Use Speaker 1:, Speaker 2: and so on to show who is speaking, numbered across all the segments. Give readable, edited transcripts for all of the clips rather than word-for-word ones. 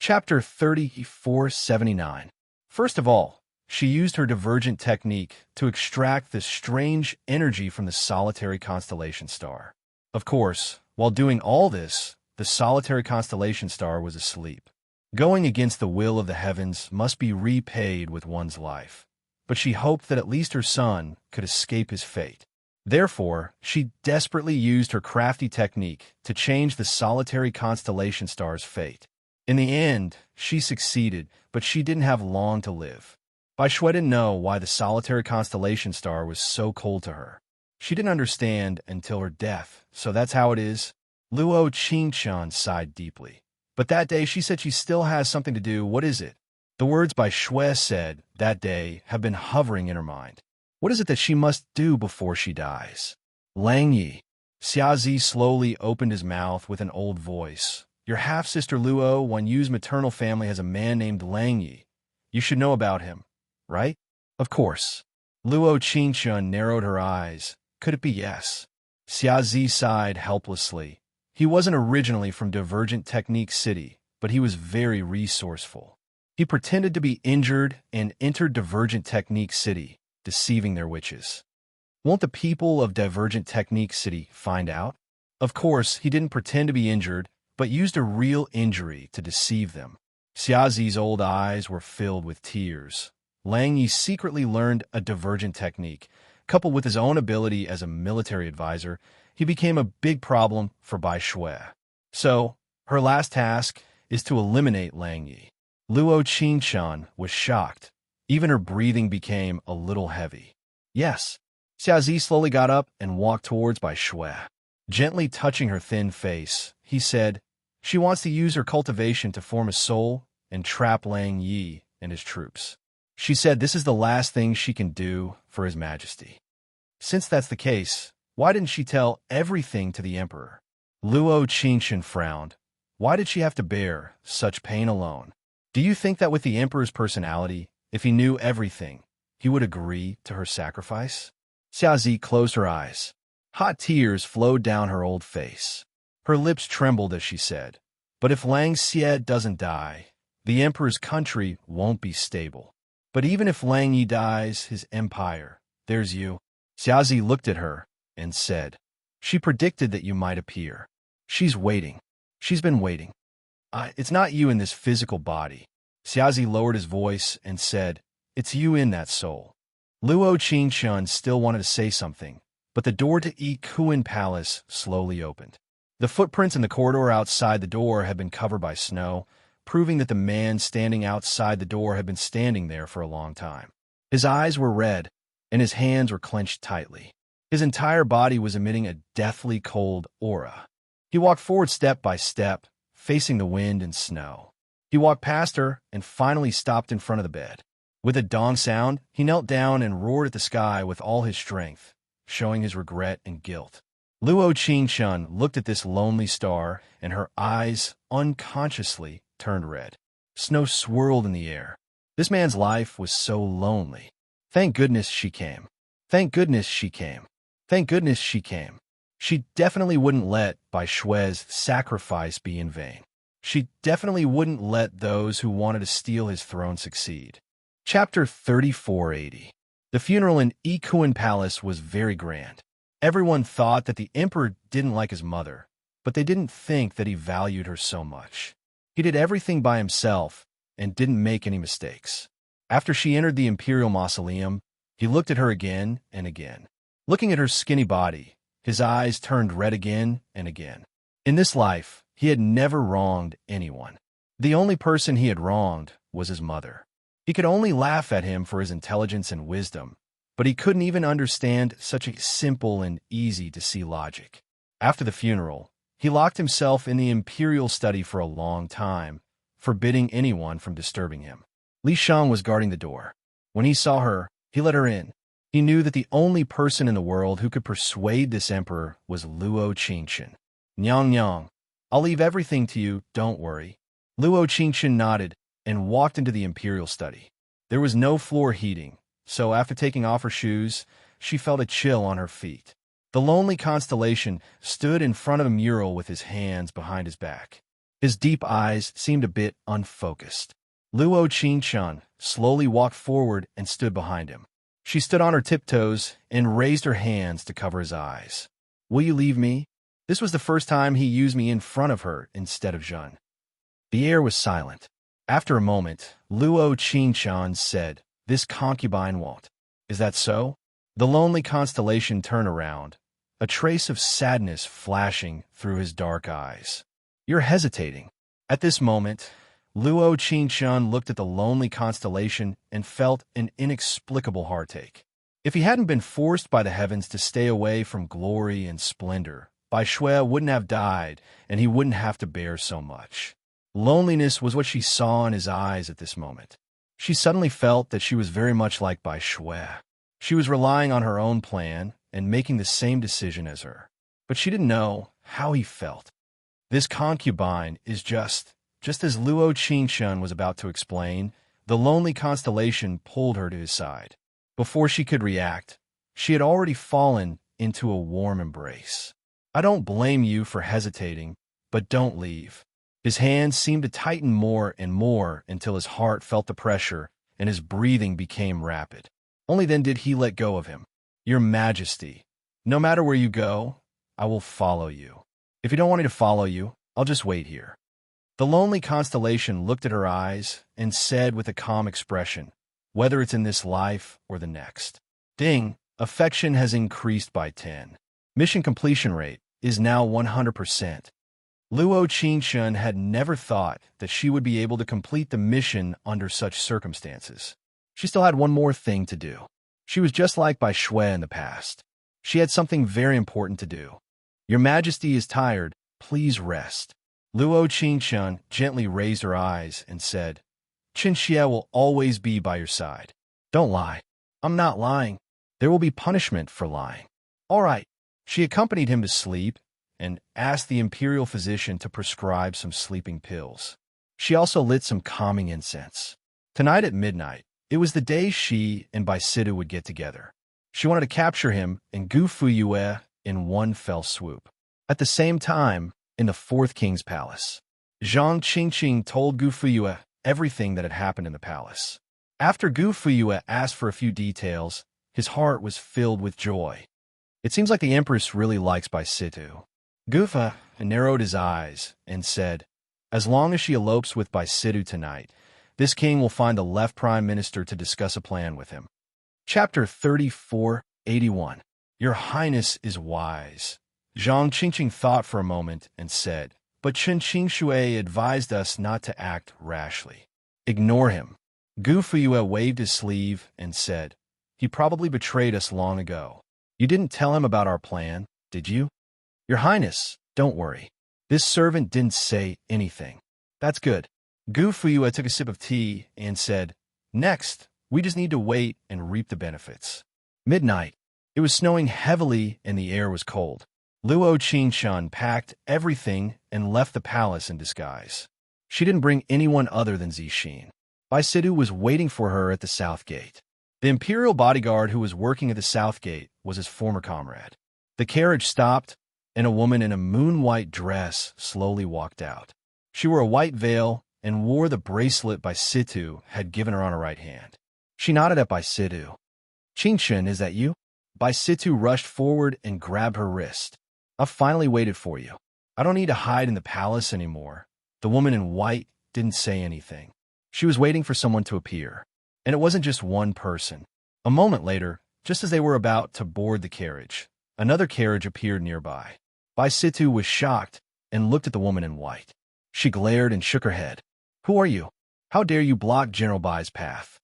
Speaker 1: Chapter 3479. First of all, she used her divergent technique to extract this strange energy from the solitary constellation star. Of course, while doing all this, the solitary constellation star was asleep. Going against the will of the heavens must be repaid with one's life. But she hoped that at least her son could escape his fate. Therefore, she desperately used her crafty technique to change the solitary constellation star's fate. In the end, she succeeded, but she didn't have long to live. Bai Shui didn't know why the solitary constellation star was so cold to her. She didn't understand until her death, so that's how it is. Luo Qingqian sighed deeply. But that day she said she still has something to do. What is it? The words Bai Shui said that day have been hovering in her mind. What is it that she must do before she dies? Lang Yi. Xiaozi slowly opened his mouth with an old voice. Your half-sister Luo Wan Yu's maternal family has a man named Lang Yi. You should know about him, right? Of course. Luo Qingqian narrowed her eyes. Could it be yes? Xiaozi sighed helplessly. He wasn't originally from Divergent Technique City, but he was very resourceful. He pretended to be injured and entered Divergent Technique City, deceiving their witches. Won't the people of Divergent Technique City find out? Of course, he didn't pretend to be injured, but used a real injury to deceive them. Xiaozi's old eyes were filled with tears. Lang Yi secretly learned a divergent technique. Coupled with his own ability as a military advisor, he became a big problem for Bai Shui. So, her last task is to eliminate Lang Yi. Luo Qingqian was shocked. Even her breathing became a little heavy. Yes. Xiaozi slowly got up and walked towards Bai Shui. Gently touching her thin face, he said, she wants to use her cultivation to form a soul and trap Lang Yi and his troops. She said this is the last thing she can do for His Majesty. Since that's the case, why didn't she tell everything to the Emperor? Luo Qingqian frowned. Why did she have to bear such pain alone? Do you think that with the Emperor's personality, if he knew everything, he would agree to her sacrifice? Xiaozi closed her eyes. Hot tears flowed down her old face. Her lips trembled as she said, but if Lang Xie doesn't die, the Emperor's country won't be stable. But even if Lang Yi dies, his empire, there's you. Xiaozi looked at her and said, she predicted that you might appear. She's waiting. She's been waiting. It's not you in this physical body. Xiaozi lowered his voice and said, it's you in that soul. Luo Qingqian still wanted to say something, but the door to Yi Kuan Palace slowly opened. The footprints in the corridor outside the door had been covered by snow, proving that the man standing outside the door had been standing there for a long time. His eyes were red, and his hands were clenched tightly. His entire body was emitting a deathly cold aura. He walked forward step by step, facing the wind and snow. He walked past her and finally stopped in front of the bed. With a dong sound, he knelt down and roared at the sky with all his strength, showing his regret and guilt. Luo Qingqian looked at this lonely star, and her eyes unconsciously turned red. Snow swirled in the air. This man's life was so lonely. Thank goodness she came. Thank goodness she came. Thank goodness she came. She definitely wouldn't let Bai Shui's sacrifice be in vain. She definitely wouldn't let those who wanted to steal his throne succeed. Chapter 3480. The funeral in Yi Kuan Palace was very grand. Everyone thought that the emperor didn't like his mother, but they didn't think that he valued her so much. He did everything by himself and didn't make any mistakes. After she entered the imperial mausoleum, he looked at her again and again. Looking at her skinny body, his eyes turned red again and again. In this life, he had never wronged anyone. The only person he had wronged was his mother. He could only laugh at him for his intelligence and wisdom, but he couldn't even understand such a simple and easy-to-see logic. After the funeral, he locked himself in the imperial study for a long time, forbidding anyone from disturbing him. Li Shang was guarding the door. When he saw her, he let her in. He knew that the only person in the world who could persuade this emperor was Luo Qingqian. Nyang Nyang, I'll leave everything to you, don't worry. Luo Qingqian nodded and walked into the imperial study. There was no floor heating, so after taking off her shoes, she felt a chill on her feet. The lonely constellation stood in front of a mural with his hands behind his back. His deep eyes seemed a bit unfocused. Luo Qingchun slowly walked forward and stood behind him. She stood on her tiptoes and raised her hands to cover his eyes. Will you leave me? This was the first time he used me in front of her instead of Zhun. The air was silent. After a moment, Luo Qingchun said, This concubine won't. Is that so? The lonely constellation turned around, a trace of sadness flashing through his dark eyes. You're hesitating. At this moment, Luo Qingchun looked at the lonely constellation and felt an inexplicable heartache. If he hadn't been forced by the heavens to stay away from glory and splendor, Bai Shui wouldn't have died, and he wouldn't have to bear so much. Loneliness was what she saw in his eyes at this moment. She suddenly felt that she was very much like Bai Shui. She was relying on her own plan and making the same decision as her. But she didn't know how he felt. This concubine is just as Luo Qingchun was about to explain, the lonely constellation pulled her to his side. Before she could react, she had already fallen into a warm embrace. I don't blame you for hesitating, but don't leave. His hands seemed to tighten more and more until his heart felt the pressure and his breathing became rapid. Only then did he let go of him. Your Majesty, no matter where you go, I will follow you. If you don't want me to follow you, I'll just wait here. The lonely constellation looked at her eyes and said with a calm expression, whether it's in this life or the next. Ding, affection has increased by 10. Mission completion rate is now 100%. Luo Qingchun had never thought that she would be able to complete the mission under such circumstances. She still had one more thing to do. She was just like Bai Shui in the past. She had something very important to do. Your Majesty is tired. Please rest. Luo Qingchun gently raised her eyes and said, Qin Xie will always be by your side. Don't lie. I'm not lying. There will be punishment for lying. All right. She accompanied him to sleep and asked the imperial physician to prescribe some sleeping pills. She also lit some calming incense. Tonight at midnight, it was the day she and Bai Sidu would get together. She wanted to capture him and Gu Fuyue in one fell swoop. At the same time, in the fourth king's palace, Zhang Qingqing told Gu Fuyue everything that had happened in the palace. After Gu Fuyue asked for a few details, his heart was filled with joy. It seems like the Empress really likes Bai Sidu. Gufa narrowed his eyes and said, As long as she elopes with Bai Sidu tonight, this king will find the left prime minister to discuss a plan with him. Chapter 3481. Your Highness is wise. Zhang Qingqing thought for a moment and said, But Chen Qingshui advised us not to act rashly. Ignore him. Gu Fuyue waved his sleeve and said, He probably betrayed us long ago. You didn't tell him about our plan, did you? Your Highness, don't worry. This servant didn't say anything. That's good. Gu Fuyue took a sip of tea and said, Next, we just need to wait and reap the benefits. Midnight. It was snowing heavily and the air was cold. Luo Qingchun packed everything and left the palace in disguise. She didn't bring anyone other than Zixin. Bai Sidu was waiting for her at the south gate. The imperial bodyguard who was working at the south gate was his former comrade. The carriage stopped, and a woman in a moon-white dress slowly walked out. She wore a white veil and wore the bracelet Bai Sidu had given her on her right hand. She nodded at Bai Sidu. Qingchun, is that you? Bai Sidu rushed forward and grabbed her wrist. I've finally waited for you. I don't need to hide in the palace anymore. The woman in white didn't say anything. She was waiting for someone to appear. And it wasn't just one person. A moment later, just as they were about to board the carriage, another carriage appeared nearby. Bai Sidu was shocked and looked at the woman in white. She glared and shook her head. Who are you? How dare you block General Bai's path?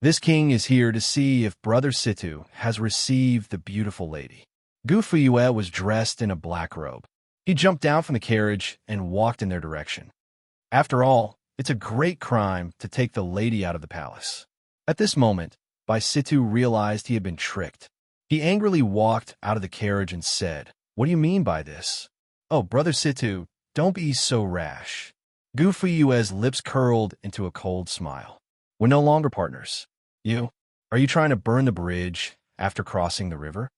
Speaker 1: This king is here to see if Brother Situ has received the beautiful lady. Gu Fuyue was dressed in a black robe. He jumped down from the carriage and walked in their direction. After all, it's a great crime to take the lady out of the palace. At this moment, Bai Situ realized he had been tricked. He angrily walked out of the carriage and said, What do you mean by this? Oh, Brother Situ, don't be so rash. Gu Fuyue's lips curled into a cold smile. We're no longer partners. Are you trying to burn the bridge after crossing the river?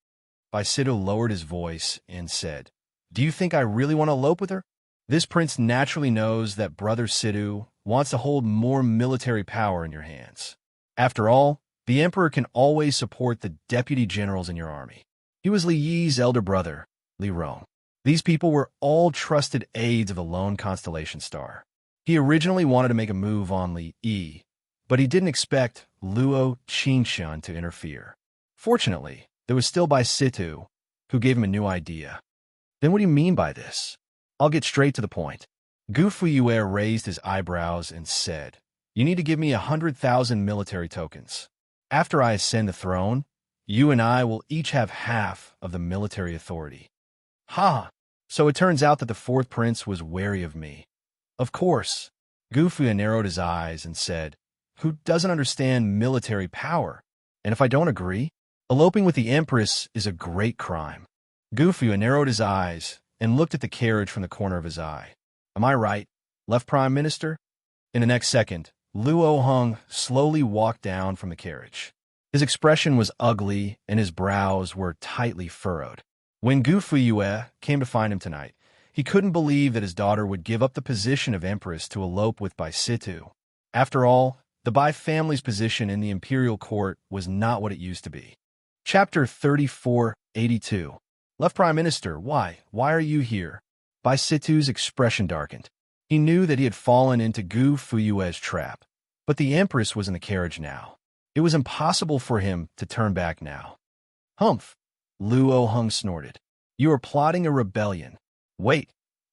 Speaker 1: Bai Sidu lowered his voice and said, Do you think I really want to elope with her? This prince naturally knows that Brother Sidhu wants to hold more military power in your hands. After all, the emperor can always support the deputy generals in your army. He was Li Yi's elder brother, Li Rong. These people were all trusted aides of the lone constellation star. He originally wanted to make a move on Li Yi, but he didn't expect Luo Qingxuan to interfere. Fortunately, there was still Bai Situ, who gave him a new idea. Then what do you mean by this? I'll get straight to the point. Gu Fuyue raised his eyebrows and said, "You need to give me 100,000 military tokens. After I ascend the throne, you and I will each have half of the military authority." Ha! So it turns out that the fourth prince was wary of me. Of course. Gu Fuyue narrowed his eyes and said, "Who doesn't understand military power? And if I don't agree? Eloping with the empress is a great crime." Gu Fuyue narrowed his eyes and looked at the carriage from the corner of his eye. "Am I right, Left Prime Minister?" In the next second, Luo Hung slowly walked down from the carriage. His expression was ugly and his brows were tightly furrowed. When Gu Fuyue came to find him tonight, he couldn't believe that his daughter would give up the position of empress to elope with Bai Situ. After all, the Bai family's position in the imperial court was not what it used to be. Chapter 3482. Left Prime Minister, why are you here? Bai Situ's expression darkened. He knew that he had fallen into Gu Fuyue's trap, but the empress was in the carriage now. It was impossible for him to turn back now. Humph! Luo Hung snorted. "You are plotting a rebellion." Wait!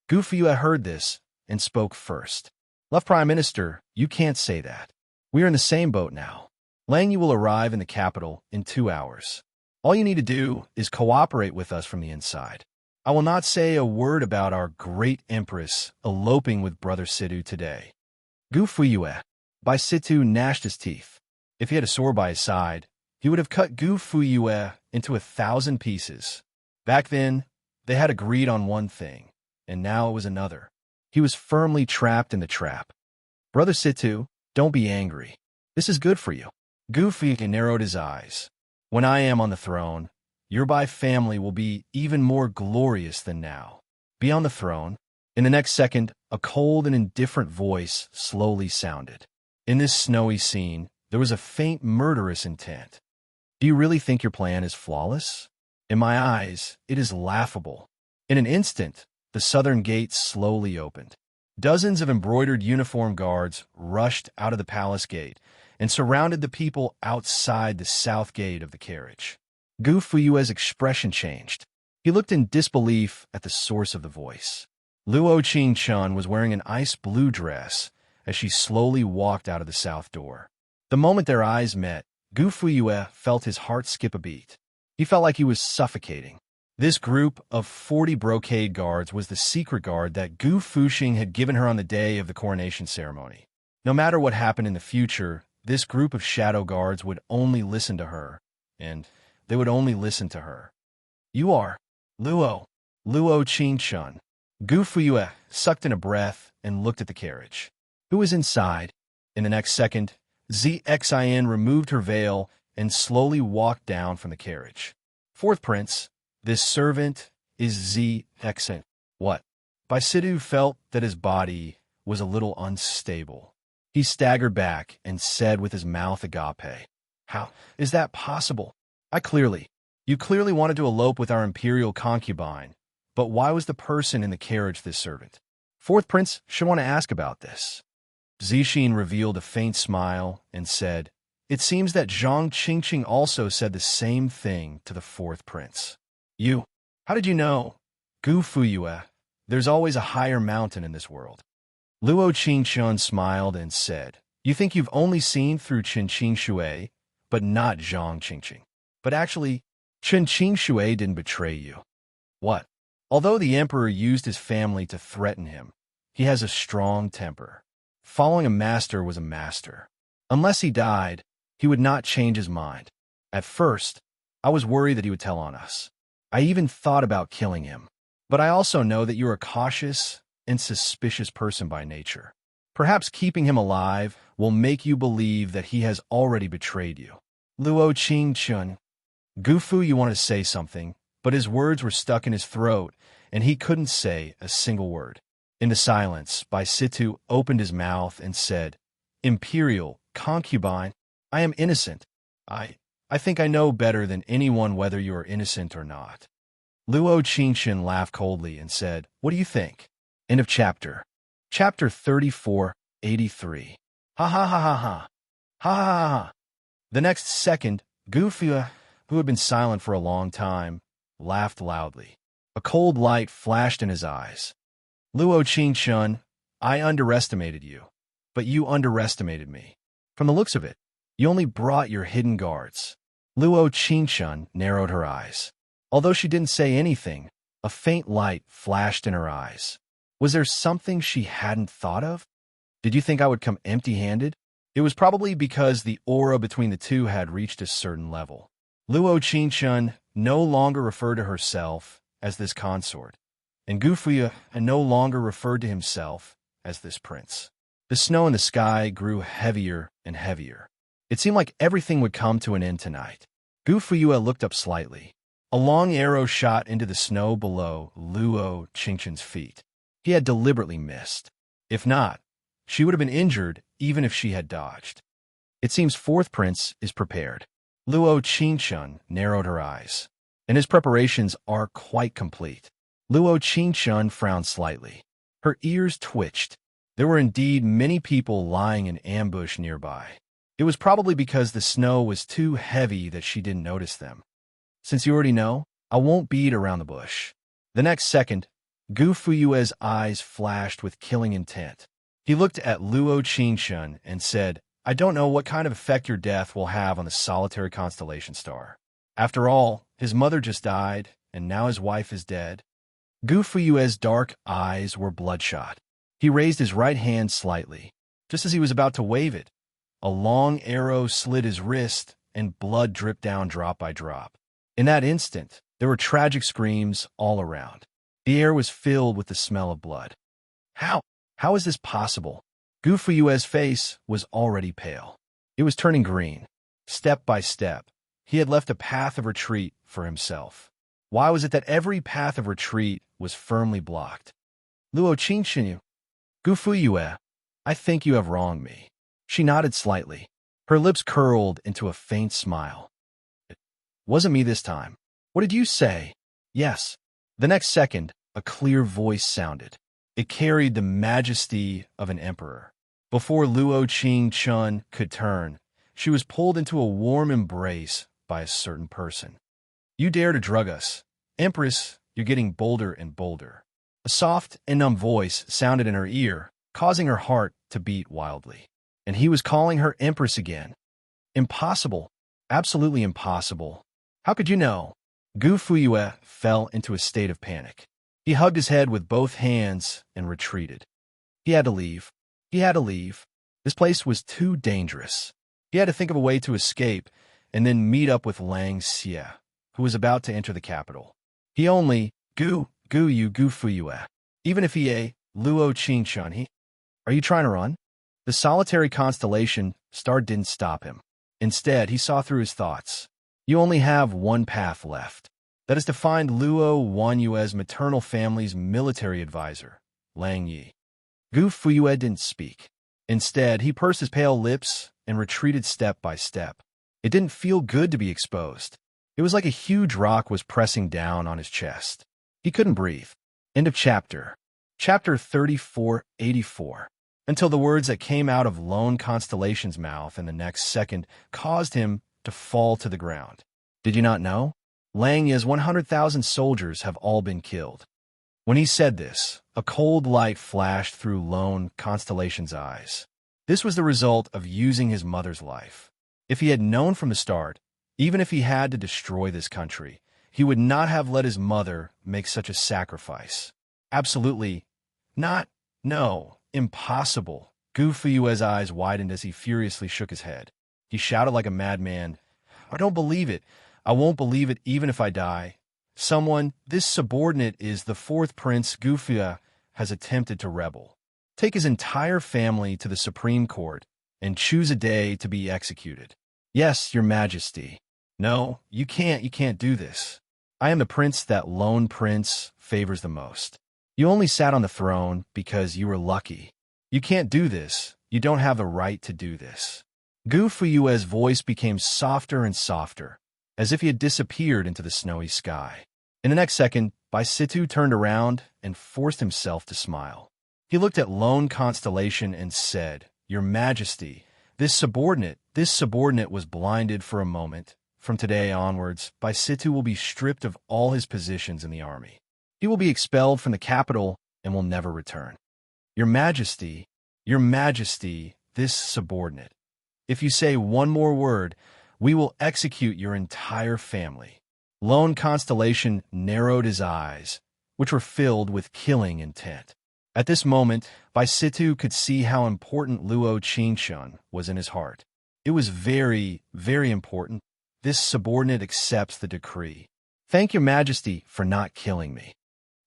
Speaker 1: Gu Fuyue heard this and spoke first. "Left Prime Minister, you can't say that. We are in the same boat now. Lang Yu will arrive in the capital in 2 hours. All you need to do is cooperate with us from the inside. I will not say a word about our great empress eloping with Brother Sidhu today." Gu Fuyue. Bai Situ gnashed his teeth. If he had a sword by his side, he would have cut Gu Fuyue into 1,000 pieces. Back then, they had agreed on one thing, and now it was another. He was firmly trapped in the trap. "Brother Situ, don't be angry. This is good for you." Gu Fuyue narrowed his eyes. "When I am on the throne, your Bai family will be even more glorious than now. Be on the throne." In the next second, a cold and indifferent voice slowly sounded. In this snowy scene, there was a faint murderous intent. "Do you really think your plan is flawless? In my eyes, it is laughable." In an instant, the southern gate slowly opened. Dozens of embroidered uniformed guards rushed out of the palace gate and surrounded the people outside the south gate of the carriage. Gu Fuyue's expression changed. He looked in disbelief at the source of the voice. Luo Qingchun was wearing an ice blue dress as she slowly walked out of the south door. The moment their eyes met, Gu Fuyue felt his heart skip a beat. He felt like he was suffocating. This group of 40 brocade guards was the secret guard that Gu Fuxing had given her on the day of the coronation ceremony. No matter what happened in the future, this group of shadow guards would only listen to her, and they would only listen to her. "You are Luo Qingchun." Gu Fuyue sucked in a breath and looked at the carriage. Who was inside? In the next second, Zxin removed her veil and slowly walked down from the carriage. "Fourth prince, this servant is Zxin." What? Bai Situ felt that his body was a little unstable. He staggered back and said with his mouth agape, "How is that possible? You clearly wanted to elope with our imperial concubine, but why was the person in the carriage this servant? Fourth prince should want to ask about this." Zixin revealed a faint smile and said, "It seems that Zhang Qingqing also said the same thing to the fourth prince." How did you know?" "Gu Fuyue, there's always a higher mountain in this world." Luo Qingchun smiled and said, "You think you've only seen through Chen Qingshui, but not Zhang Qingqing. But actually, Chen Qingshui didn't betray you." "What?" "Although the emperor used his family to threaten him, he has a strong temper. Following a master was a master. Unless he died, he would not change his mind. At first, I was worried that he would tell on us. I even thought about killing him. But I also know that you're a cautious and suspicious person by nature. Perhaps keeping him alive will make you believe that he has already betrayed you." Luo Qingchun. Gu Fu wanted to say something, but his words were stuck in his throat, and he couldn't say a single word. In the silence, Baisitu opened his mouth and said, "Imperial concubine, I am innocent. I think I know better than anyone whether you are innocent or not." Luo Qingshan laughed coldly and said, "What do you think?" End of chapter. Chapter 3483. Ha ha ha ha ha. Ha ha ha ha. The next second, Gufia, who had been silent for a long time, laughed loudly. A cold light flashed in his eyes. "Luo Qingshan, I underestimated you, but you underestimated me. From the looks of it, you only brought your hidden guards." Luo Qingshan narrowed her eyes. Although she didn't say anything, a faint light flashed in her eyes. Was there something she hadn't thought of? "Did you think I would come empty-handed?" It was probably because the aura between the two had reached a certain level. Luo Qingshan no longer referred to herself as this consort, and Gufia no longer referred to himself as this prince. The snow in the sky grew heavier and heavier. It seemed like everything would come to an end tonight. Gufia looked up slightly. A long arrow shot into the snow below Luo Qingshan's feet. He had deliberately missed. If not, she would have been injured even if she had dodged. "It seems fourth prince is prepared." Luo Qingshan narrowed her eyes. "And his preparations are quite complete." Luo Qingshan frowned slightly. Her ears twitched. There were indeed many people lying in ambush nearby. It was probably because the snow was too heavy that she didn't notice them. "Since you already know, I won't beat around the bush." The next second, Gu Fuyue's eyes flashed with killing intent. He looked at Luo Qingshan and said, "I don't know what kind of effect your death will have on the solitary constellation star. After all, his mother just died, and now his wife is dead." Gu Fuyue's dark eyes were bloodshot. He raised his right hand slightly. Just as he was about to wave it, a long arrow slid his wrist, and blood dripped down drop by drop. In that instant, there were tragic screams all around. The air was filled with the smell of blood. How is this possible? Gu Fuyue's face was already pale. It was turning green. Step by step, he had left a path of retreat for himself. Why was it that every path of retreat was firmly blocked? "Luo Qingshan, Gu Fuyue, I think you have wronged me." She nodded slightly. Her lips curled into a faint smile. "It wasn't me this time." "What did you say?" "Yes." The next second, a clear voice sounded. It carried the majesty of an emperor. Before Luo Qingshan could turn, she was pulled into a warm embrace by a certain person. "You dare to drug us. Empress, you're getting bolder and bolder." A soft and numb voice sounded in her ear, causing her heart to beat wildly. And he was calling her Empress again. Impossible. Absolutely impossible. How could you know? Gu Fuyue fell into a state of panic. He hugged his head with both hands and retreated. He had to leave. He had to leave. This place was too dangerous. He had to think of a way to escape and then meet up with Lang Xie, who was about to enter the capital. He only, Gu Fuyue. Even if he Luo Qingshan, Are you trying to run? The solitary constellation star didn't stop him. Instead, he saw through his thoughts. You only have one path left. That is to find Luo Wanyue's maternal family's military advisor, Lang Yi. Gu Fuyue didn't speak. Instead, he pursed his pale lips and retreated step by step. It didn't feel good to be exposed. It was like a huge rock was pressing down on his chest. He couldn't breathe. End of chapter. Chapter 3484. Until the words that came out of Lone Constellation's mouth in the next second caused him to fall to the ground. Did you not know? Lang Yi's 100,000 soldiers have all been killed. When he said this, a cold light flashed through Lone Constellation's eyes. This was the result of using his mother's life. If he had known from the start, even if he had to destroy this country, he would not have let his mother make such a sacrifice. Absolutely not. No. Impossible. Gu Fuyue's eyes widened as he furiously shook his head. He shouted like a madman, I don't believe it. I won't believe it even if I die. This subordinate is the fourth prince Gu Fuyue has attempted to rebel. Take his entire family to the Supreme Court and choose a day to be executed. Yes, your majesty. No, you can't do this. I am the prince that lone prince favors the most. You only sat on the throne because you were lucky. You can't do this. You don't have the right to do this. Gu Fuyue's voice became softer and softer, as if he had disappeared into the snowy sky. In the next second, Baisitu turned around and forced himself to smile. He looked at Lone Constellation and said, "Your Majesty, this subordinate was blinded for a moment. From today onwards, Baisitu will be stripped of all his positions in the army. He will be expelled from the capital and will never return. Your Majesty, this subordinate. If you say one more word, we will execute your entire family." Lone Constellation narrowed his eyes, which were filled with killing intent. At this moment, Baisitu could see how important Luo Qingshun was in his heart. It was very, very important. This subordinate accepts the decree. Thank your Majesty for not killing me.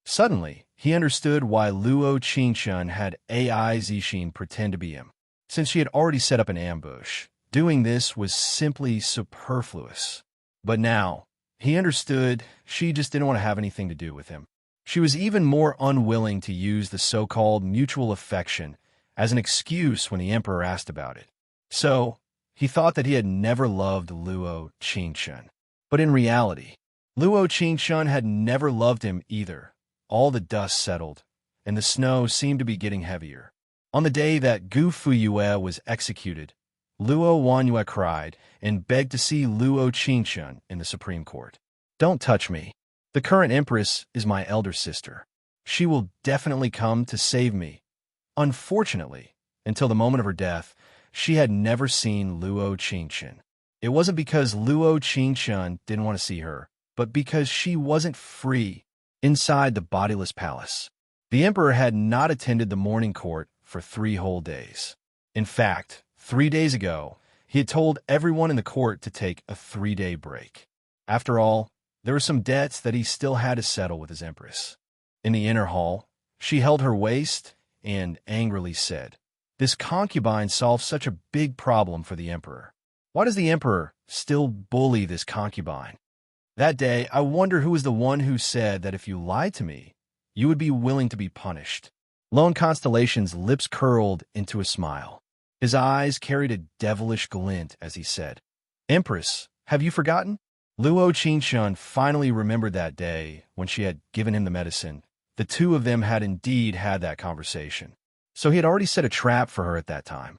Speaker 1: Suddenly, he understood why Luo Qingshun had AI Zixin pretend to be him. Since she had already set up an ambush, doing this was simply superfluous. But now, he understood she just didn't want to have anything to do with him. She was even more unwilling to use the so-called mutual affection as an excuse when the emperor asked about it. So, he thought that he had never loved Luo Qingshun. But in reality, Luo Qingshun had never loved him either. All the dust settled, and the snow seemed to be getting heavier. On the day that Gu Fuyue was executed, Luo Wanyue cried and begged to see Luo Qingshun in the Supreme Court. "Don't touch me. The current empress is my elder sister. She will definitely come to save me." Unfortunately, until the moment of her death, she had never seen Luo Qingshun. It wasn't because Luo Qingshun didn't want to see her, but because she wasn't free inside the bodiless palace. The emperor had not attended the morning court for 3 whole days. In fact, 3 days ago, he had told everyone in the court to take a 3-day break. After all, there were some debts that he still had to settle with his empress. In the inner hall, she held her waist and angrily said, "This concubine solves such a big problem for the emperor. Why does the emperor still bully this concubine? That day, I wonder who was the one who said that if you lied to me, you would be willing to be punished." Lone Constellation's lips curled into a smile. His eyes carried a devilish glint as he said, "Empress, have you forgotten?" Luo Qingshun finally remembered that day when she had given him the medicine. The two of them had indeed had that conversation. So he had already set a trap for her at that time.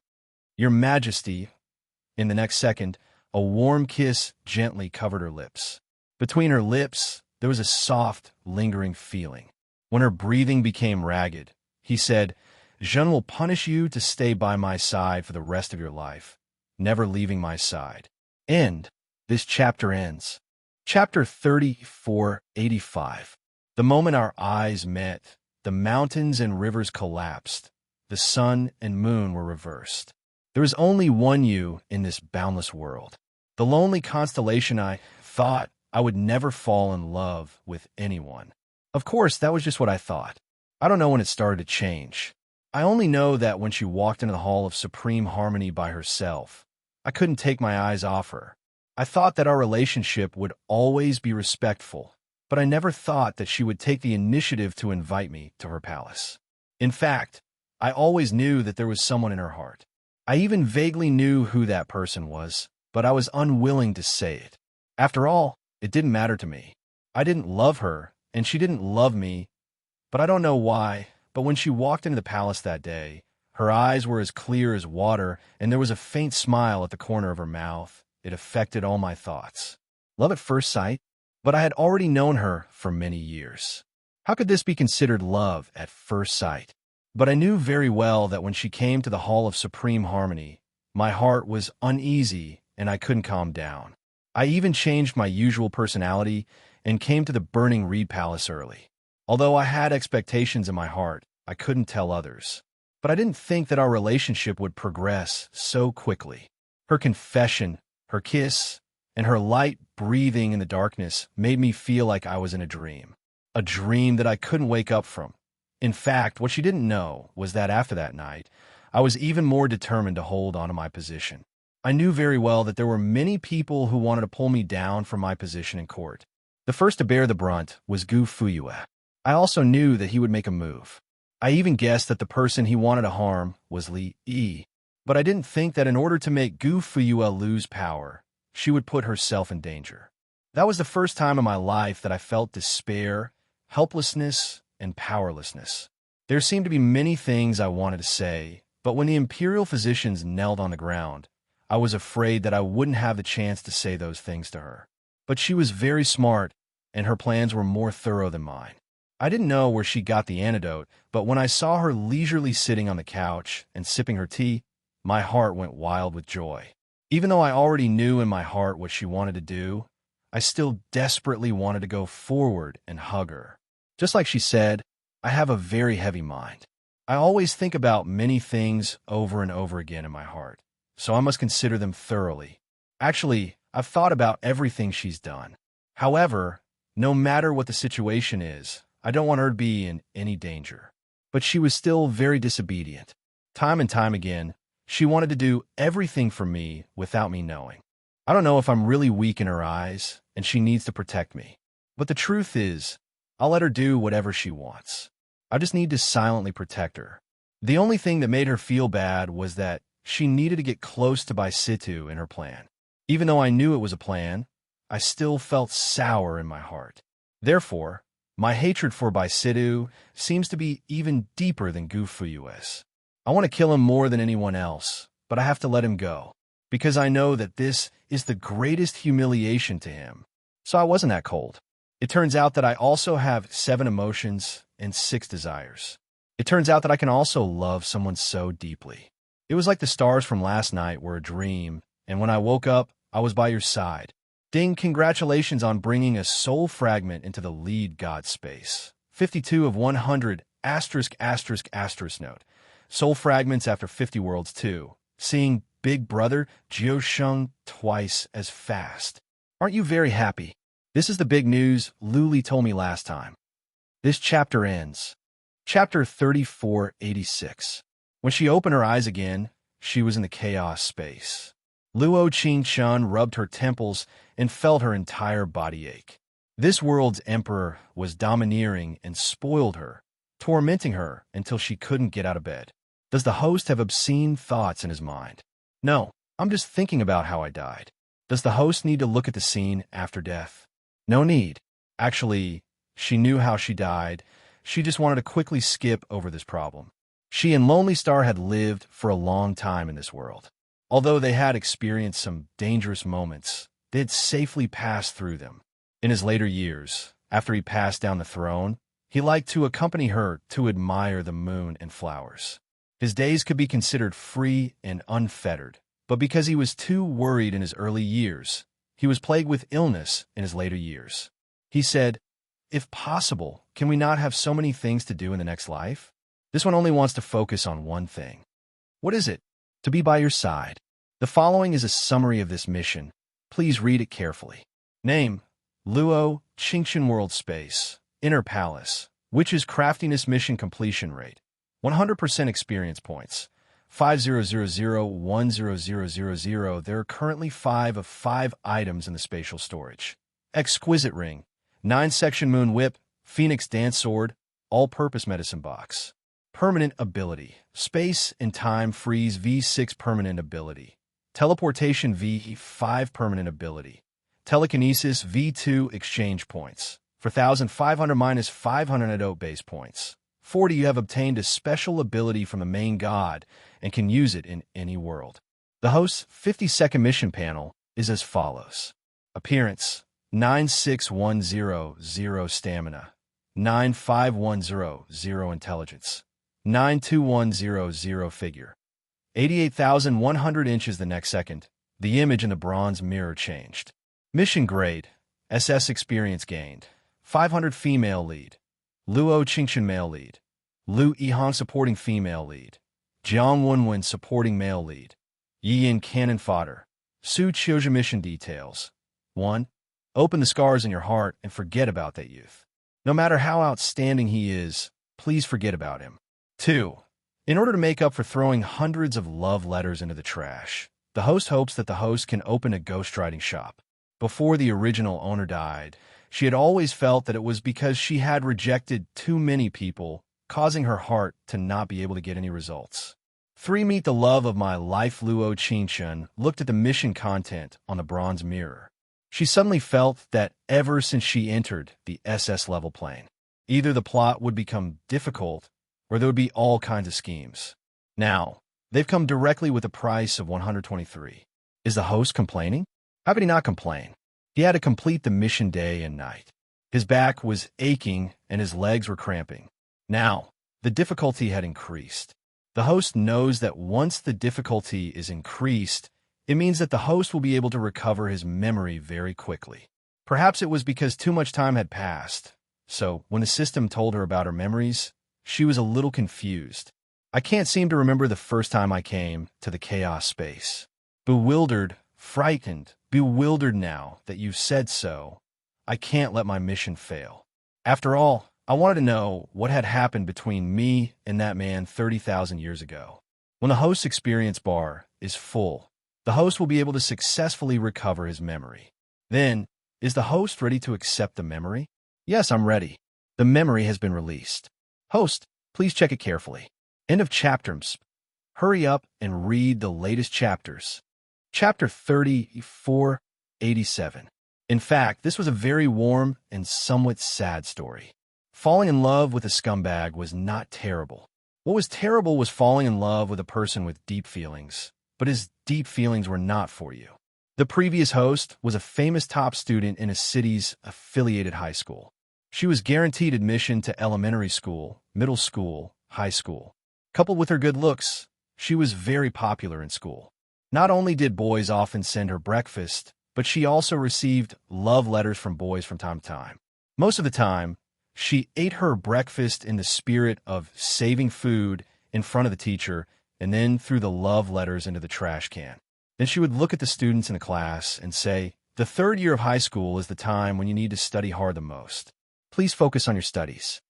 Speaker 1: "Your Majesty." In the next second, a warm kiss gently covered her lips. Between her lips, there was a soft, lingering feeling. When her breathing became ragged, he said, "Jean will punish you to stay by my side for the rest of your life, never leaving my side." End. This chapter ends. Chapter 3485. The moment our eyes met, the mountains and rivers collapsed. The sun and moon were reversed. There is only one you in this boundless world. The lonely constellation. I thought I would never fall in love with anyone. Of course, that was just what I thought. I don't know when it started to change. I only know that when she walked into the Hall of Supreme Harmony by herself, I couldn't take my eyes off her. I thought that our relationship would always be respectful, but I never thought that she would take the initiative to invite me to her palace. In fact, I always knew that there was someone in her heart. I even vaguely knew who that person was, but I was unwilling to say it. After all, it didn't matter to me. I didn't love her, and she didn't love me, but I don't know why, but when she walked into the palace that day, her eyes were as clear as water, and there was a faint smile at the corner of her mouth. It affected all my thoughts. Love at first sight? But I had already known her for many years. How could this be considered love at first sight? But I knew very well that when she came to the Hall of Supreme Harmony, my heart was uneasy and I couldn't calm down. I even changed my usual personality and came to the Burning Reed Palace early. Although I had expectations in my heart, I couldn't tell others. But I didn't think that our relationship would progress so quickly. Her confession, her kiss, and her light breathing in the darkness made me feel like I was in a dream that I couldn't wake up from. In fact, what she didn't know was that after that night, I was even more determined to hold on to my position. I knew very well that there were many people who wanted to pull me down from my position in court. The first to bear the brunt was Gu Fuyue. I also knew that he would make a move. I even guessed that the person he wanted to harm was Li Yi. But I didn't think that in order to make Gu Fuyue lose power, she would put herself in danger. That was the first time in my life that I felt despair, helplessness, and powerlessness. There seemed to be many things I wanted to say, but when the imperial physicians knelt on the ground, I was afraid that I wouldn't have the chance to say those things to her. But she was very smart, and her plans were more thorough than mine. I didn't know where she got the antidote, but when I saw her leisurely sitting on the couch and sipping her tea, my heart went wild with joy. Even though I already knew in my heart what she wanted to do, I still desperately wanted to go forward and hug her. Just like she said, I have a very heavy mind. I always think about many things over and over again in my heart, so I must consider them thoroughly. Actually, I've thought about everything she's done. However, no matter what the situation is, I don't want her to be in any danger. But she was still very disobedient. Time and time again, she wanted to do everything for me without me knowing. I don't know if I'm really weak in her eyes, and she needs to protect me. But the truth is, I'll let her do whatever she wants. I just need to silently protect her. The only thing that made her feel bad was that she needed to get close to Baisitu in her plan. Even though I knew it was a plan, I still felt sour in my heart. Therefore, my hatred for Baisitu seems to be even deeper than Gu Fuyue's. I want to kill him more than anyone else, but I have to let him go, because I know that this is the greatest humiliation to him. So I wasn't that cold. It turns out that I also have 7 emotions and 6 desires. It turns out that I can also love someone so deeply. It was like the stars from last night were a dream, and when I woke up, I was by your side. Ding, congratulations on bringing a soul fragment into the lead god space. 52 of 100, asterisk, asterisk, asterisk note. Soul fragments after 50 worlds too. Seeing Big Brother Jiu Sheng twice as fast. Aren't you very happy? This is the big news Luli told me last time. This chapter ends. Chapter 3486. When she opened her eyes again, she was in the chaos space. Luo Qingchun rubbed her temples and felt her entire body ache. This world's emperor was domineering and spoiled her, tormenting her until she couldn't get out of bed. Does the host have obscene thoughts in his mind? No, I'm just thinking about how I died. Does the host need to look at the scene after death? No need. Actually, she knew how she died. She just wanted to quickly skip over this problem. She and Lonely Star had lived for a long time in this world. Although they had experienced some dangerous moments, they had safely passed through them. In his later years, after he passed down the throne, he liked to accompany her to admire the moon and flowers. His days could be considered free and unfettered, but because he was too worried in his early years, he was plagued with illness in his later years. He said, "If possible, can we not have so many things to do in the next life? This one only wants to focus on one thing." What is it? To be by your side. The following is a summary of this mission. Please read it carefully. Name: Luo Qingchun World Space, Inner Palace, Witch's Craftiness Mission Completion Rate, 100% experience points, 5000100000. There are currently 5 of 5 items in the spatial storage. Exquisite Ring, 9-section Moon Whip, Phoenix Dance Sword, All-Purpose Medicine Box. Permanent Ability, Space and Time Freeze V6 Permanent Ability, Teleportation V5 Permanent Ability, Telekinesis V2 Exchange Points, 4,500 minus 500 adult base points. 40. You have obtained a special ability from the main god and can use it in any world. The host's 50-second mission panel is as follows. Appearance: 96100 Stamina, 95100 Intelligence, 92100 Figure, 88,100 inches. The next second, the image in the bronze mirror changed. Mission grade: SS experience gained, 500 female lead, Luo Qingchun male lead, Lu Yihan supporting female lead, Jiang Wenwen supporting male lead, Yiyin cannon fodder, Su Qiuzhi mission details. 1. Open the scars in your heart and forget about that youth. No matter how outstanding he is, please forget about him. 2. In order to make up for throwing hundreds of love letters into the trash, the host hopes that the host can open a ghostwriting shop. Before the original owner died, She had always felt that it was because she had rejected too many people, causing her heart to not be able to get any results. 3. Meet the love of my life. Luo Qingchen looked at the mission content on the bronze mirror. She suddenly felt that ever since she entered the SS level plane, either the plot would become difficult or there would be all kinds of schemes. Now, they've come directly with a price of 123. Is the host complaining? How could he not complain? He had to complete the mission day and night. His back was aching and his legs were cramping. Now, the difficulty had increased. The host knows that once the difficulty is increased, it means that the host will be able to recover his memory very quickly. Perhaps it was because too much time had passed, so when the system told her about her memories, she was a little confused. I can't seem to remember the first time I came to the chaos space. Bewildered, frightened, bewildered now that you've said so. I can't let my mission fail. After all, I wanted to know what had happened between me and that man 30,000 years ago. When the host's experience bar is full, the host will be able to successfully recover his memory. Then, is the host ready to accept the memory? Yes, I'm ready. The memory has been released. Host, please check it carefully. End of chapter. Hurry up and read the latest chapters. Chapter 3487. In fact, this was a very warm and somewhat sad story. Falling in love with a scumbag was not terrible. What was terrible was falling in love with a person with deep feelings, but his deep feelings were not for you. The previous host was a famous top student in a city's affiliated high school. She was guaranteed admission to elementary school, middle school, high school. Coupled with her good looks, she was very popular in school. Not only did boys often send her breakfast, but she also received love letters from boys from time to time. Most of the time, she ate her breakfast in the spirit of saving food in front of the teacher and then threw the love letters into the trash can. Then she would look at the students in the class and say, "The third year of high school is the time when you need to study hard the most. Please focus on your studies."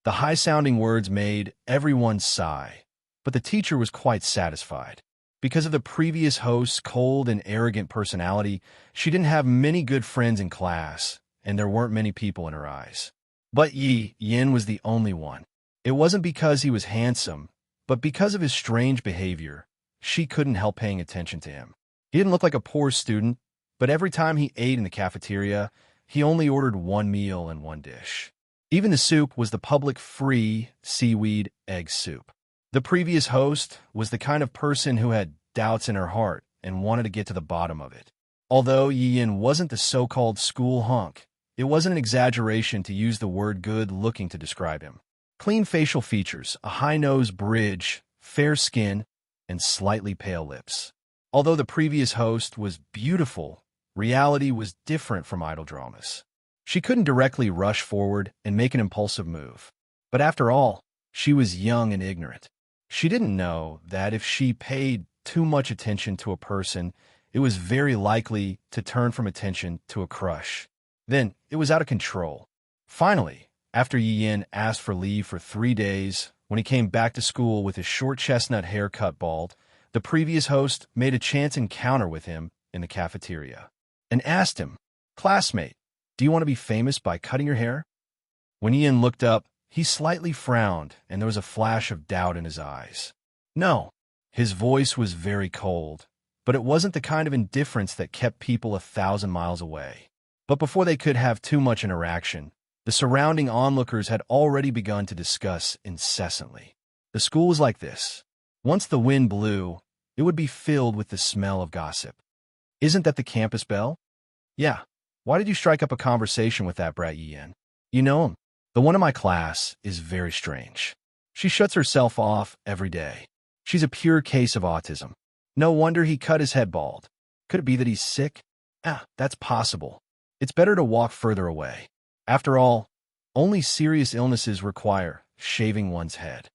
Speaker 1: The high-sounding words made everyone sigh, but the teacher was quite satisfied. Because of the previous host's cold and arrogant personality, she didn't have many good friends in class, and there weren't many people in her eyes. But Yi Yin was the only one. It wasn't because he was handsome, but because of his strange behavior. She couldn't help paying attention to him. He didn't look like a poor student, but every time he ate in the cafeteria, he only ordered one meal and one dish. Even the soup was the public free seaweed egg soup. The previous host was the kind of person who had doubts in her heart and wanted to get to the bottom of it. Although Yi Yin wasn't the so-called school hunk, it wasn't an exaggeration to use the word good-looking to describe him. Clean facial features, a high-nose bridge, fair skin, and slightly pale lips. Although the previous host was beautiful, reality was different from idol dramas. She couldn't directly rush forward and make an impulsive move. But after all, she was young and ignorant. She didn't know that if she paid too much attention to a person, it was very likely to turn from attention to a crush. Then it was out of control. Finally, after Yi Yin asked for leave for 3 days, when he came back to school with his short chestnut hair cut bald, the previous host made a chance encounter with him in the cafeteria and asked him, "Classmate, do you want to be famous by cutting your hair?" When Yi Yin looked up, he slightly frowned, and there was a flash of doubt in his eyes. No, his voice was very cold, but it wasn't the kind of indifference that kept people 1,000 miles away. But before they could have too much interaction, the surrounding onlookers had already begun to discuss incessantly. The school was like this. Once the wind blew, it would be filled with the smell of gossip. "Isn't that the campus bell?" "Yeah. Why did you strike up a conversation with that brat Yi Yin? You know him. The one in my class is very strange. She shuts herself off every day. She's a pure case of autism. No wonder he cut his head bald. Could it be that he's sick? That's possible. It's better to walk further away. After all, only serious illnesses require shaving one's head."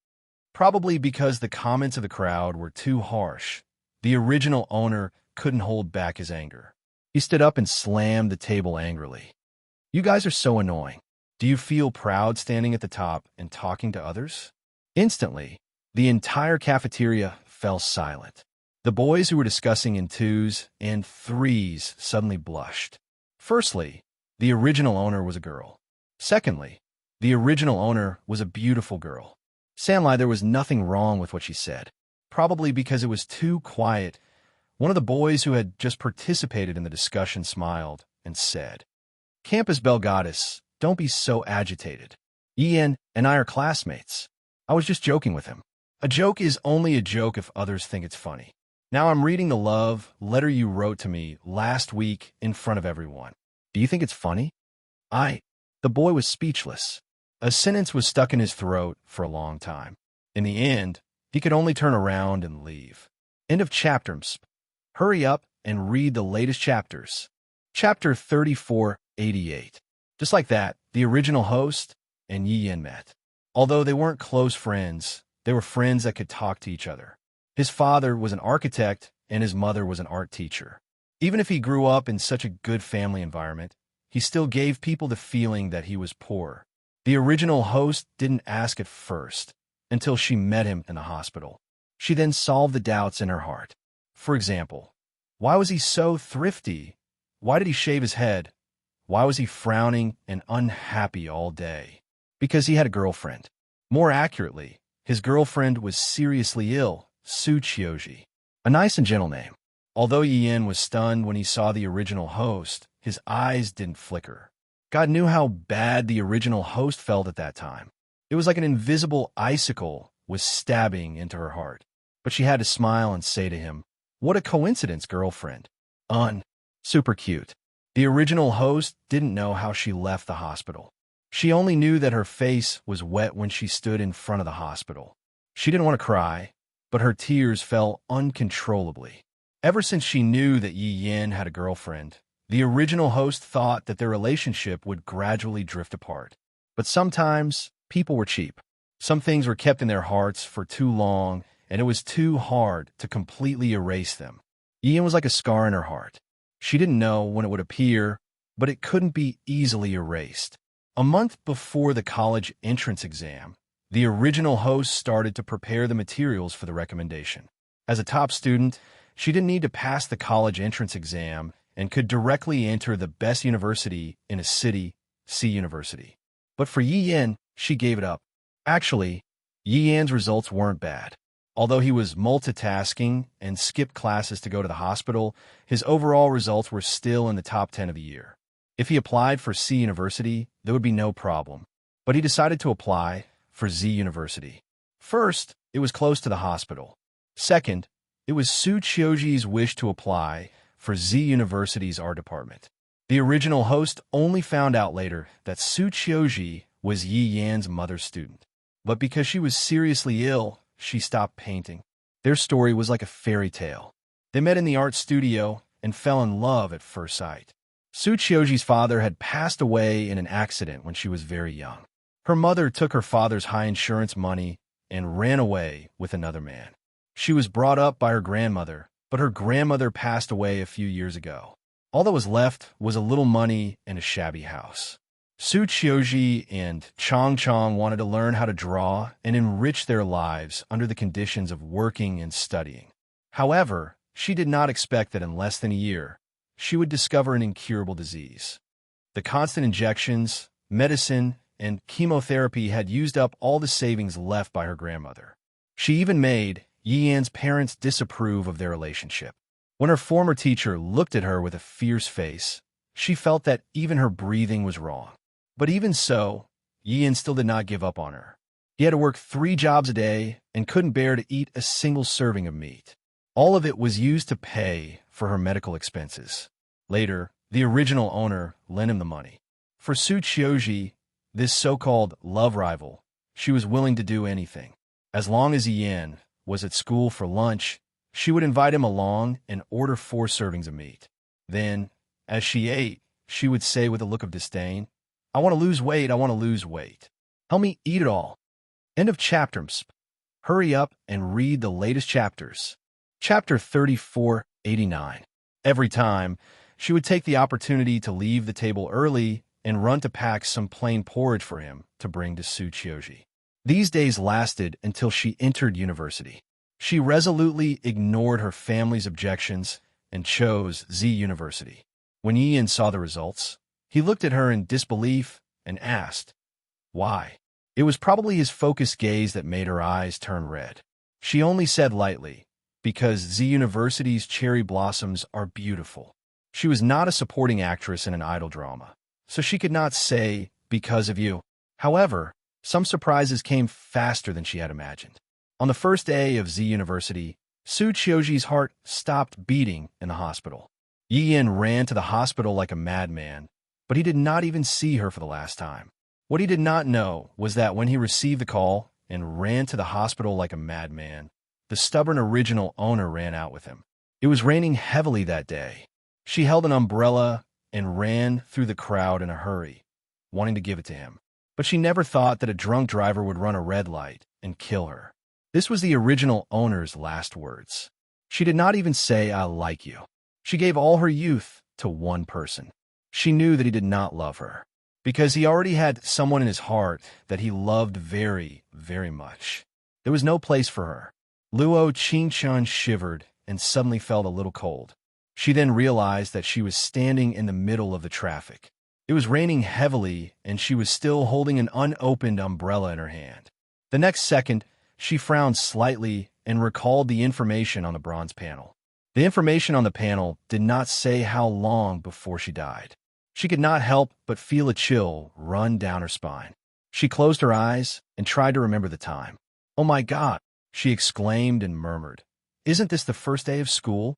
Speaker 1: Probably because the comments of the crowd were too harsh, the original owner couldn't hold back his anger. He stood up and slammed the table angrily. "You guys are so annoying. Do you feel proud standing at the top and talking to others?" Instantly, the entire cafeteria fell silent. The boys who were discussing in 2s and 3s suddenly blushed. Firstly, the original owner was a girl. Secondly, the original owner was a beautiful girl. Sanlai, there was nothing wrong with what she said. Probably because it was too quiet, one of the boys who had just participated in the discussion smiled and said, "Campus Bell Goddess, don't be so agitated. Ian and I are classmates. I was just joking with him. A joke is only a joke if others think it's funny. Now I'm reading the love letter you wrote to me last week in front of everyone. Do you think it's funny?" The boy was speechless. A sentence was stuck in his throat for a long time. In the end, he could only turn around and leave. End of chapter. Hurry up and read the latest chapters. Chapter 3488. Just like that, the original host and Yi Yin met. Although they weren't close friends, they were friends that could talk to each other. His father was an architect and his mother was an art teacher. Even if he grew up in such a good family environment, he still gave people the feeling that he was poor. The original host didn't ask at first, until she met him in the hospital. She then solved the doubts in her heart. For example, why was he so thrifty? Why did he shave his head? Why was he frowning and unhappy all day? Because he had a girlfriend. More accurately, his girlfriend was seriously ill, Su Chioji. A nice and gentle name. Although Yin was stunned when he saw the original host, his eyes didn't flicker. God knew how bad the original host felt at that time. It was like an invisible icicle was stabbing into her heart. But she had to smile and say to him, "What a coincidence, girlfriend. Super cute." The original host didn't know how she left the hospital. She only knew that her face was wet when she stood in front of the hospital. She didn't want to cry, but her tears fell uncontrollably. Ever since she knew that Yi Yin had a girlfriend, the original host thought that their relationship would gradually drift apart. But sometimes, people were cheap. Some things were kept in their hearts for too long, and it was too hard to completely erase them. Ian was like a scar in her heart. She didn't know when it would appear, but it couldn't be easily erased. A month before the college entrance exam, the original host started to prepare the materials for the recommendation. As a top student, she didn't need to pass the college entrance exam and could directly enter the best university in a city, C University. But for Yi Yin, she gave it up. Actually, Yi Yan's results weren't bad. Although he was multitasking and skipped classes to go to the hospital, his overall results were still in the top 10 of the year. If he applied for C University, there would be no problem. But he decided to apply for Z University. First, it was close to the hospital. Second, it was Su Chioji's wish to apply for Z University's art department. The original host only found out later that Su Chioji was Yi Yan's mother's student. But because she was seriously ill, she stopped painting. Their story was like a fairy tale. They met in the art studio and fell in love at first sight. Su Chioji's father had passed away in an accident when she was very young. Her mother took her father's high insurance money and ran away with another man. She was brought up by her grandmother, but her grandmother passed away a few years ago. All that was left was a little money and a shabby house. Su Chioji and Chong wanted to learn how to draw and enrich their lives under the conditions of working and studying. However, she did not expect that in less than a year, she would discover an incurable disease. The constant injections, medicine, and chemotherapy had used up all the savings left by her grandmother. She even made Yi Yan's parents disapprove of their relationship. When her former teacher looked at her with a fierce face, she felt that even her breathing was wrong. But even so, Yi Yan still did not give up on her. He had to work 3 jobs a day and couldn't bear to eat a single serving of meat. All of it was used to pay for her medical expenses. Later, the original owner lent him the money. For Su Chioji, this so-called love rival, she was willing to do anything. As long as Ian was at school for lunch, she would invite him along and order 4 servings of meat. Then, as she ate, she would say with a look of disdain, "I want to lose weight, I want to lose weight. Help me eat it all." End of chapter. Hurry up and read the latest chapters. Chapter 3489. Every time, she would take the opportunity to leave the table early and run to pack some plain porridge for him to bring to Su Chioji. These days lasted until she entered university. She resolutely ignored her family's objections and chose Z University. When Ian saw the results, He looked at her in disbelief and asked, "Why?" It was probably his focused gaze that made her eyes turn red. She only said lightly, "Because Z University's cherry blossoms are beautiful." She was not a supporting actress in an idol drama, so she could not say, "Because of you." However, some surprises came faster than she had imagined. On the first day of Z University, Su Chioji's heart stopped beating in the hospital. Yi Yin ran to the hospital like a madman, but he did not even see her for the last time. What he did not know was that when he received the call and ran to the hospital like a madman, the stubborn original owner ran out with him. It was raining heavily that day. She held an umbrella and ran through the crowd in a hurry, wanting to give it to him. But she never thought that a drunk driver would run a red light and kill her. This was the original owner's last words. She did not even say, "I like you." She gave all her youth to one person. She knew that he did not love her, because he already had someone in his heart that he loved very, very much. There was no place for her. Luo Qingchun shivered and suddenly felt a little cold. She then realized that she was standing in the middle of the traffic. It was raining heavily, and she was still holding an unopened umbrella in her hand. The next second, she frowned slightly and recalled the information on the bronze panel. The information on the panel did not say how long before she died. She could not help but feel a chill run down her spine. She closed her eyes and tried to remember the time. "Oh my God," she exclaimed and murmured. "Isn't this the first day of school?"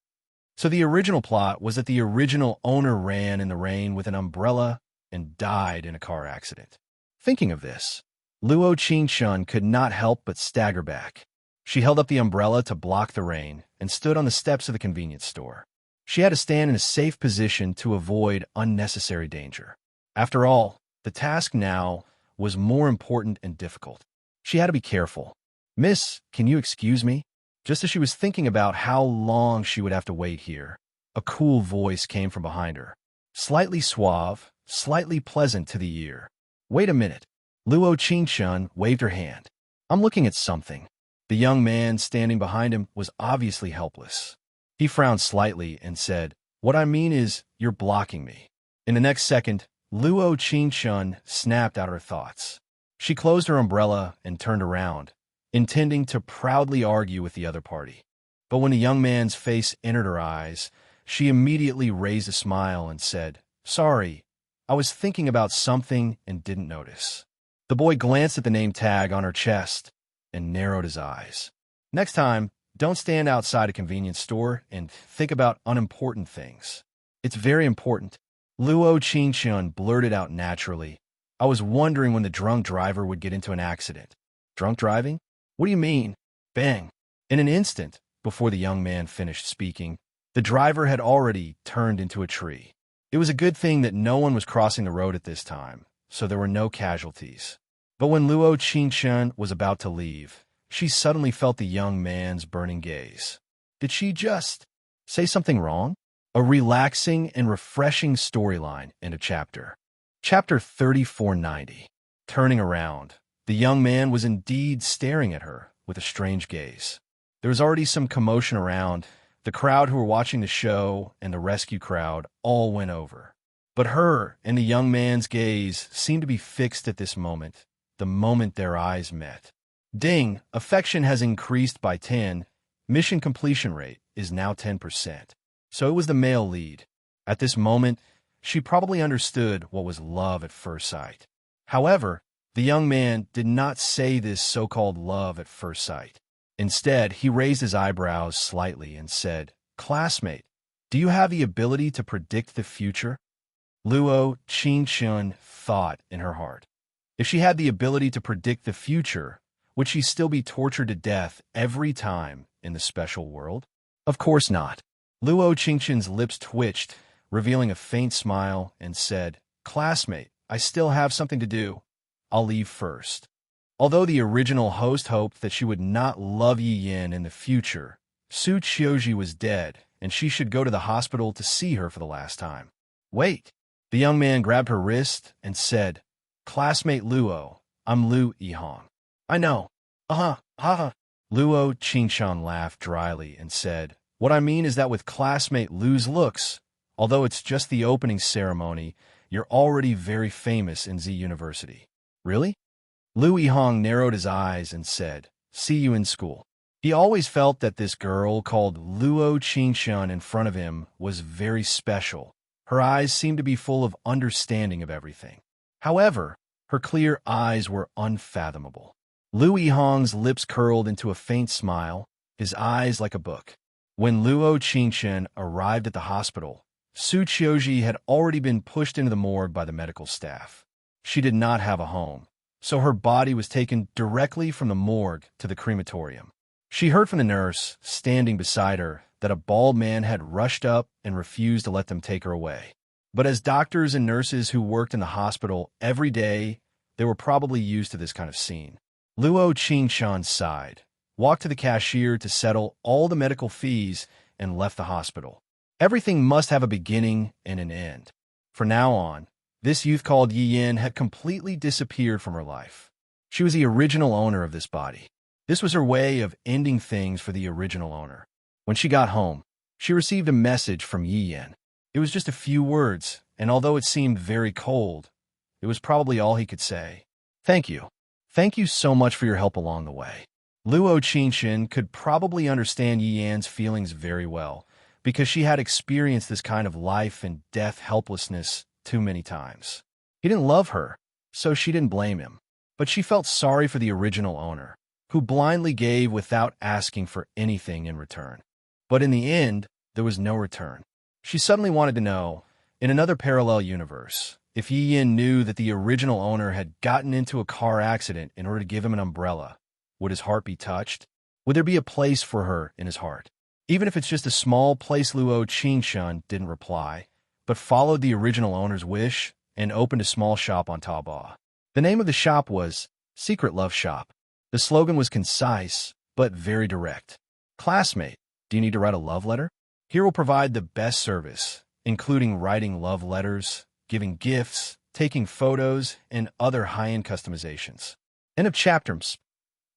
Speaker 1: So the original plot was that the original owner ran in the rain with an umbrella and died in a car accident. Thinking of this, Luo Qingchun could not help but stagger back. She held up the umbrella to block the rain and stood on the steps of the convenience store. She had to stand in a safe position to avoid unnecessary danger. After all, the task now was more important and difficult. She had to be careful. "Miss, can you excuse me?" Just as she was thinking about how long she would have to wait here, a cool voice came from behind her. Slightly suave, slightly pleasant to the ear. "Wait a minute." Luo Qingchun waved her hand. "I'm looking at something." The young man standing behind him was obviously helpless. He frowned slightly and said, "What I mean is, you're blocking me." In the next second, Luo Qingchun snapped out her thoughts. She closed her umbrella and turned around, intending to proudly argue with the other party. But when the young man's face entered her eyes, she immediately raised a smile and said, "Sorry, I was thinking about something and didn't notice." The boy glanced at the name tag on her chest and narrowed his eyes. "Next time, don't stand outside a convenience store and think about unimportant things. It's very important." Luo Qingchun blurted out naturally, "I was wondering when the drunk driver would get into an accident." "Drunk driving? What do you mean?" Bang! In an instant, before the young man finished speaking, the driver had already turned into a tree. It was a good thing that no one was crossing the road at this time, so there were no casualties. But when Luo Qingchun was about to leave, she suddenly felt the young man's burning gaze. Did she just say something wrong? A relaxing and refreshing storyline in a chapter. Chapter 3490. Turning around, the young man was indeed staring at her with a strange gaze. There was already some commotion around. The crowd who were watching the show and the rescue crowd all went over. But her and the young man's gaze seemed to be fixed at this moment, the moment their eyes met. Ding! Affection has increased by 10. Mission completion rate is now 10%. So it was the male lead. At this moment, she probably understood what was love at first sight. However, the young man did not say this so-called love at first sight. Instead, he raised his eyebrows slightly and said, "Classmate, do you have the ability to predict the future?" Luo Qingchun thought in her heart. If she had the ability to predict the future, would she still be tortured to death every time in the special world? Of course not. Luo Qingchun's lips twitched, revealing a faint smile, and said, "Classmate, I still have something to do. I'll leave first." Although the original host hoped that she would not love Yi Yin in the future, Su Chioji was dead, and she should go to the hospital to see her for the last time. "Wait." The young man grabbed her wrist and said, "Classmate Luo, I'm Lu Yihong." "I know." Ha. Luo Qingchun laughed dryly and said, "What I mean is that with classmate Lu's looks, although it's just the opening ceremony, You're already very famous in Z University. Really? Lu Yihong narrowed his eyes and said, see you in school. He always felt that this girl called Luo Qingshun in front of him was very special. Her eyes seemed to be full of understanding of everything. However, her clear eyes were unfathomable. Lu Yihong's lips curled into a faint smile, his eyes like a book. When Luo Qingshun arrived at the hospital, Su Qiuji had already been pushed into the morgue by the medical staff. She did not have a home, so her body was taken directly from the morgue to the crematorium. She heard from the nurse, standing beside her, that a bald man had rushed up and refused to let them take her away. But as doctors and nurses who worked in the hospital every day, they were probably used to this kind of scene. Luo Qingshun sighed, walked to the cashier to settle all the medical fees, and left the hospital. Everything must have a beginning and an end. From now on, this youth called Yi Yin had completely disappeared from her life. She was the original owner of this body. This was her way of ending things for the original owner. When she got home, she received a message from Yi Yin. It was just a few words, and although it seemed very cold, it was probably all he could say. Thank you. Thank you so much for your help along the way. Luo Qingshun could probably understand Yi Yan's feelings very well, because she had experienced this kind of life and death helplessness too many times. He didn't love her, so she didn't blame him. But she felt sorry for the original owner, who blindly gave without asking for anything in return. But in the end, there was no return. She suddenly wanted to know, in another parallel universe, if Yi Yin knew that the original owner had gotten into a car accident in order to give him an umbrella, would his heart be touched? Would there be a place for her in his heart? Even if it's just a small place, Luo Qingshun didn't reply, but followed the original owner's wish and opened a small shop on Taobao. The name of the shop was Secret Love Shop. The slogan was concise, but very direct. Classmate, do you need to write a love letter? Here we'll provide the best service, including writing love letters, giving gifts, taking photos, and other high-end customizations. End of chapters.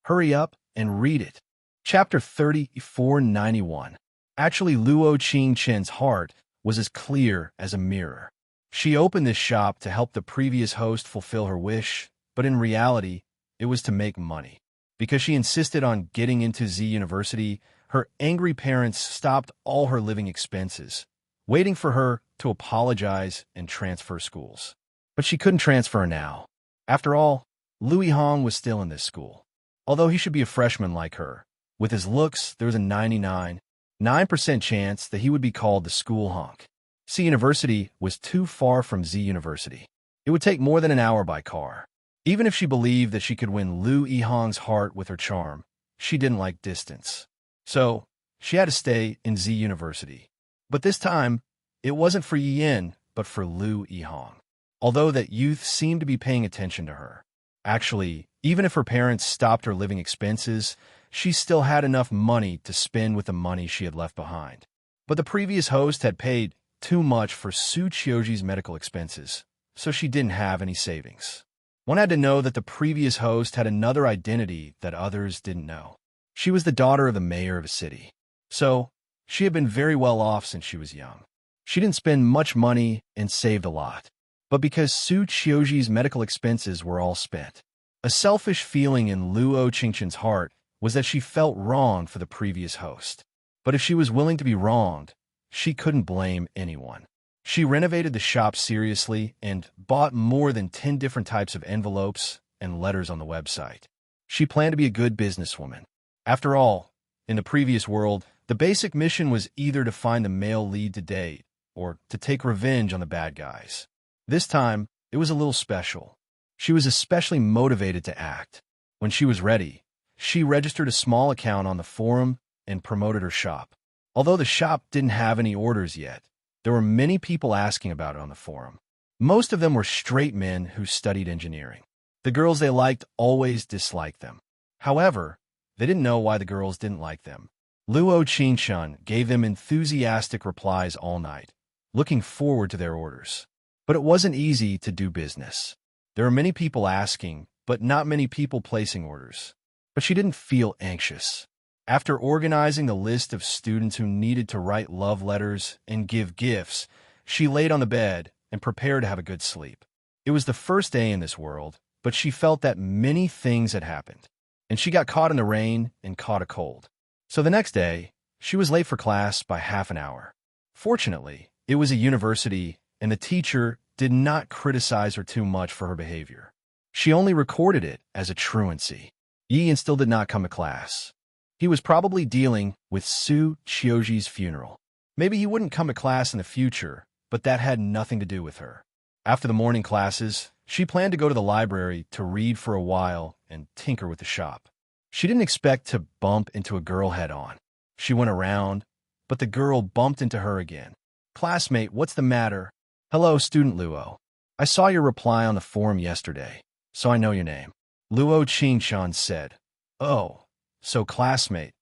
Speaker 1: Hurry up and read it. Chapter 3491. Actually, Luo Qingshun's heart was as clear as a mirror. She opened this shop to help the previous host fulfill her wish, but in reality, it was to make money. Because she insisted on getting into Z University, her angry parents stopped all her living expenses, waiting for her to apologize and transfer schools. But she couldn't transfer now. After all, Lu Yihong was still in this school. Although he should be a freshman like her, with his looks, there was a 99.9% chance that he would be called the school honk. C University was too far from Z University. It would take more than an hour by car. Even if she believed that she could win Lu Yihong's heart with her charm, she didn't like distance. So, she had to stay in Z University. But this time, it wasn't for Yi Yin, but for Lu Yihong. Although that youth seemed to be paying attention to her. Actually, even if her parents stopped her living expenses, she still had enough money to spend with the money she had left behind. But the previous host had paid too much for Su Qiuji's medical expenses, so she didn't have any savings. One had to know that the previous host had another identity that others didn't know. She was the daughter of the mayor of a city. So, she had been very well off since she was young. She didn't spend much money and saved a lot. But because Su Qiuji's medical expenses were all spent, a selfish feeling in Luo Qingshun's heart was that she felt wrong for the previous host. But if she was willing to be wronged, she couldn't blame anyone. She renovated the shop seriously and bought more than 10 different types of envelopes and letters on the website. She planned to be a good businesswoman. After all, in the previous world, the basic mission was either to find the male lead to date or to take revenge on the bad guys. This time, it was a little special. She was especially motivated to act. When she was ready, she registered a small account on the forum and promoted her shop. Although the shop didn't have any orders yet, there were many people asking about it on the forum. Most of them were straight men who studied engineering. The girls they liked always disliked them. However, they didn't know why the girls didn't like them. Luo Qingshun gave them enthusiastic replies all night, looking forward to their orders. But it wasn't easy to do business. There were many people asking, but not many people placing orders. But she didn't feel anxious. After organizing the list of students who needed to write love letters and give gifts, she laid on the bed and prepare to have a good sleep. It was the first day in this world, but she felt that many things had happened, and she got caught in the rain and caught a cold. So the next day, she was late for class by half an hour. Fortunately, it was a university, and the teacher did not criticize her too much for her behavior. She only recorded it as a truancy. Ian still did not come to class. He was probably dealing with Su Chioji's funeral. Maybe he wouldn't come to class in the future, but that had nothing to do with her. After the morning classes, she planned to go to the library to read for a while and tinker with the shop. She didn't expect to bump into a girl head-on. She went around, but the girl bumped into her again. "Classmate, what's the matter?" "Hello, student Luo. I saw your reply on the forum yesterday, so I know your name." Luo Qingshan said. "Oh, so classmate,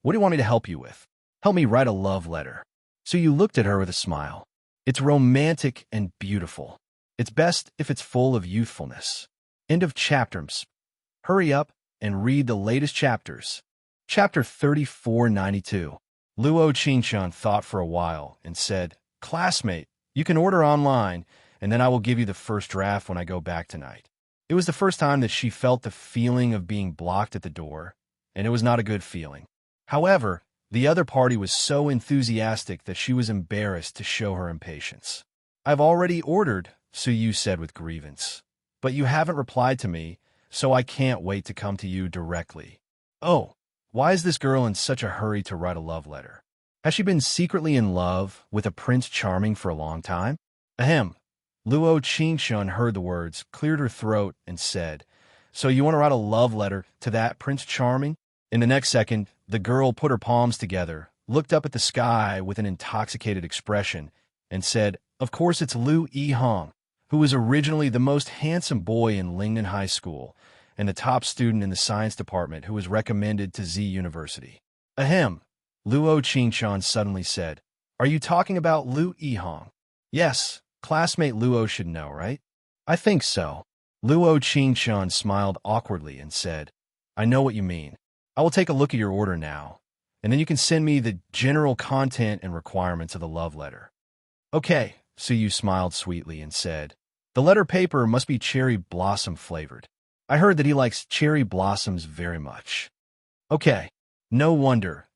Speaker 1: what do you want me to help you with?" "Help me write a love letter." So you looked at her with a smile. "It's romantic and beautiful. It's best if it's full of youthfulness." End of chapters. Hurry up and read the latest chapters. Chapter 3492. Luo Qingshan thought for a while and said, "Classmate, you can order online, and then I will give you the first draft when I go back tonight." It was the first time that she felt the feeling of being blocked at the door, and it was not a good feeling. However, the other party was so enthusiastic that she was embarrassed to show her impatience. "I've already ordered," Suyu said with grievance, "but you haven't replied to me, so I can't wait to come to you directly." "Oh, why is this girl in such a hurry to write a love letter? Has she been secretly in love with a Prince Charming for a long time?" Ahem. Luo Qingshan heard the words, cleared her throat, and said, "So you want to write a love letter to that Prince Charming?" In the next second, the girl put her palms together, looked up at the sky with an intoxicated expression, and said, "Of course it's Lu Yihong, who was originally the most handsome boy in Lingnan High School and the top student in the science department who was recommended to Z University." Ahem. Luo Qingshan suddenly said, "Are you talking about Lu Yihong?" "Yes, classmate Luo should know, right?" "I think so." Luo Qingshan smiled awkwardly and said, "I know what you mean. I will take a look at your order now, and then you can send me the general content and requirements of the love letter." "Okay," Suyu smiled sweetly and said, "The letter paper must be cherry blossom flavored. I heard that he likes cherry blossoms very much." "Okay. No wonder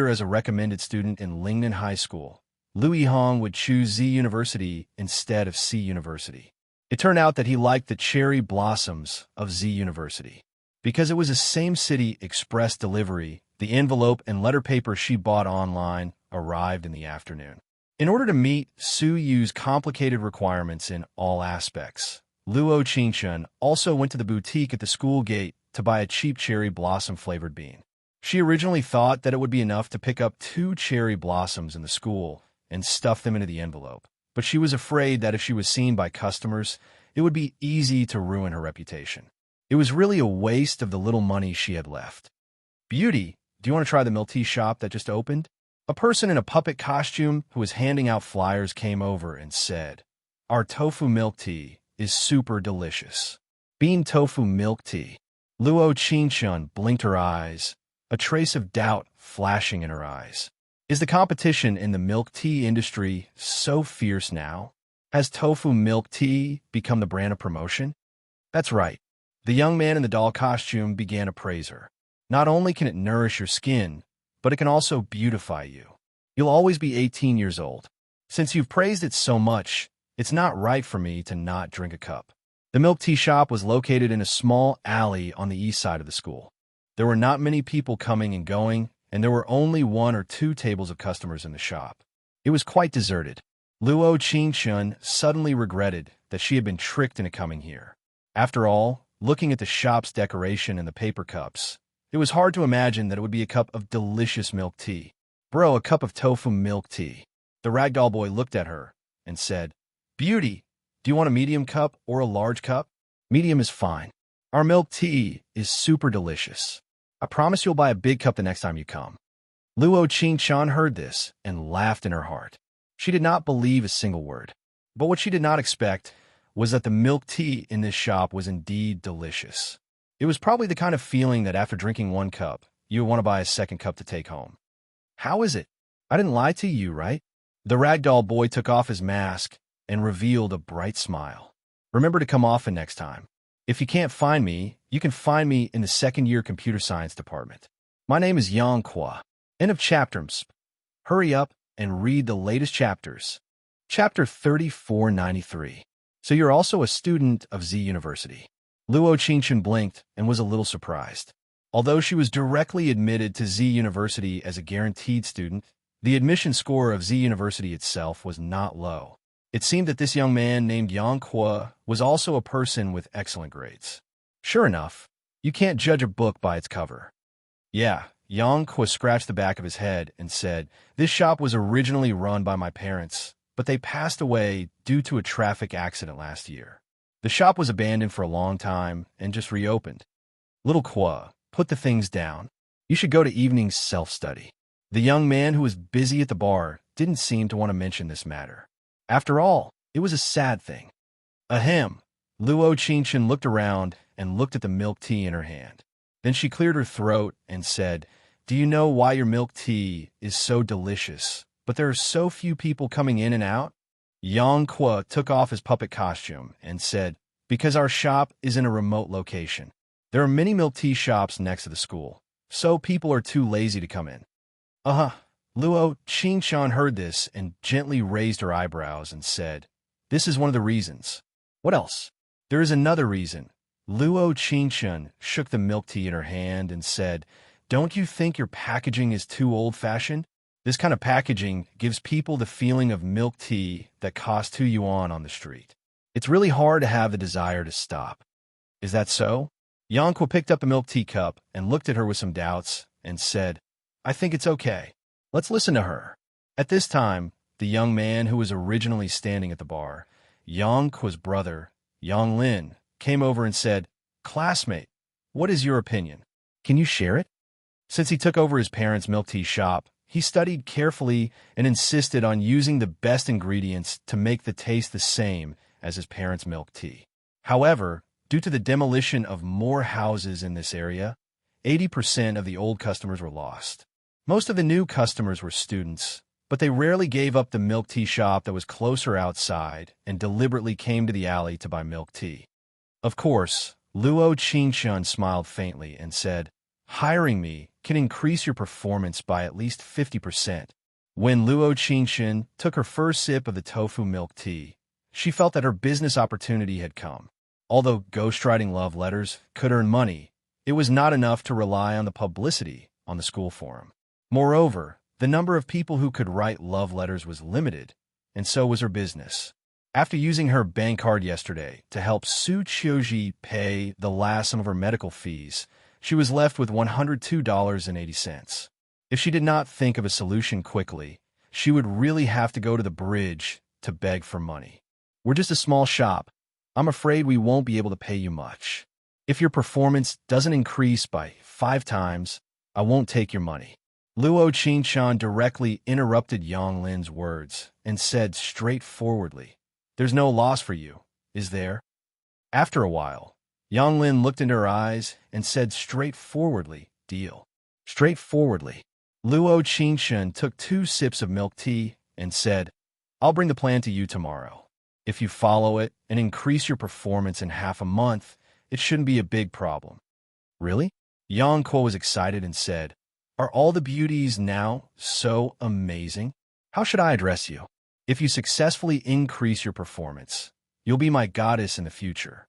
Speaker 1: as a recommended student in Lingnan High School, Lu Yihong would choose Z University instead of C University. It turned out that he liked the cherry blossoms of Z University. Because it was a same-city express delivery, the envelope and letter paper she bought online arrived in the afternoon. In order to meet Suyu's complicated requirements in all aspects, Luo Qingshan also went to the boutique at the school gate to buy a cheap cherry blossom-flavored bean. She originally thought that it would be enough to pick up 2 cherry blossoms in the school and stuff them into the envelope, but she was afraid that if she was seen by customers, it would be easy to ruin her reputation. It was really a waste of the little money she had left. "Beauty, do you want to try the milk tea shop that just opened?" A person in a puppet costume who was handing out flyers came over and said, "Our tofu milk tea is super delicious." Bean tofu milk tea. Luo Qingshan blinked her eyes, a trace of doubt flashing in her eyes. Is the competition in the milk tea industry so fierce now? Has tofu milk tea become the brand of promotion? That's right. The young man in the doll costume began to praise her. Not only can it nourish your skin, but it can also beautify you. You'll always be 18 years old. Since you've praised it so much, it's not right for me to not drink a cup. The milk tea shop was located in a small alley on the east side of the school. There were not many people coming and going, and there were only 1 or 2 tables of customers in the shop. It was quite deserted. Luo Qingshan suddenly regretted that she had been tricked into coming here. After all, looking at the shop's decoration and the paper cups, it was hard to imagine that it would be a cup of delicious milk tea. "Bro, a cup of tofu milk tea." The ragdoll boy looked at her and said, "Beauty, do you want a medium cup or a large cup?" "Medium is fine. Our milk tea is super delicious. I promise you'll buy a big cup the next time you come." Luo Qingshan heard this and laughed in her heart. She did not believe a single word. But what she did not expect was that the milk tea in this shop was indeed delicious. It was probably the kind of feeling that after drinking 1 cup, you would want to buy a second cup to take home. "How is it? I didn't lie to you, right?" The ragdoll boy took off his mask and revealed a bright smile. Remember to come often next time. If you can't find me, you can find me in the second-year computer science department. My name is Yang Kwa. End of chapter. Hurry up and read the latest chapters. Chapter 3493. So you're also a student of Z University. Luo Qingchen blinked and was a little surprised. Although she was directly admitted to Z University as a guaranteed student, the admission score of Z University itself was not low. It seemed that this young man named Yang Kwa was also a person with excellent grades. Sure enough, you can't judge a book by its cover. Yeah, Yang Kwa scratched the back of his head and said, "This shop was originally run by my parents, but they passed away due to a traffic accident last year. The shop was abandoned for a long time and just reopened." Little Kwa, put the things down. You should go to evening self-study. The young man who was busy at the bar didn't seem to want to mention this matter. After all, it was a sad thing. Ahem. Luo Qingchen looked around and looked at the milk tea in her hand. Then she cleared her throat and said, "Do you know why your milk tea is so delicious, but there are so few people coming in and out?" Yang Kwa took off his puppet costume and said, "Because our shop is in a remote location. There are many milk tea shops next to the school, so people are too lazy to come in." Uh-huh. Luo Qingchen heard this and gently raised her eyebrows and said, "This is one of the reasons." "What else?" "There is another reason." Luo Qingchen shook the milk tea in her hand and said, "Don't you think your packaging is too old-fashioned? This kind of packaging gives people the feeling of milk tea that costs 2 yuan on the street. It's really hard to have the desire to stop." "Is that so?" Yang Kwa picked up the milk tea cup and looked at her with some doubts and said, "I think it's okay. Let's listen to her." At this time, the young man who was originally standing at the bar, Yang Kwa's brother, Yang Lin, came over and said, "Classmate, what is your opinion? Can you share it?" Since he took over his parents' milk tea shop, he studied carefully and insisted on using the best ingredients to make the taste the same as his parents' milk tea. However, due to the demolition of more houses in this area, 80% of the old customers were lost. Most of the new customers were students, but they rarely gave up the milk tea shop that was closer outside and deliberately came to the alley to buy milk tea. Of course, Luo Qingchen smiled faintly and said, "Hiring me can increase your performance by at least 50%. When Luo Qingchen took her first sip of the tofu milk tea, she felt that her business opportunity had come. Although ghostwriting love letters could earn money, it was not enough to rely on the publicity on the school forum. Moreover, the number of people who could write love letters was limited, and so was her business. After using her bank card yesterday to help Su Qiuji pay the last sum of her medical fees, she was left with $102.80. If she did not think of a solution quickly, she would really have to go to the bridge to beg for money. "We're just a small shop. I'm afraid we won't be able to pay you much. If your performance doesn't increase by 5 times, I won't take your money." Luo Qingchen directly interrupted Yang Lin's words and said straightforwardly, "There's no loss for you, is there?" After a while, Yang Lin looked into her eyes and said straightforwardly, "Deal." Straightforwardly. Luo Qingchen took 2 sips of milk tea and said, "I'll bring the plan to you tomorrow. If you follow it and increase your performance in half a month, it shouldn't be a big problem." "Really?" Yang Kwa was excited and said, "Are all the beauties now so amazing? How should I address you? If you successfully increase your performance, you'll be my goddess in the future."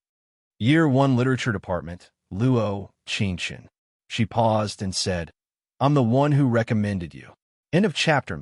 Speaker 1: Year 1 Literature Department, Luo Qingchen. She paused and said, "I'm the one who recommended you." End of chapter.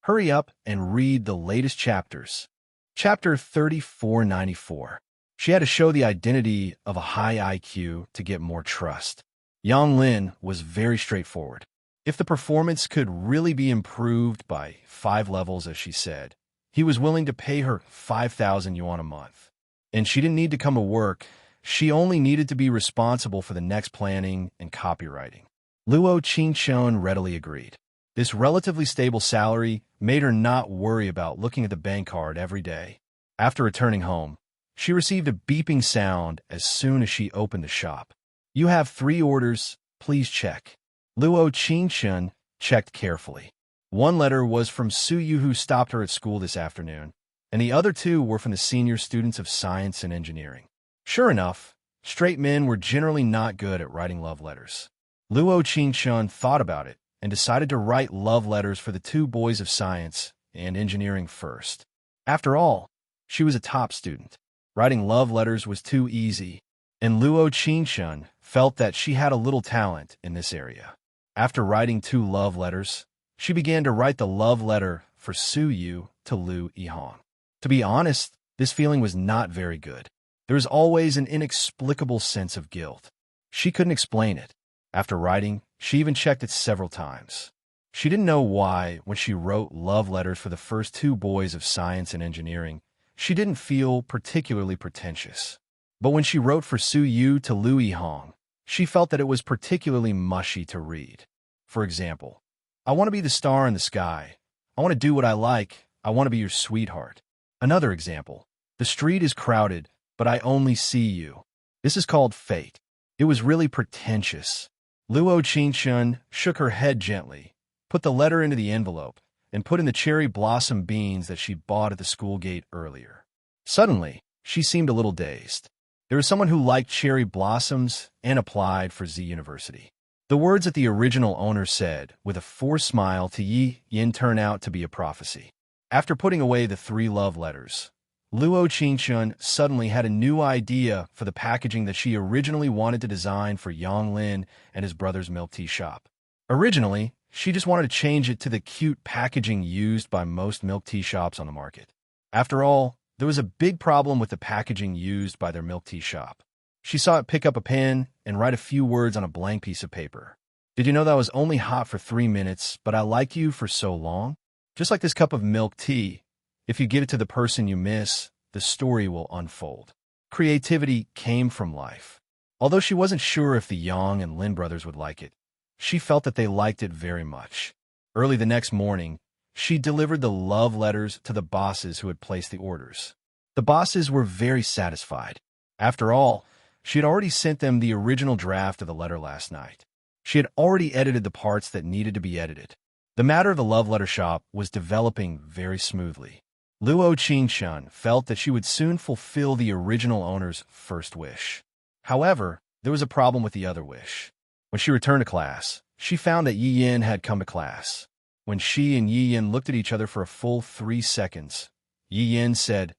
Speaker 1: Hurry up and read the latest chapters. Chapter 3494. She had to show the identity of a high IQ to get more trust. Yang Lin was very straightforward. If the performance could really be improved by 5 levels, as she said, he was willing to pay her 5,000 yuan a month. And she didn't need to come to work. She only needed to be responsible for the next planning and copywriting. Luo Qingchen readily agreed. This relatively stable salary made her not worry about looking at the bank card every day. After returning home, she received a beeping sound as soon as she opened the shop. "You have 3 orders, please check." Luo Qingchen checked carefully. One letter was from Su Yu, who stopped her at school this afternoon, and the other two were from the senior students of science and engineering. Sure enough, straight men were generally not good at writing love letters. Luo Qingshun thought about it and decided to write love letters for the two boys of science and engineering first. After all, she was a top student. Writing love letters was too easy, and Luo Qingshun felt that she had a little talent in this area. After writing 2 love letters, she began to write the love letter for Su Yu to Lu Yihong. To be honest, this feeling was not very good. There was always an inexplicable sense of guilt. She couldn't explain it. After writing, she even checked it several times. She didn't know why, when she wrote love letters for the first 2 boys of science and engineering, she didn't feel particularly pretentious. But when she wrote for Su Yu to Lu Yihong, she felt that it was particularly mushy to read. For example, I want to be the star in the sky. I want to do what I like. I want to be your sweetheart. Another example, the street is crowded, but I only see you. This is called fate. It was really pretentious. Luo Qingshun shook her head gently, put the letter into the envelope, and put in the cherry blossom beans that she bought at the school gate earlier. Suddenly, she seemed a little dazed. There was someone who liked cherry blossoms and applied for Z University. The words that the original owner said, with a forced smile to Yi Yin, turned out to be a prophecy. After putting away the 3 love letters, Luo Qingshun suddenly had a new idea for the packaging that she originally wanted to design for Yang Lin and his brother's milk tea shop. Originally, she just wanted to change it to the cute packaging used by most milk tea shops on the market. After all, there was a big problem with the packaging used by their milk tea shop. She saw it pick up a pen and write a few words on a blank piece of paper. Did you know that I was only hot for 3 minutes, but I liked you for so long? Just like this cup of milk tea, if you give it to the person you miss, the story will unfold. Creativity came from life. Although she wasn't sure if the Yang and Lin brothers would like it, she felt that they liked it very much. Early the next morning, she delivered the love letters to the bosses who had placed the orders. The bosses were very satisfied. After all, she had already sent them the original draft of the letter last night. She had already edited the parts that needed to be edited. The matter of the love letter shop was developing very smoothly. Luo Qingshun felt that she would soon fulfill the original owner's first wish. However, there was a problem with the other wish. When she returned to class, she found that Yi Yin had come to class. When she and Yi Yin looked at each other for a full 3 seconds, Yi Yin said,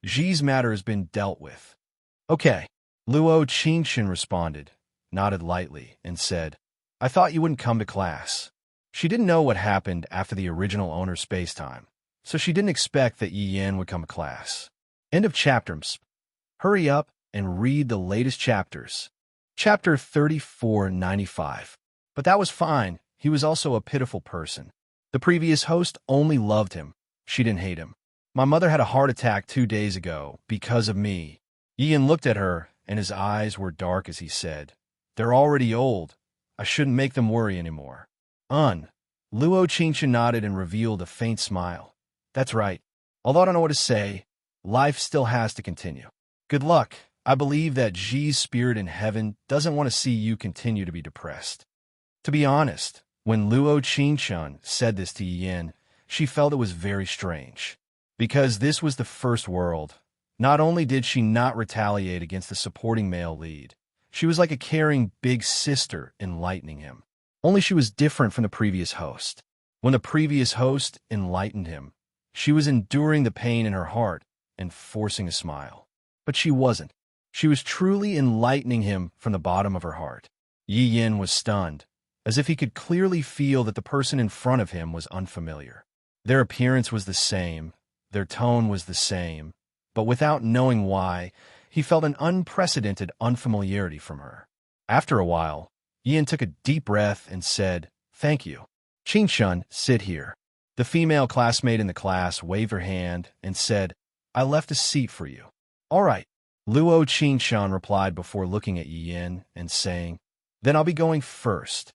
Speaker 1: "Ji's matter has been dealt with." "Okay." Luo Qingshun responded, nodded lightly, and said, "I thought you wouldn't come to class." She didn't know what happened after the original owner's space-time, so she didn't expect that Yi Yin would come to class. End of chapter. Hurry up and read the latest chapters. Chapter 3495. But that was fine. He was also a pitiful person. The previous host only loved him. She didn't hate him. "My mother had a heart attack 2 days ago because of me." Yi Yin looked at her, and his eyes were dark as he said, "They're already old. I shouldn't make them worry anymore." Luo Qingshun nodded and revealed a faint smile. "That's right. Although I don't know what to say, life still has to continue. Good luck. I believe that Ji's spirit in heaven doesn't want to see you continue to be depressed." To be honest, when Luo Qingshun said this to Yi Yin, she felt it was very strange. Because this was the first world, not only did she not retaliate against the supporting male lead, she was like a caring big sister enlightening him. Only she was different from the previous host. When the previous host enlightened him, she was enduring the pain in her heart and forcing a smile. But she wasn't. She was truly enlightening him from the bottom of her heart. Yi Yin was stunned, as if he could clearly feel that the person in front of him was unfamiliar. Their appearance was the same, their tone was the same, but without knowing why, he felt an unprecedented unfamiliarity from her. After a while, Yi Yin took a deep breath and said, "Thank you. Qingshun, sit here." The female classmate in the class waved her hand and said, "I left a seat for you." "All right." Luo Qingshun replied before looking at Yi Yin and saying, "Then I'll be going first."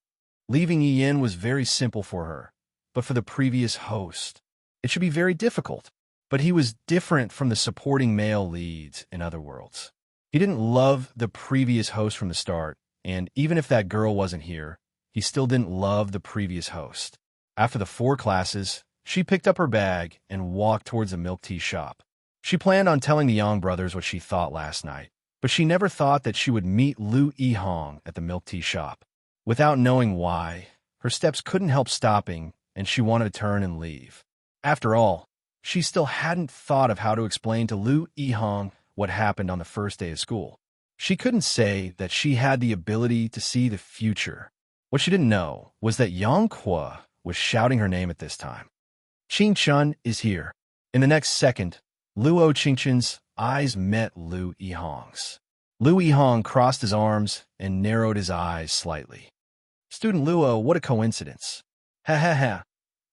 Speaker 1: Leaving Yi Yin was very simple for her, but for the previous host, it should be very difficult. But he was different from the supporting male leads in other worlds. He didn't love the previous host from the start, and even if that girl wasn't here, he still didn't love the previous host. After the 4 classes, she picked up her bag and walked towards the milk tea shop. She planned on telling the Yang brothers what she thought last night, but she never thought that she would meet Lu Yihong at the milk tea shop. Without knowing why, her steps couldn't help stopping, and she wanted to turn and leave. After all, she still hadn't thought of how to explain to Lu Yihong what happened on the first day of school. She couldn't say that she had the ability to see the future. What she didn't know was that Yang Kuo was shouting her name at this time. Qing Chun is here. In the next second, Luo Qingchun's eyes met Lu Yihong's. Lu Yihong crossed his arms and narrowed his eyes slightly. Student Luo, what a coincidence. Ha ha ha.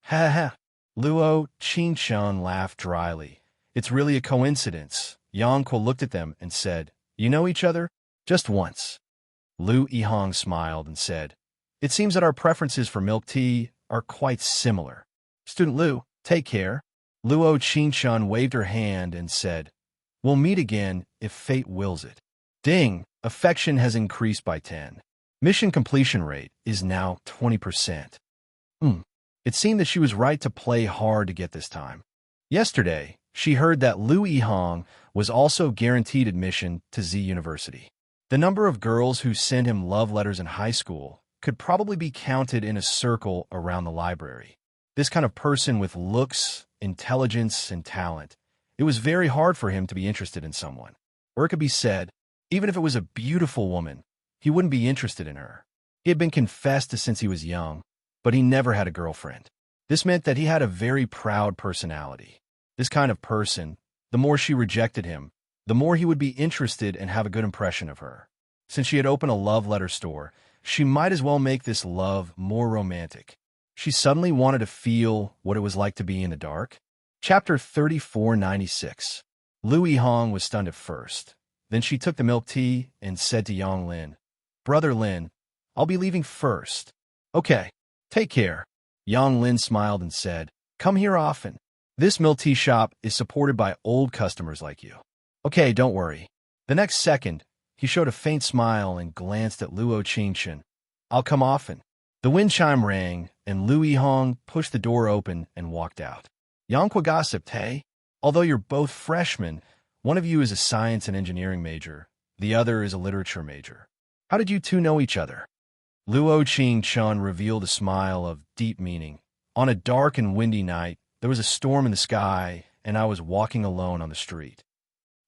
Speaker 1: Ha ha ha. Luo Qingchun laughed dryly. It's really a coincidence. Yang Kuo looked at them and said, You know each other? Just once. Lu Yihong smiled and said, It seems that our preferences for milk tea are quite similar. Student Lu, take care. Luo Qingchun waved her hand and said, We'll meet again if fate wills it. Ding, affection has increased by 10. Mission completion rate is now 20%. It seemed that she was right to play hard to get this time. Yesterday, she heard that Lu Yihong was also guaranteed admission to Z University. The number of girls who sent him love letters in high school could probably be counted in a circle around the library. This kind of person with looks, intelligence, and talent, it was very hard for him to be interested in someone. Or it could be said, even if it was a beautiful woman, he wouldn't be interested in her. He had been confessed since he was young, but he never had a girlfriend. This meant that he had a very proud personality. This kind of person, the more she rejected him, the more he would be interested and have a good impression of her. Since she had opened a love letter store, she might as well make this love more romantic. She suddenly wanted to feel what it was like to be in the dark. Chapter 3496. Lu Yihong was stunned at first. Then she took the milk tea and said to Yang Lin, Brother Lin, I'll be leaving first. Okay, take care. Yang Lin smiled and said, Come here often. This milk tea shop is supported by old customers like you. Okay, don't worry. The next second, he showed a faint smile and glanced at Luo Qingchun. I'll come often. The wind chime rang, and Lu Yihong pushed the door open and walked out. Yang Kuo gossiped, Hey, although you're both freshmen, one of you is a science and engineering major, the other is a literature major. How did you two know each other? Luo Qingchun revealed a smile of deep meaning. On a dark and windy night, there was a storm in the sky, and I was walking alone on the street.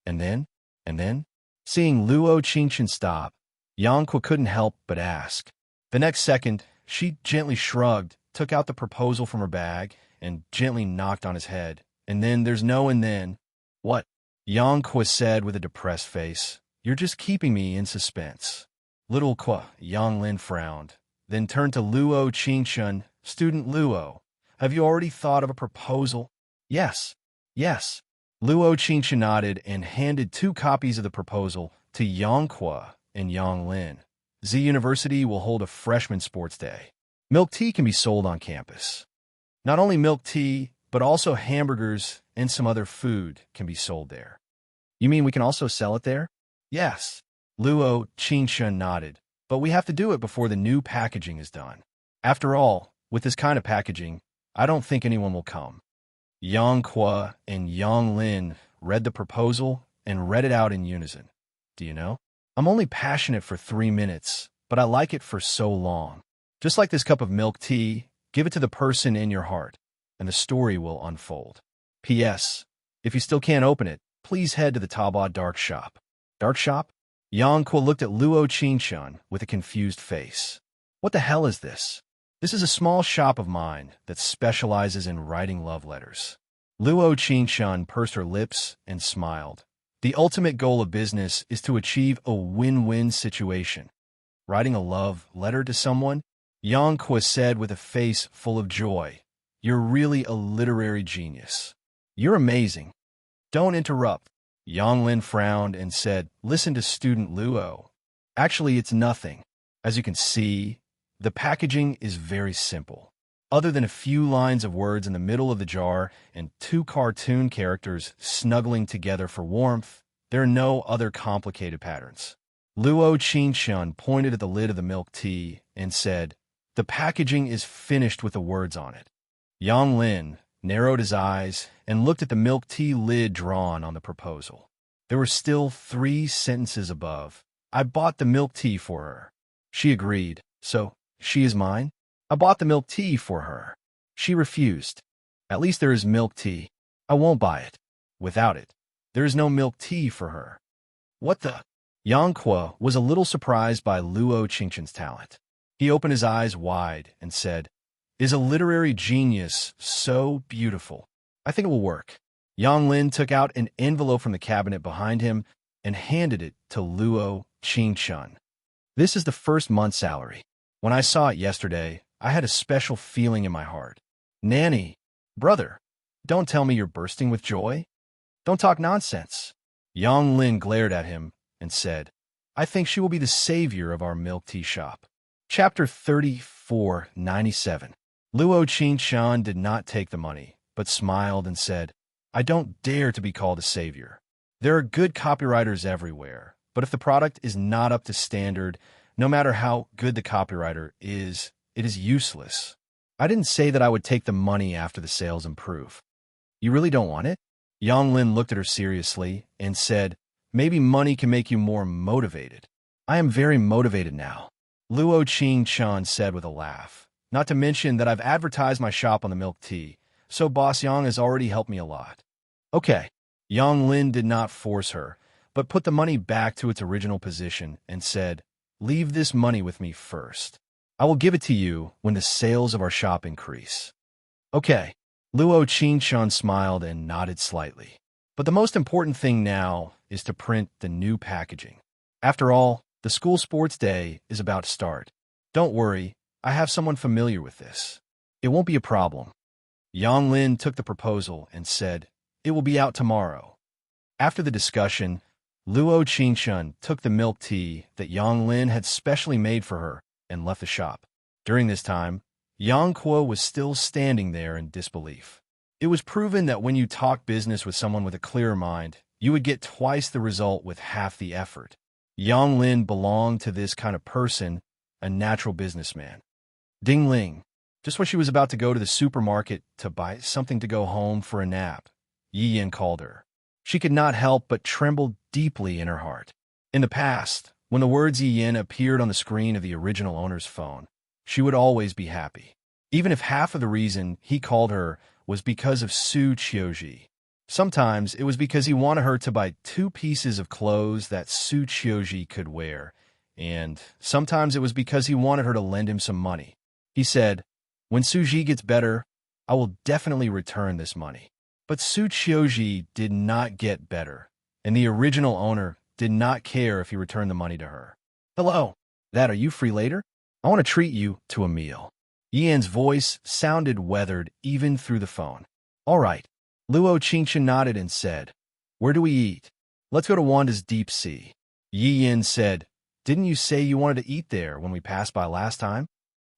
Speaker 1: And then, seeing Luo Qingchun stop, Yang Kuo couldn't help but ask. The next second, she gently shrugged, took out the proposal from her bag, and gently knocked on his head. And then there's no and then. What? Yang Kuo said with a depressed face. You're just keeping me in suspense. Little Kuo, Yang Lin frowned, then turned to Luo Qingchun. Student Luo, have you already thought of a proposal? Yes. Luo Qingchun nodded and handed 2 copies of the proposal to Yang Kuo and Yang Lin. Z University will hold a freshman sports day. Milk tea can be sold on campus. Not only milk tea, but also hamburgers and some other food can be sold there. You mean we can also sell it there? Yes. Luo Qingchun nodded, but we have to do it before the new packaging is done. After all, with this kind of packaging, I don't think anyone will come. Yang Kuo and Yang Lin read the proposal and read it out in unison. Do you know? I'm only passionate for 3 minutes, but I like it for so long. Just like this cup of milk tea, give it to the person in your heart, and the story will unfold. P.S. If you still can't open it, please head to the Taobao Dark Shop. Dark Shop? Yang Kuo looked at Luo Qingchun with a confused face. What the hell is this? This is a small shop of mine that specializes in writing love letters. Luo Qingchun pursed her lips and smiled. The ultimate goal of business is to achieve a win-win situation. Writing a love letter to someone? Yang Kuo said with a face full of joy. You're really a literary genius. You're amazing. Don't interrupt. Yang Lin frowned and said, Listen to student Luo. Actually, it's nothing. As you can see, the packaging is very simple. Other than a few lines of words in the middle of the jar and 2 cartoon characters snuggling together for warmth, there are no other complicated patterns. Luo Qingchun pointed at the lid of the milk tea and said, The packaging is finished with the words on it. Yang Lin, narrowed his eyes, and looked at the milk tea lid drawn on the proposal. There were still 3 sentences above. I bought the milk tea for her. She agreed. So, she is mine? I bought the milk tea for her. She refused. At least there is milk tea. I won't buy it. Without it, there is no milk tea for her. What the? Yang Kuo was a little surprised by Luo Qingqian's talent. He opened his eyes wide and said, "Is a literary genius so beautiful? I think it will work." Yang Lin took out an envelope from the cabinet behind him and handed it to Luo Qingqian. "This is the first month's salary. When I saw it yesterday, I had a special feeling in my heart. Nanny, brother, don't tell me you're bursting with joy. Don't talk nonsense." Yang Lin glared at him and said, "I think she will be the savior of our milk tea shop." Chapter 3497. Luo Qingqian did not take the money, but smiled and said, "I don't dare to be called a savior. There are good copywriters everywhere, but if the product is not up to standard, no matter how good the copywriter is, it is useless. I didn't say that I would take the money after the sales improve." "You really don't want it?" Yang Lin looked at her seriously and said, "Maybe money can make you more motivated." "I am very motivated now," Luo Qingqian said with a laugh. "Not to mention that I've advertised my shop on the milk tea, so Boss Yang has already helped me a lot." "Okay." Yang Lin did not force her, but put the money back to its original position and said, "Leave this money with me first. I will give it to you when the sales of our shop increase." "Okay." Luo Qingqian smiled and nodded slightly. "But the most important thing now is to print the new packaging. After all, the school sports day is about to start. Don't worry, I have someone familiar with this. It won't be a problem." Yang Lin took the proposal and said, "It will be out tomorrow." After the discussion, Luo Qingqian took the milk tea that Yang Lin had specially made for her and left the shop. During this time, Yang Kuo was still standing there in disbelief. It was proven that when you talk business with someone with a clear mind, you would get twice the result with half the effort. Yang Lin belonged to this kind of person, a natural businessman. Ding Ling. Just when she was about to go to the supermarket to buy something to go home for a nap, Yi Yin called her. She could not help but tremble deeply in her heart. In the past, when the words Yi Yin appeared on the screen of the original owner's phone, she would always be happy, even if half of the reason he called her was because of Su Qiuji. Sometimes it was because he wanted her to buy 2 pieces of clothes that Su Qiuji could wear, and sometimes it was because he wanted her to lend him some money. He said, "When Suji gets better, I will definitely return this money." But Su Qiuji did not get better, and the original owner did not care if he returned the money to her. "Hello, are you free later? I want to treat you to a meal." Yian's voice sounded weathered even through the phone. "All right." Luo Qingqian nodded and said, "Where do we eat?" "Let's go to Wanda's Deep Sea." Yi Yin said, "Didn't you say you wanted to eat there when we passed by last time?"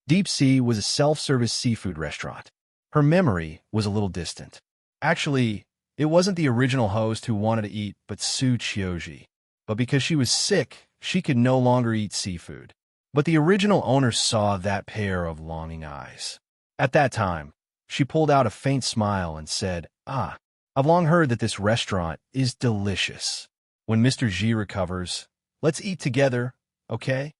Speaker 1: Deep Sea was a self-service seafood restaurant. Her memory was a little distant. Actually, it wasn't the original host who wanted to eat but Su Qiuji. But because she was sick, she could no longer eat seafood. But the original owner saw that pair of longing eyes. At that time, she pulled out a faint smile and said, "Ah, I've long heard that this restaurant is delicious. When Mr. Ji recovers, let's eat together, okay?"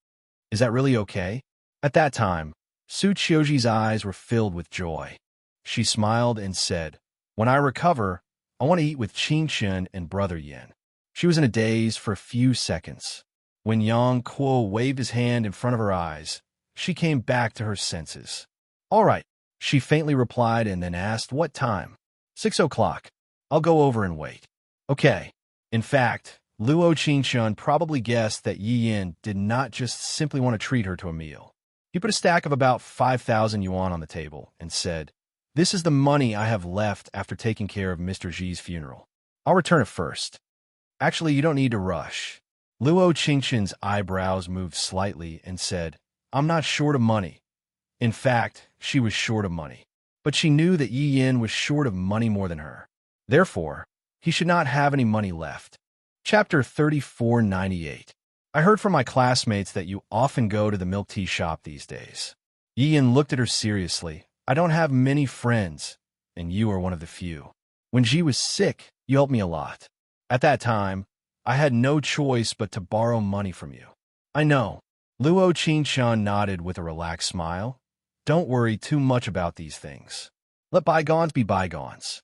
Speaker 1: "Is that really okay?" At that time, Su Qiuji's eyes were filled with joy. She smiled and said, "When I recover, I want to eat with Qingqian and Brother Yin." She was in a daze for a few seconds. When Yang Kuo waved his hand in front of her eyes, she came back to her senses. "All right," she faintly replied and then asked, "What time?" 6 o'clock. I'll go over and wait." "Okay." In fact, Luo Qingqian probably guessed that Yi Yin did not just simply want to treat her to a meal. He put a stack of about 5,000 yuan on the table and said, "This is the money I have left after taking care of Mr. Ji's funeral. I'll return it first." "Actually, you don't need to rush." Luo Qingqian's eyebrows moved slightly and said, "I'm not short of money." In fact, she was short of money. But she knew that Yi Yin was short of money more than her. Therefore, he should not have any money left. Chapter 3498. I heard from my classmates that you often go to the milk tea shop these days. Yi Yin looked at her seriously. "I don't have many friends. and you are one of the few. When Ji was sick, you helped me a lot. At that time, I had no choice but to borrow money from you. I know. Luo Qingshan nodded with a relaxed smile. Don't worry too much about these things. Let bygones be bygones.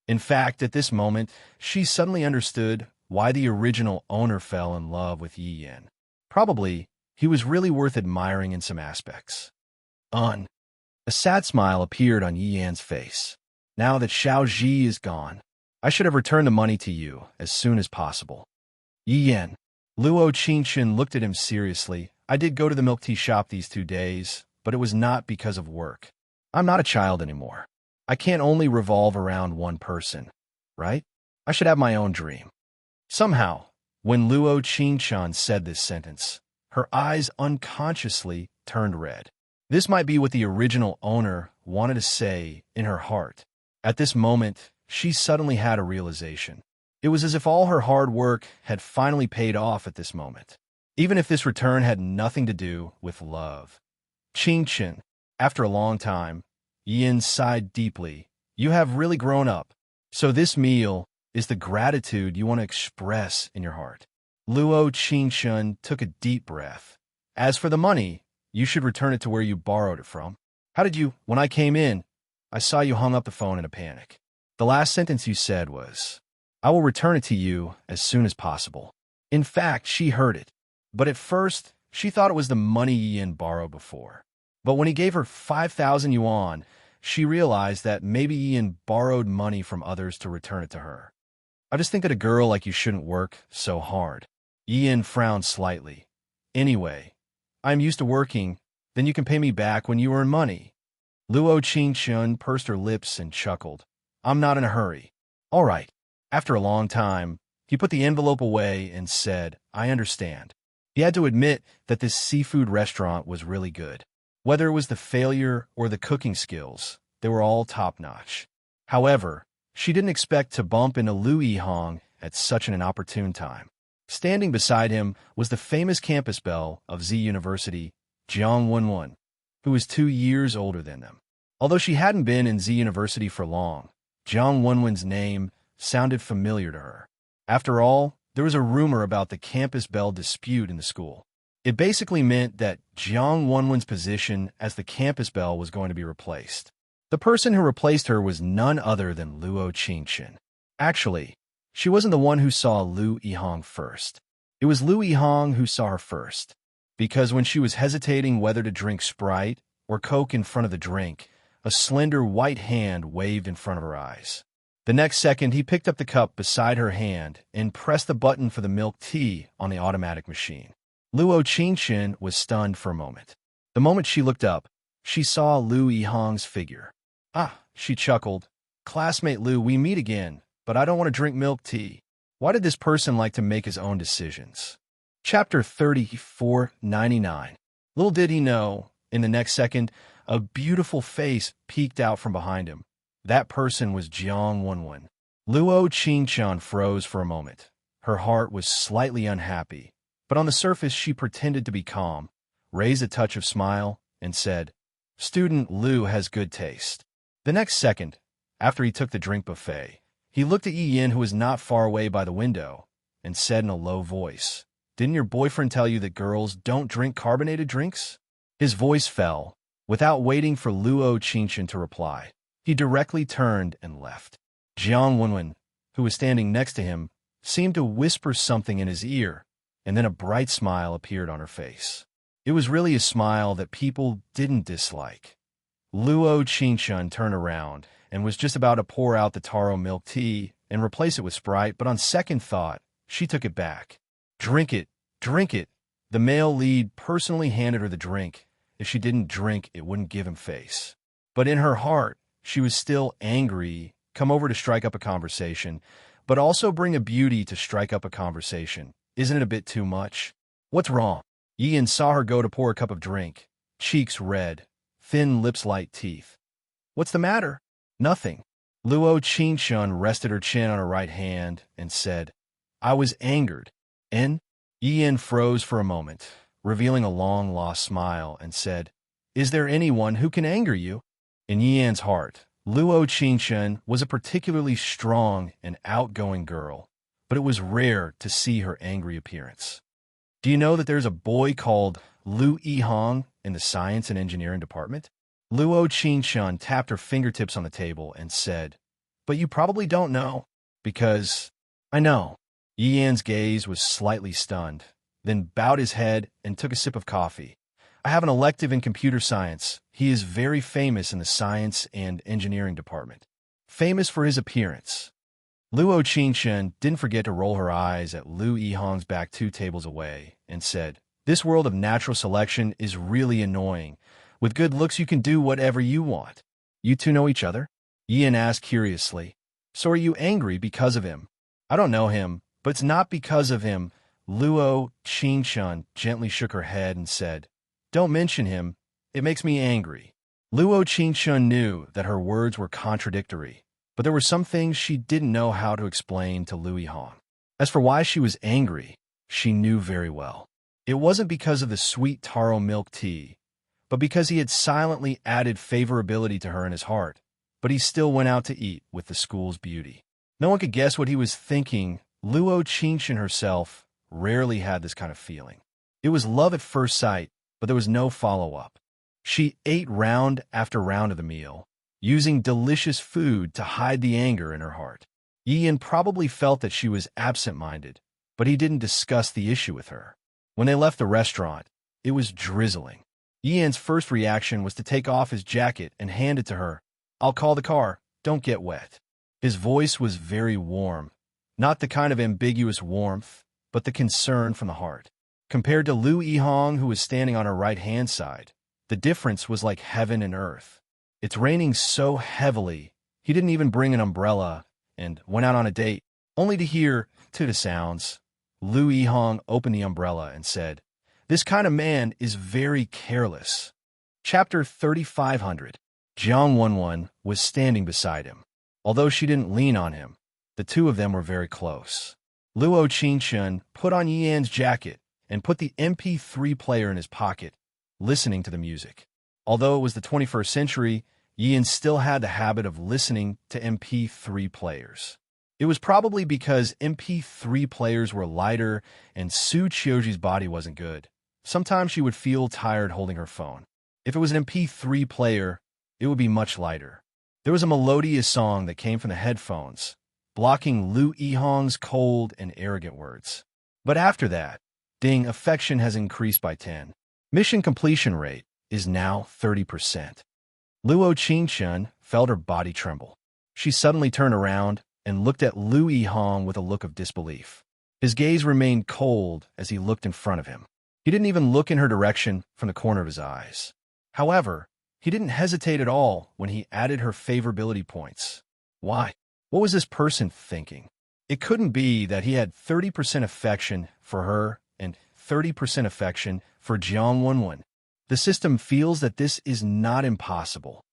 Speaker 1: In fact, at this moment, she suddenly understood why the original owner fell in love with Yi Yan. Probably, he was really worth admiring in some aspects. A sad smile appeared on Yi Yan's face. Now that Xiao Ji is gone, I should have returned the money to you as soon as possible. Yi Yan. Luo Qingshan looked at him seriously. I did go to the milk tea shop these 2 days, but it was not because of work. I'm not a child anymore. I can't only revolve around one person, right? I should have my own dream. Somehow, when Luo Qingshan said this sentence, her eyes unconsciously turned red. This might be what the original owner wanted to say in her heart. At this moment, she suddenly had a realization. It was as if all her hard work had finally paid off at this moment, even if this return had nothing to do with love. Qingshan, after a long time, Yin sighed deeply. You have really grown up. So this meal is the gratitude you want to express in your heart. Luo Qingshan took a deep breath. As for the money, you should return it to where you borrowed it from. How did you? When I came in, I saw you hung up the phone in a panic. The last sentence you said was, I will return it to you as soon as possible. In fact, she heard it. But at first, she thought it was the money Yin borrowed before. But when he gave her 5,000 yuan, she realized that maybe Yin borrowed money from others to return it to her. I just think that a girl like you shouldn't work so hard. Yin frowned slightly. Anyway, I'm used to working, then you can pay me back when you earn money. Luo Qingshan pursed her lips and chuckled. I'm not in a hurry. All right. After a long time, he put the envelope away and said, I understand. He had to admit that this seafood restaurant was really good. Whether it was the failure or the cooking skills, they were all top-notch. However, she didn't expect to bump into Lu Yihong at such an inopportune time. Standing beside him was the famous campus belle of Z University, Jiang Wenwen, who was 2 years older than them. Although she hadn't been in Z University for long, Jiang Wenwen's name sounded familiar to her. After all, there was a rumor about the campus belle dispute in the school. It basically meant that Jiang Wenwen's position as the campus belle was going to be replaced. The person who replaced her was none other than Luo Qingshan. Actually, she wasn't the one who saw Lu Yihong first. It was Lu Yihong who saw her first, because when she was hesitating whether to drink Sprite or Coke in front of the drink, a slender white hand waved in front of her eyes. The next second, he picked up the cup beside her hand and pressed the button for the milk tea on the automatic machine. Luo Qingshan was stunned for a moment. The moment she looked up, she saw Lu Yihong's figure. Ah, she chuckled. Classmate Lu, we meet again, but I don't want to drink milk tea. Why did this person like to make his own decisions? Chapter 3499. Little did he know, in the next second, a beautiful face peeked out from behind him. That person was Jiang Wenwen. Luo Qingshan froze for a moment. Her heart was slightly unhappy, but on the surface she pretended to be calm, raised a touch of smile, and said, Student Lu has good taste. The next second, after he took the drink buffet, he looked at Yi Yin, who was not far away by the window, and said in a low voice, Didn't your boyfriend tell you that girls don't drink carbonated drinks? His voice fell. Without waiting for Luo Qingshan to reply, he directly turned and left. Jiang Wenwen, who was standing next to him, seemed to whisper something in his ear, and then a bright smile appeared on her face. It was really a smile that people didn't dislike. Luo Qingshan turned around and was just about to pour out the taro milk tea and replace it with Sprite, but on second thought, she took it back. Drink it, drink it. The male lead personally handed her the drink. If she didn't drink, it wouldn't give him face. But in her heart, she was still angry, come over to strike up a conversation, but also bring a beauty to strike up a conversation. Isn't it a bit too much? What's wrong? Ian saw her go to pour a cup of drink, cheeks red, thin lips like teeth. What's the matter? Nothing. Luo Qingshan rested her chin on her right hand and said, I was angered. Ian froze for a moment, revealing a long-lost smile, and said, Is there anyone who can anger you? In Yian's heart, Luo Qingshun was a particularly strong and outgoing girl, but it was rare to see her angry appearance. Do you know that there's a boy called Lu Yihong in the science and engineering department? Luo Qingshun tapped her fingertips on the table and said, "But you probably don't know, because I know." Yi Yan's gaze was slightly stunned, then bowed his head and took a sip of coffee. "I have an elective in computer science. He is very famous in the science and engineering department. Famous for his appearance." Luo Qingshun didn't forget to roll her eyes at Lu Yihong's back 2 tables away and said, "This world of natural selection is really annoying. With good looks, you can do whatever you want." "You two know each other?" Yian asked curiously. "So are you angry because of him?" "I don't know him, but it's not because of him." Luo Qingshun gently shook her head and said, "Don't mention him. It makes me angry." Luo Qingshun knew that her words were contradictory, but there were some things she didn't know how to explain to Lu Yihong. As for why she was angry, she knew very well. It wasn't because of the sweet taro milk tea, but because he had silently added favorability to her in his heart, but he still went out to eat with the school's beauty. No one could guess what he was thinking. Luo Qingshun herself rarely had this kind of feeling. It was love at first sight, but there was no follow-up. She ate round after round of the meal, using delicious food to hide the anger in her heart. Yian probably felt that she was absent-minded, but he didn't discuss the issue with her. When they left the restaurant, it was drizzling. Yian's first reaction was to take off his jacket and hand it to her. "I'll call the car. Don't get wet." His voice was very warm, not the kind of ambiguous warmth, but the concern from the heart. Compared to Lu Yihong, who was standing on her right-hand side, the difference was like heaven and earth. "It's raining so heavily, he didn't even bring an umbrella and went out on a date, only to hear tuta sounds." Lu Yihong opened the umbrella and said, "This kind of man is very careless." Chapter 3500. Jiang Wenwen was standing beside him. Although she didn't lean on him, the two of them were very close. Luo Qingshun put on Yian's jacket and put the MP3 player in his pocket, listening to the music. Although it was the 21st century, Yian still had the habit of listening to MP3 players. It was probably because MP3 players were lighter and Su Qiuji's body wasn't good. Sometimes she would feel tired holding her phone. If it was an MP3 player, it would be much lighter. There was a melodious song that came from the headphones, blocking Lu Yihong's cold and arrogant words. But after that, ding, affection has increased by 10. Mission completion rate is now 30%. Luo Qingshun felt her body tremble. She suddenly turned around and looked at Lu Yihong with a look of disbelief. His gaze remained cold as he looked in front of him. He didn't even look in her direction from the corner of his eyes. However, he didn't hesitate at all when he added her favorability points. Why? What was this person thinking? It couldn't be that he had 30% affection for her and 30% affection for Jiang Wenwen. The system feels that this is not impossible.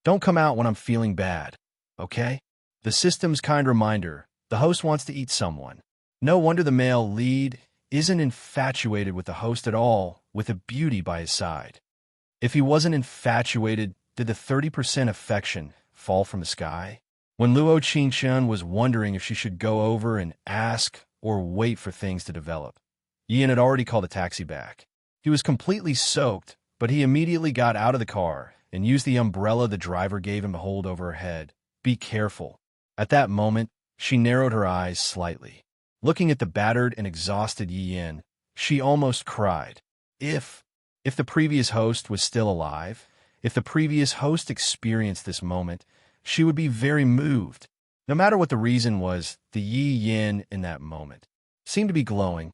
Speaker 1: "Don't come out when I'm feeling bad, okay?" The system's kind reminder, the host wants to eat someone. No wonder the male lead isn't infatuated with the host at all, with a beauty by his side. If he wasn't infatuated, did the 30% affection fall from the sky? When Luo Qingshun was wondering if she should go over and ask or wait for things to develop, Yian had already called a taxi back. He was completely soaked, but he immediately got out of the car and used the umbrella the driver gave him to hold over her head. "Be careful." At that moment, she narrowed her eyes slightly. Looking at the battered and exhausted Yian, she almost cried. If the previous host was still alive, if the previous host experienced this moment, she would be very moved. No matter what the reason was, the Yi Yin in that moment seemed to be glowing.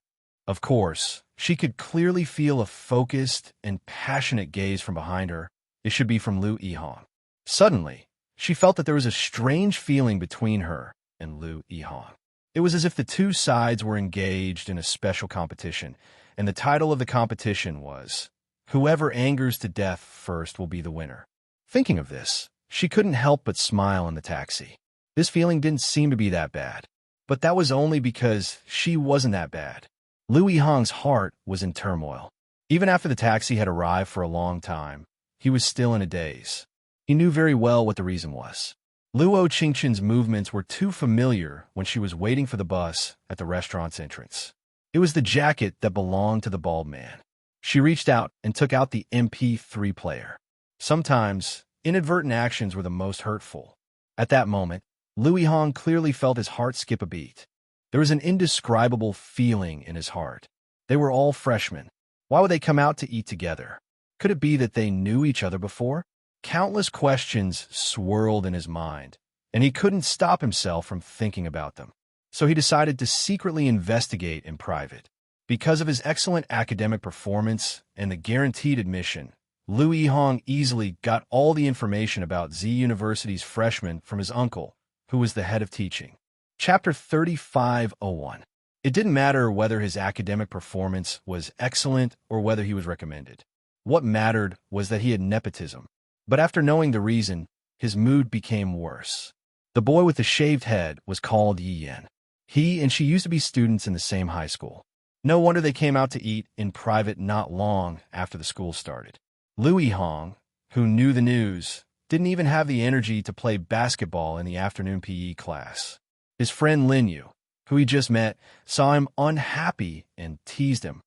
Speaker 1: Of course, she could clearly feel a focused and passionate gaze from behind her. It should be from Lu Yihong. Suddenly, she felt that there was a strange feeling between her and Lu Yihong. It was as if the two sides were engaged in a special competition, and the title of the competition was, "Whoever angers to death first will be the winner." Thinking of this, she couldn't help but smile in the taxi. This feeling didn't seem to be that bad, but that was only because she wasn't that bad. Lu Yihong's heart was in turmoil. Even after the taxi had arrived for a long time, he was still in a daze. He knew very well what the reason was. Luo Qingchen's movements were too familiar when she was waiting for the bus at the restaurant's entrance. It was the jacket that belonged to the bald man. She reached out and took out the MP3 player. Sometimes, inadvertent actions were the most hurtful. At that moment, Lu Yihong clearly felt his heart skip a beat. There was an indescribable feeling in his heart. They were all freshmen. Why would they come out to eat together? Could it be that they knew each other before? Countless questions swirled in his mind, and he couldn't stop himself from thinking about them. So he decided to secretly investigate in private. Because of his excellent academic performance and the guaranteed admission, Lu Yihong easily got all the information about Z University's freshmen from his uncle, who was the head of teaching. Chapter 3501. It didn't matter whether his academic performance was excellent or whether he was recommended. What mattered was that he had nepotism. But after knowing the reason, his mood became worse. The boy with the shaved head was called Yi Yan. He and she used to be students in the same high school. No wonder they came out to eat in private not long after the school started. Lu Yihong, who knew the news, didn't even have the energy to play basketball in the afternoon PE class. His friend Lin Yu, who he just met, saw him unhappy and teased him.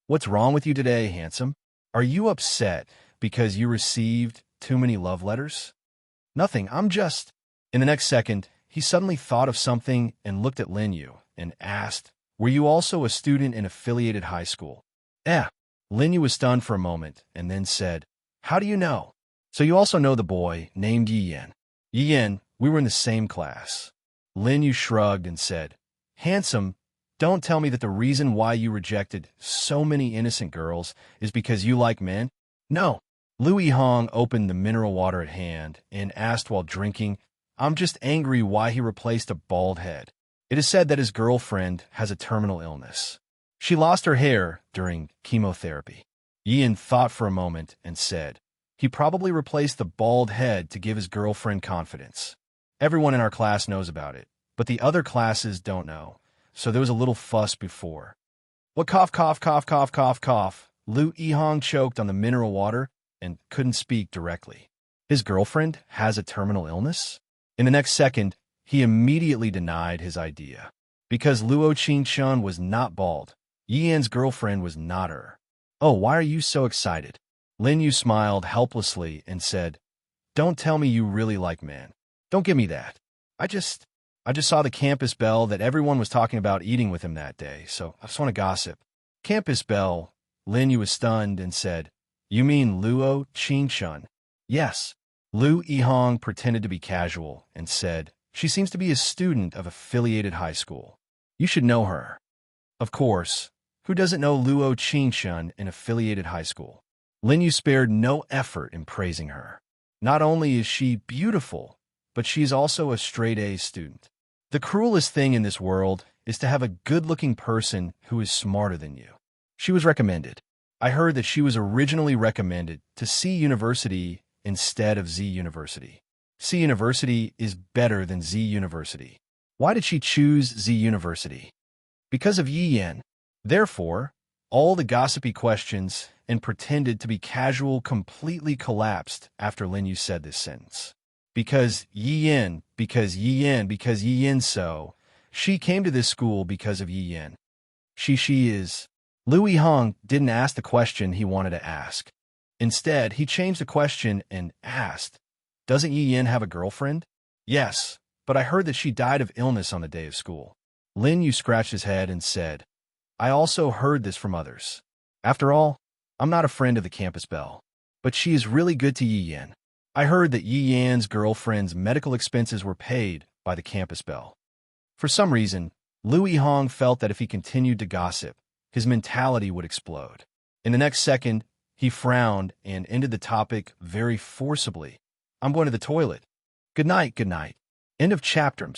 Speaker 1: "What's wrong with you today, handsome? Are you upset because you received too many love letters?" "Nothing, I'm just—" In the next second, he suddenly thought of something and looked at Lin Yu and asked, "Were you also a student in affiliated high school?" Lin Yu was stunned for a moment and then said, "How do you know?" "So you also know the boy named Yi Yan?" "Yi Yan, we were in the same class." Lin Yu shrugged and said, "Handsome, don't tell me that the reason why you rejected so many innocent girls is because you like men." "No." Lu Yihong opened the mineral water at hand and asked while drinking, "I'm just angry why he replaced a bald head. It is said that his girlfriend has a terminal illness. She lost her hair during chemotherapy." Ian thought for a moment and said, "He probably replaced the bald head to give his girlfriend confidence. Everyone in our class knows about it, but the other classes don't know, so there was a little fuss before." "What cough, cough, cough, cough, cough, cough?" Lu Yihong choked on the mineral water and couldn't speak directly. His girlfriend has a terminal illness? In the next second, he immediately denied his idea. Because Luo Qingchun was not bald, Yi Yan's girlfriend was not her. "Oh, why are you so excited?" Lin Yu smiled helplessly and said, "Don't tell me you really like men. Don't give me that. I just saw the campus belle that everyone was talking about eating with him that day, so I just want to gossip." "Campus belle?" Lin Yu was stunned and said, "You mean Luo Qingchun?" "Yes." Lu Yihong pretended to be casual and said, "She seems to be a student of affiliated high school. You should know her." Of course, who doesn't know Luo Qingchun in affiliated high school? Lin Yu spared no effort in praising her. Not only is she beautiful, but she's also a straight-A student. The cruelest thing in this world is to have a good-looking person who is smarter than you. She was recommended. I heard that she was originally recommended to C University instead of Z University. C University is better than Z University. Why did she choose Z University? Because of Yi Yan. Therefore, all the gossipy questions and pretended to be casual completely collapsed after Lin Yu said this sentence. Because Yi Yan, because Yi Yan, because Yi Yan so. She came to this school because of Yi Yan. She is. Lu Yihong didn't ask the question he wanted to ask. Instead, he changed the question and asked, "Doesn't Yi Yan have a girlfriend?" "Yes, but I heard that she died of illness on the day of school." Lin Yu scratched his head and said, "I also heard this from others. After all, I'm not a friend of the campus belle, but she is really good to Yi Yan. I heard that Yi Yan's girlfriend's medical expenses were paid by the campus belle." For some reason, Lu Yihong felt that if he continued to gossip, his mentality would explode. In the next second, he frowned and ended the topic very forcibly. "I'm going to the toilet. Good night, good night." End of chapter.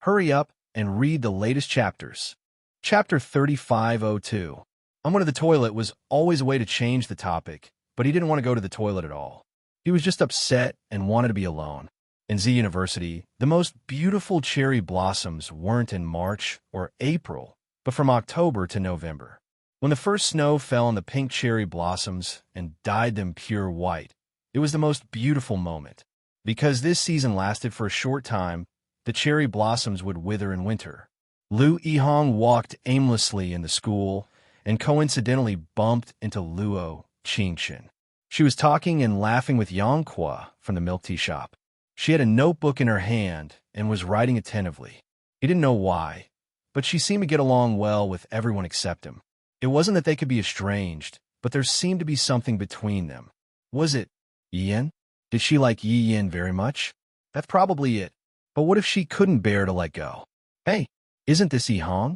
Speaker 1: Hurry up and read the latest chapters. Chapter 3502. "I'm going to the toilet" was always a way to change the topic, but he didn't want to go to the toilet at all. He was just upset and wanted to be alone. In Z University, the most beautiful cherry blossoms weren't in March or April, but from October to November. When the first snow fell on the pink cherry blossoms and dyed them pure white, It was the most beautiful moment. Because this season lasted for a short time, the cherry blossoms would wither in winter. Lu Yihong walked aimlessly in the school and coincidentally bumped into Luo Qingchen. She was talking and laughing with Yang Kwa from the milk tea shop. She had a notebook in her hand and was writing attentively. He didn't know why, but she seemed to get along well with everyone except him. It wasn't that they could be estranged, but there seemed to be something between them. Was it Yin? Did she like Yi Yin very much? That's probably it. But what if she couldn't bear to let go? Hey, isn't this Yihong?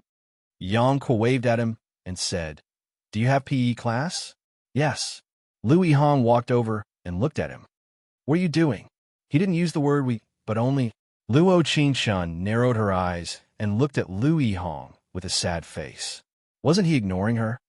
Speaker 1: Yang Kwa waved at him and said, "Do you have PE class?" "Yes." Lu Yihong walked over and looked at him. "What are you doing?" He didn't use the word we, but only. Luo Qingshan narrowed her eyes and looked at Lu Yihong with a sad face. Wasn't he ignoring her?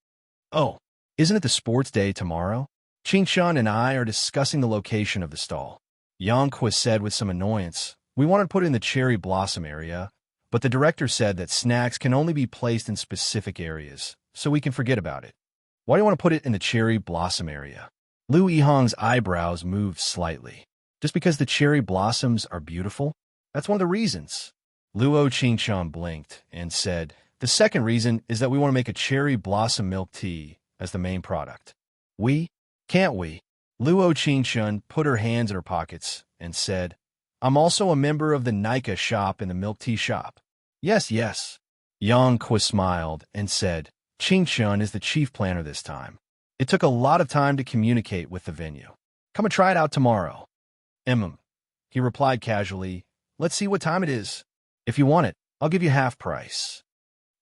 Speaker 1: "Oh, isn't it the sports day tomorrow? Qingshan and I are discussing the location of the stall." Yang Kwa said with some annoyance, "We wanted to put it in the cherry blossom area, but the director said that snacks can only be placed in specific areas, so we can forget about it." "Why do you want to put it in the cherry blossom area?" Lu Yihong's eyebrows moved slightly. "Just because the cherry blossoms are beautiful? That's one of the reasons." Luo Qingshan blinked and said, "The second reason is that we want to make a cherry blossom milk tea as the main product." "We? Can't we?" Luo Qingshan put her hands in her pockets and said, "I'm also a member of the Nika shop in the milk tea shop." Yes. Yang Kwa smiled and said, "Qingshan is the chief planner this time. It took a lot of time to communicate with the venue. Come and try it out tomorrow." He replied casually, "Let's see what time it is. If you want it, I'll give you half price."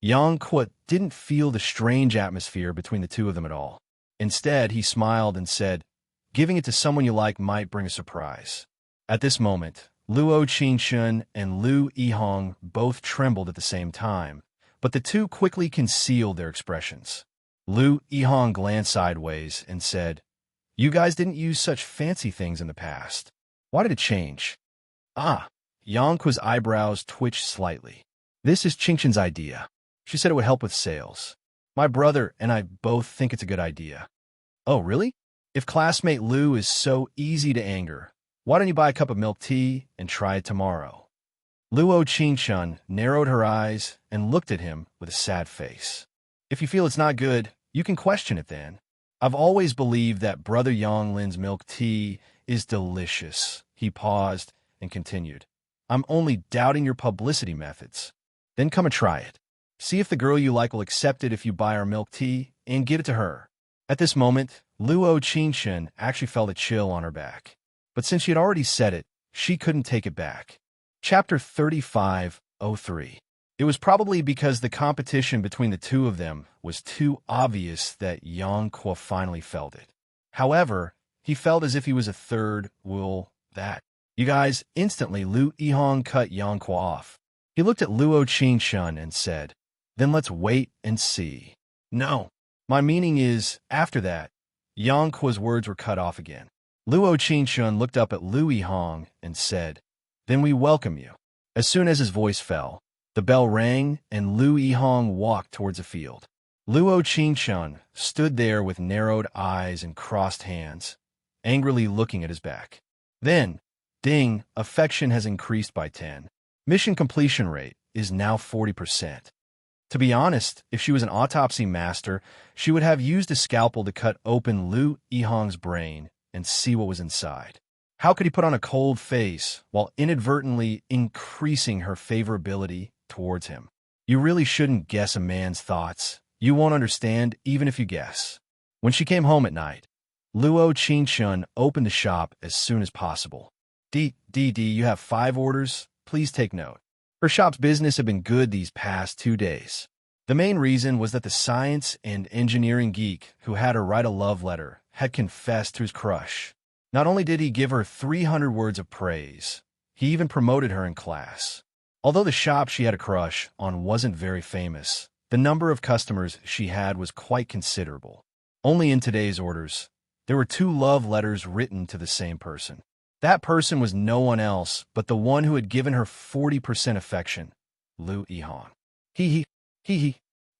Speaker 1: Yang Kwa didn't feel the strange atmosphere between the two of them at all. Instead, he smiled and said, "Giving it to someone you like might bring a surprise." At this moment, Luo Qingshan and Lu Yihong both trembled at the same time, but the two quickly concealed their expressions. Lu Yihong glanced sideways and said, "You guys didn't use such fancy things in the past. Why did it change?" Yang Kwa's eyebrows twitched slightly. "This is Qingshan's idea. She said it would help with sales. My brother and I both think it's a good idea." "Oh, really? If classmate Lu is so easy to anger, why don't you buy a cup of milk tea and try it tomorrow?" Luo Qingshan narrowed her eyes and looked at him with a sad face. "If you feel it's not good, you can question it then. I've always believed that Brother Yang Lin's milk tea is delicious." He paused and continued, "I'm only doubting your publicity methods. Then come and try it. See if the girl you like will accept it if you buy our milk tea and give it to her." At this moment, Luo Qingshan actually felt a chill on her back. But since she had already said it, she couldn't take it back. Chapter 35:03. It was probably because the competition between the two of them was too obvious that Yang Kwa finally felt it. However, he felt as if he was a third wheel that. "You guys," instantly Lu Yihong cut Yang Kwa off. He looked at Luo Qingshan and said, "Then let's wait and see." "No. My meaning is, after that." Yang Kwa's words were cut off again. Luo Qingshan looked up at Lu Yihong and said, "Then we welcome you." As soon as his voice fell, the bell rang and Lu Yihong walked towards the field. Luo Qingshan stood there with narrowed eyes and crossed hands, angrily looking at his back. Then, ding, affection has increased by 10. Mission completion rate is now 40%. To be honest, if she was an autopsy master, she would have used a scalpel to cut open Lu Yihong's brain and see what was inside. How could he put on a cold face while inadvertently increasing her favorability towards him? You really shouldn't guess a man's thoughts. You won't understand even if you guess. When she came home at night, Luo Qingshan opened the shop as soon as possible. You have 5 orders? Please take note." Her shop's business had been good these past 2 days. The main reason was that the science and engineering geek who had her write a love letter had confessed to his crush. Not only did he give her 300 words of praise, he even promoted her in class. Although the shop she had a crush on wasn't very famous, the number of customers she had was quite considerable. Only in today's orders, there were 2 love letters written to the same person. That person was no one else but the one who had given her 40% affection, Lu Yihong. He.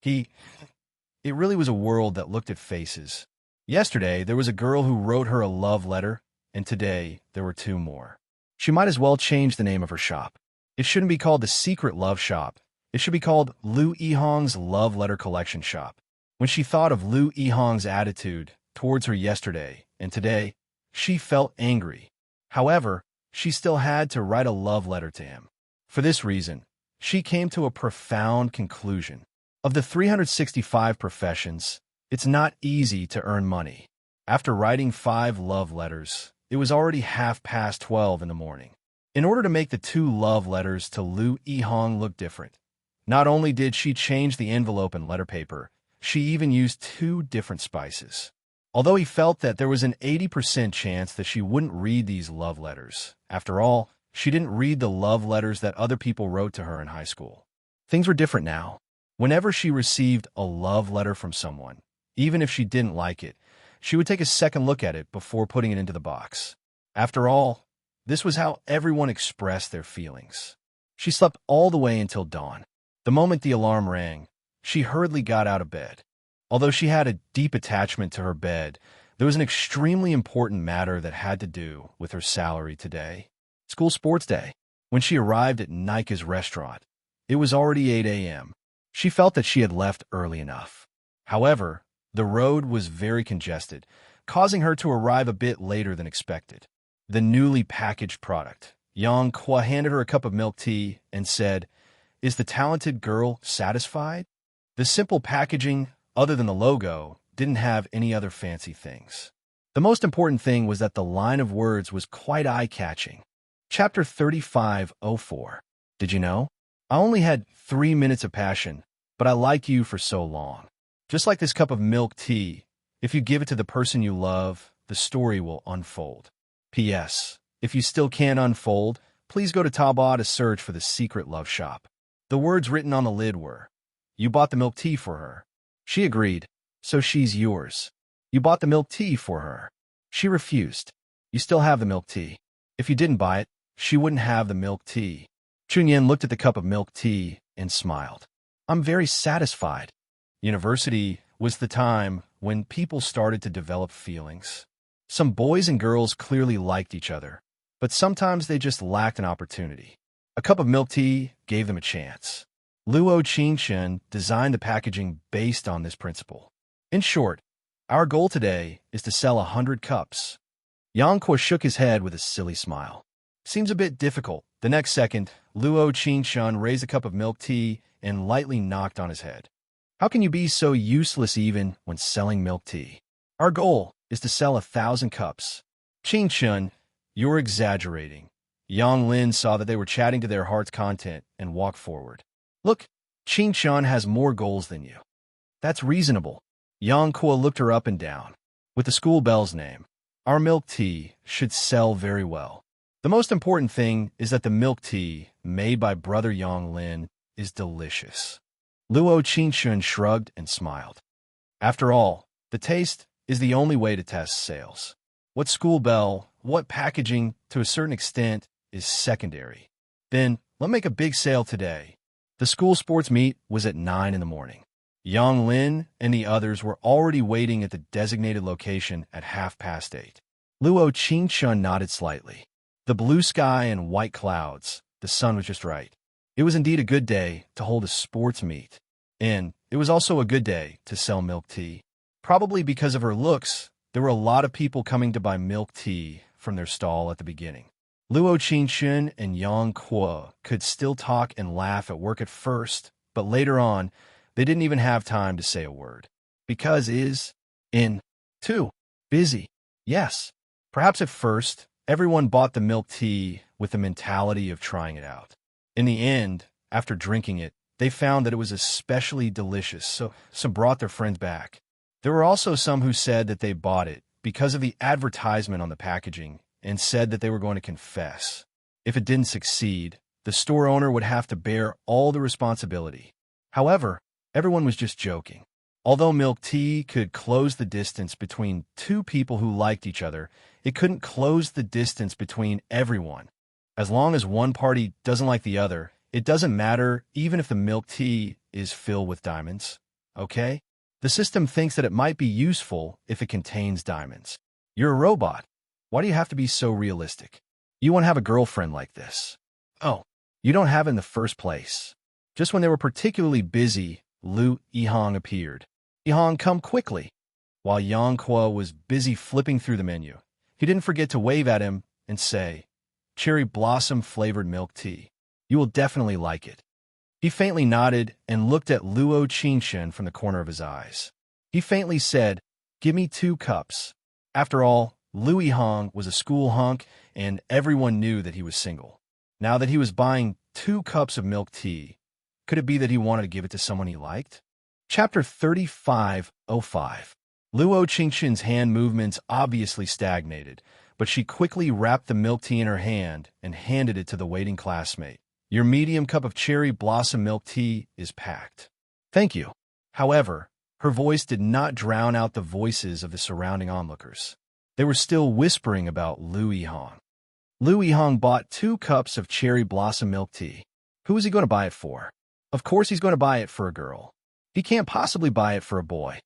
Speaker 1: It really was a world that looked at faces. Yesterday, there was a girl who wrote her a love letter, and today there were 2 more. She might as well change the name of her shop. It shouldn't be called the Secret Love Shop. It should be called Liu Yihong's Love Letter Collection Shop. When she thought of Liu Yihong's attitude towards her yesterday and today, she felt angry. However, she still had to write a love letter to him. For this reason, she came to a profound conclusion. Of the 365 professions, it's not easy to earn money. After writing 5 love letters, it was already 12:30 in the morning. In order to make the 2 love letters to Liu Yihong look different, not only did she change the envelope and letter paper, she even used 2 different spices. Although he felt that there was an 80% chance that she wouldn't read these love letters. After all, she didn't read the love letters that other people wrote to her in high school. Things were different now. Whenever she received a love letter from someone, even if she didn't like it, she would take a second look at it before putting it into the box. After all, this was how everyone expressed their feelings. She slept all the way until dawn. The moment the alarm rang, she hurriedly got out of bed. Although she had a deep attachment to her bed, there was an extremely important matter that had to do with her salary today. School sports day. When she arrived at Nika's restaurant, it was already 8 a.m. She felt that she had left early enough. However, the road was very congested, causing her to arrive a bit later than expected. The newly packaged product. Yang Hua handed her a cup of milk tea and said, "Is the talented girl satisfied?" The simple packaging, other than the logo, didn't have any other fancy things. The most important thing was that the line of words was quite eye-catching. Chapter 35:04. Did you know? I only had 3 minutes of passion, but I liked you for so long. Just like this cup of milk tea, if you give it to the person you love, the story will unfold. P.S. If you still can't unfold, please go to Taobao to search for the secret love shop. The words written on the lid were, "You bought the milk tea for her." She agreed, "So she's yours." "You bought the milk tea for her." She refused. "You still have the milk tea." If you didn't buy it, she wouldn't have the milk tea. Chunyan looked at the cup of milk tea and smiled. "I'm very satisfied." University was the time when people started to develop feelings. Some boys and girls clearly liked each other, but sometimes they just lacked an opportunity. A cup of milk tea gave them a chance. Luo Qingshen designed the packaging based on this principle. In short, our goal today is to sell 100 cups. Yang Kuo shook his head with a silly smile. Seems a bit difficult. The next second, Luo Qingshen raised a cup of milk tea and lightly knocked on his head. How can you be so useless even when selling milk tea? Our goal is to sell 1,000 cups. Qingshen, you're exaggerating. Yang Lin saw that they were chatting to their heart's content and walked forward. Look, Qingshen has more goals than you. That's reasonable. Yang Kuo looked her up and down. With the school bell's name, our milk tea should sell very well. The most important thing is that the milk tea made by Brother Yang Lin is delicious. Luo Qingshen shrugged and smiled. After all, the taste is the only way to test sales. What school bell, what packaging, to a certain extent, is secondary. Then, let's make a big sale today. The school sports meet was at 9 in the morning. Yang Lin and the others were already waiting at the designated location at 8:30. Luo Qingshen nodded slightly. The blue sky and white clouds, the sun was just right. It was indeed a good day to hold a sports meet. And it was also a good day to sell milk tea. Probably because of her looks, there were a lot of people coming to buy milk tea from their stall at the beginning. Luo Qingshen and Yang Kuo could still talk and laugh at work at first, but later on, they didn't even have time to say a word. Because too busy. Yes. Perhaps at first, everyone bought the milk tea with the mentality of trying it out. In the end, after drinking it, they found that it was especially delicious, so some brought their friends back. There were also some who said that they bought it because of the advertisement on the packaging and said that they were going to confess. If it didn't succeed, the store owner would have to bear all the responsibility. However, everyone was just joking. Although milk tea could close the distance between 2 people who liked each other, it couldn't close the distance between everyone. As long as one party doesn't like the other, it doesn't matter even if the milk tea is filled with diamonds. Okay? The system thinks that it might be useful if it contains diamonds. You're a robot. Why do you have to be so realistic? You won't have a girlfriend like this. Oh, you don't have it in the first place. Just when they were particularly busy, Lu Yihong appeared. Yihong, come quickly. While Yang Kuo was busy flipping through the menu, he didn't forget to wave at him and say, "Cherry blossom flavored milk tea. You will definitely like it." He faintly nodded and looked at Luo Qingshen from the corner of his eyes. He faintly said, "Give me 2 cups." After all, Lu Yihong was a school hunk, and everyone knew that he was single. Now that he was buying 2 cups of milk tea, could it be that he wanted to give it to someone he liked? Chapter 35:05. Luo Qingshen's hand movements obviously stagnated, but she quickly wrapped the milk tea in her hand and handed it to the waiting classmate. "Your medium cup of cherry blossom milk tea is packed." "Thank you." However, her voice did not drown out the voices of the surrounding onlookers. They were still whispering about Lu Yihong. Lu Yihong bought 2 cups of cherry blossom milk tea. Who is he going to buy it for? Of course he's going to buy it for a girl. He can't possibly buy it for a boy.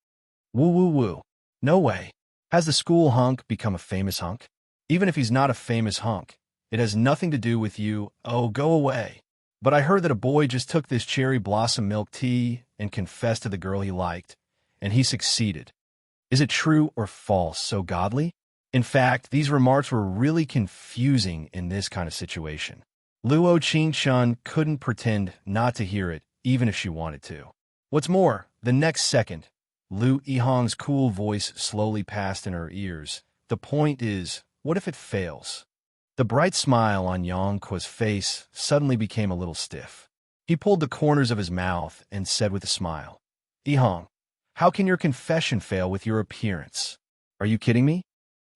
Speaker 1: Woo woo woo. No way. Has the school hunk become a famous hunk? Even if he's not a famous hunk, it has nothing to do with you. Oh, go away. But I heard that a boy just took this cherry blossom milk tea and confessed to the girl he liked, and he succeeded. Is it true or false, so godly? In fact, these remarks were really confusing in this kind of situation. Luo Qingshen couldn't pretend not to hear it, even if she wanted to. What's more, the next second, Lu Yihong's cool voice slowly passed in her ears. "The point is, what if it fails?" The bright smile on Yang Kuo's face suddenly became a little stiff. He pulled the corners of his mouth and said with a smile, "Yihong, how can your confession fail with your appearance? Are you kidding me?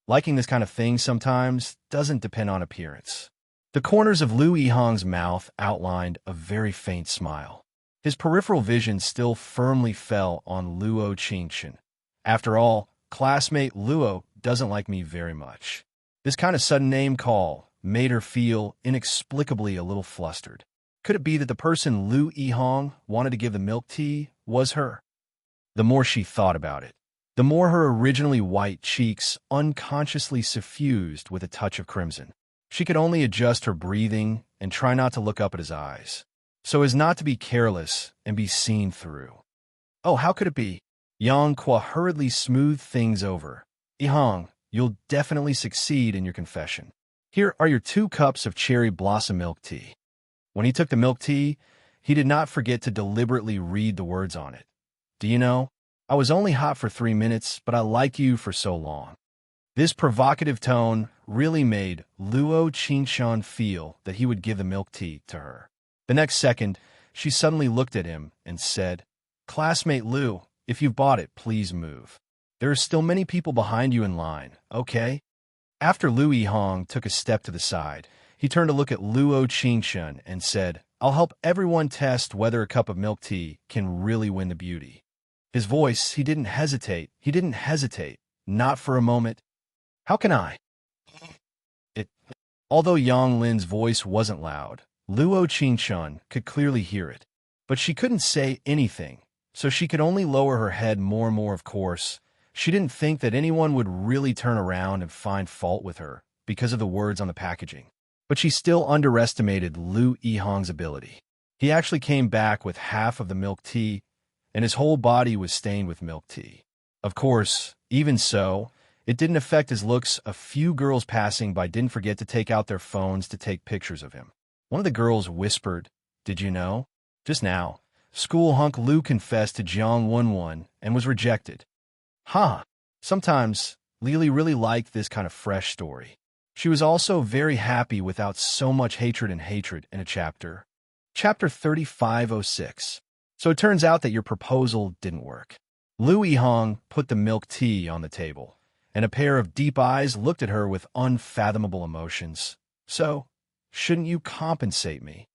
Speaker 1: Liking this kind of thing sometimes doesn't depend on appearance." The corners of Lu Yihong's mouth outlined a very faint smile. His peripheral vision still firmly fell on Luo Qingshen. After all, classmate Luo doesn't like me very much. This kind of sudden name call made her feel inexplicably a little flustered. Could it be that the person Lu Yihong wanted to give the milk tea was her? The more she thought about it, the more her originally white cheeks unconsciously suffused with a touch of crimson. She could only adjust her breathing and try not to look up at his eyes, so as not to be careless and be seen through. Oh, how could it be? Yang Kuo hurriedly smoothed things over. "Yihong, you'll definitely succeed in your confession. Here are your 2 cups of cherry blossom milk tea." When he took the milk tea, he did not forget to deliberately read the words on it. "Do you know, I was only hot for 3 minutes, but I like you for so long." This provocative tone really made Luo Qingshen feel that he would give the milk tea to her. The next second, she suddenly looked at him and said, "Classmate Lu, if you've bought it, please move. There are still many people behind you in line, okay?" After Lu Yihong took a step to the side, he turned to look at Luo Qingshen and said, "I'll help everyone test whether a cup of milk tea can really win the beauty." His voice, he didn't hesitate, not for a moment. "How can I?" Although Yang Lin's voice wasn't loud, Luo Qingshen could clearly hear it. But she couldn't say anything, so she could only lower her head more and more. Of course, she didn't think that anyone would really turn around and find fault with her because of the words on the packaging. But she still underestimated Lu Yihong's ability. He actually came back with half of the milk tea, and his whole body was stained with milk tea. Of course, even so, it didn't affect his looks. A few girls passing by didn't forget to take out their phones to take pictures of him. One of the girls whispered, "Did you know? Just now, school hunk Lu confessed to Jiang Wenwen and was rejected." Huh. Sometimes, Lily really liked this kind of fresh story. She was also very happy without so much hatred in a chapter. Chapter 35:06. So it turns out that your proposal didn't work. Lu Yihong put the milk tea on the table, and a pair of deep eyes looked at her with unfathomable emotions. "So, shouldn't you compensate me?"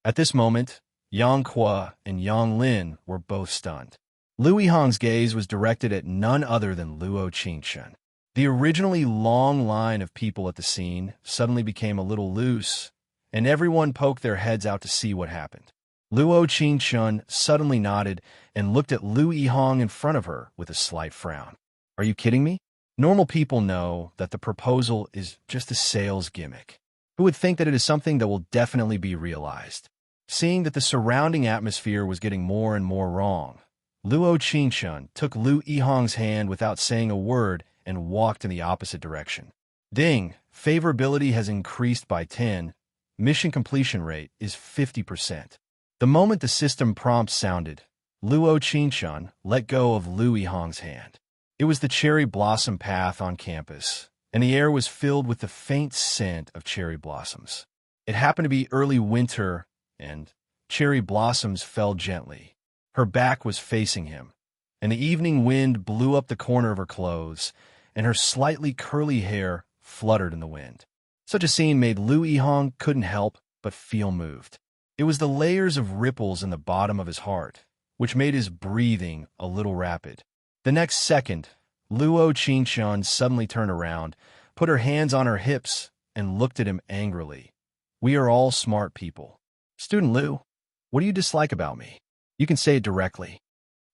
Speaker 1: At this moment, Yang Kuo and Yang Lin were both stunned. Lu Yihong's gaze was directed at none other than Luo Qingshen. The originally long line of people at the scene suddenly became a little loose, and everyone poked their heads out to see what happened. Luo Qingshen suddenly nodded and looked at Lu Yihong in front of her with a slight frown. "Are you kidding me? Normal people know that the proposal is just a sales gimmick. Who would think that it is something that will definitely be realized? Seeing that the surrounding atmosphere was getting more and more wrong, Luo Qingshun took Lu Yihong's hand without saying a word and walked in the opposite direction. Ding! Favorability has increased by 10. Mission completion rate is 50%. The moment the system prompt sounded, Luo Qingshun let go of Lu Yihong's hand. It was the cherry blossom path on campus, and the air was filled with the faint scent of cherry blossoms. It happened to be early winter, and cherry blossoms fell gently. Her back was facing him, and the evening wind blew up the corner of her clothes, and her slightly curly hair fluttered in the wind. Such a scene made Lu Yihong couldn't help but feel moved. It was the layers of ripples in the bottom of his heart, which made his breathing a little rapid. The next second, Luo Qingshun suddenly turned around, put her hands on her hips, and looked at him angrily. We are all smart people. Student Lu, what do you dislike about me? You can say it directly.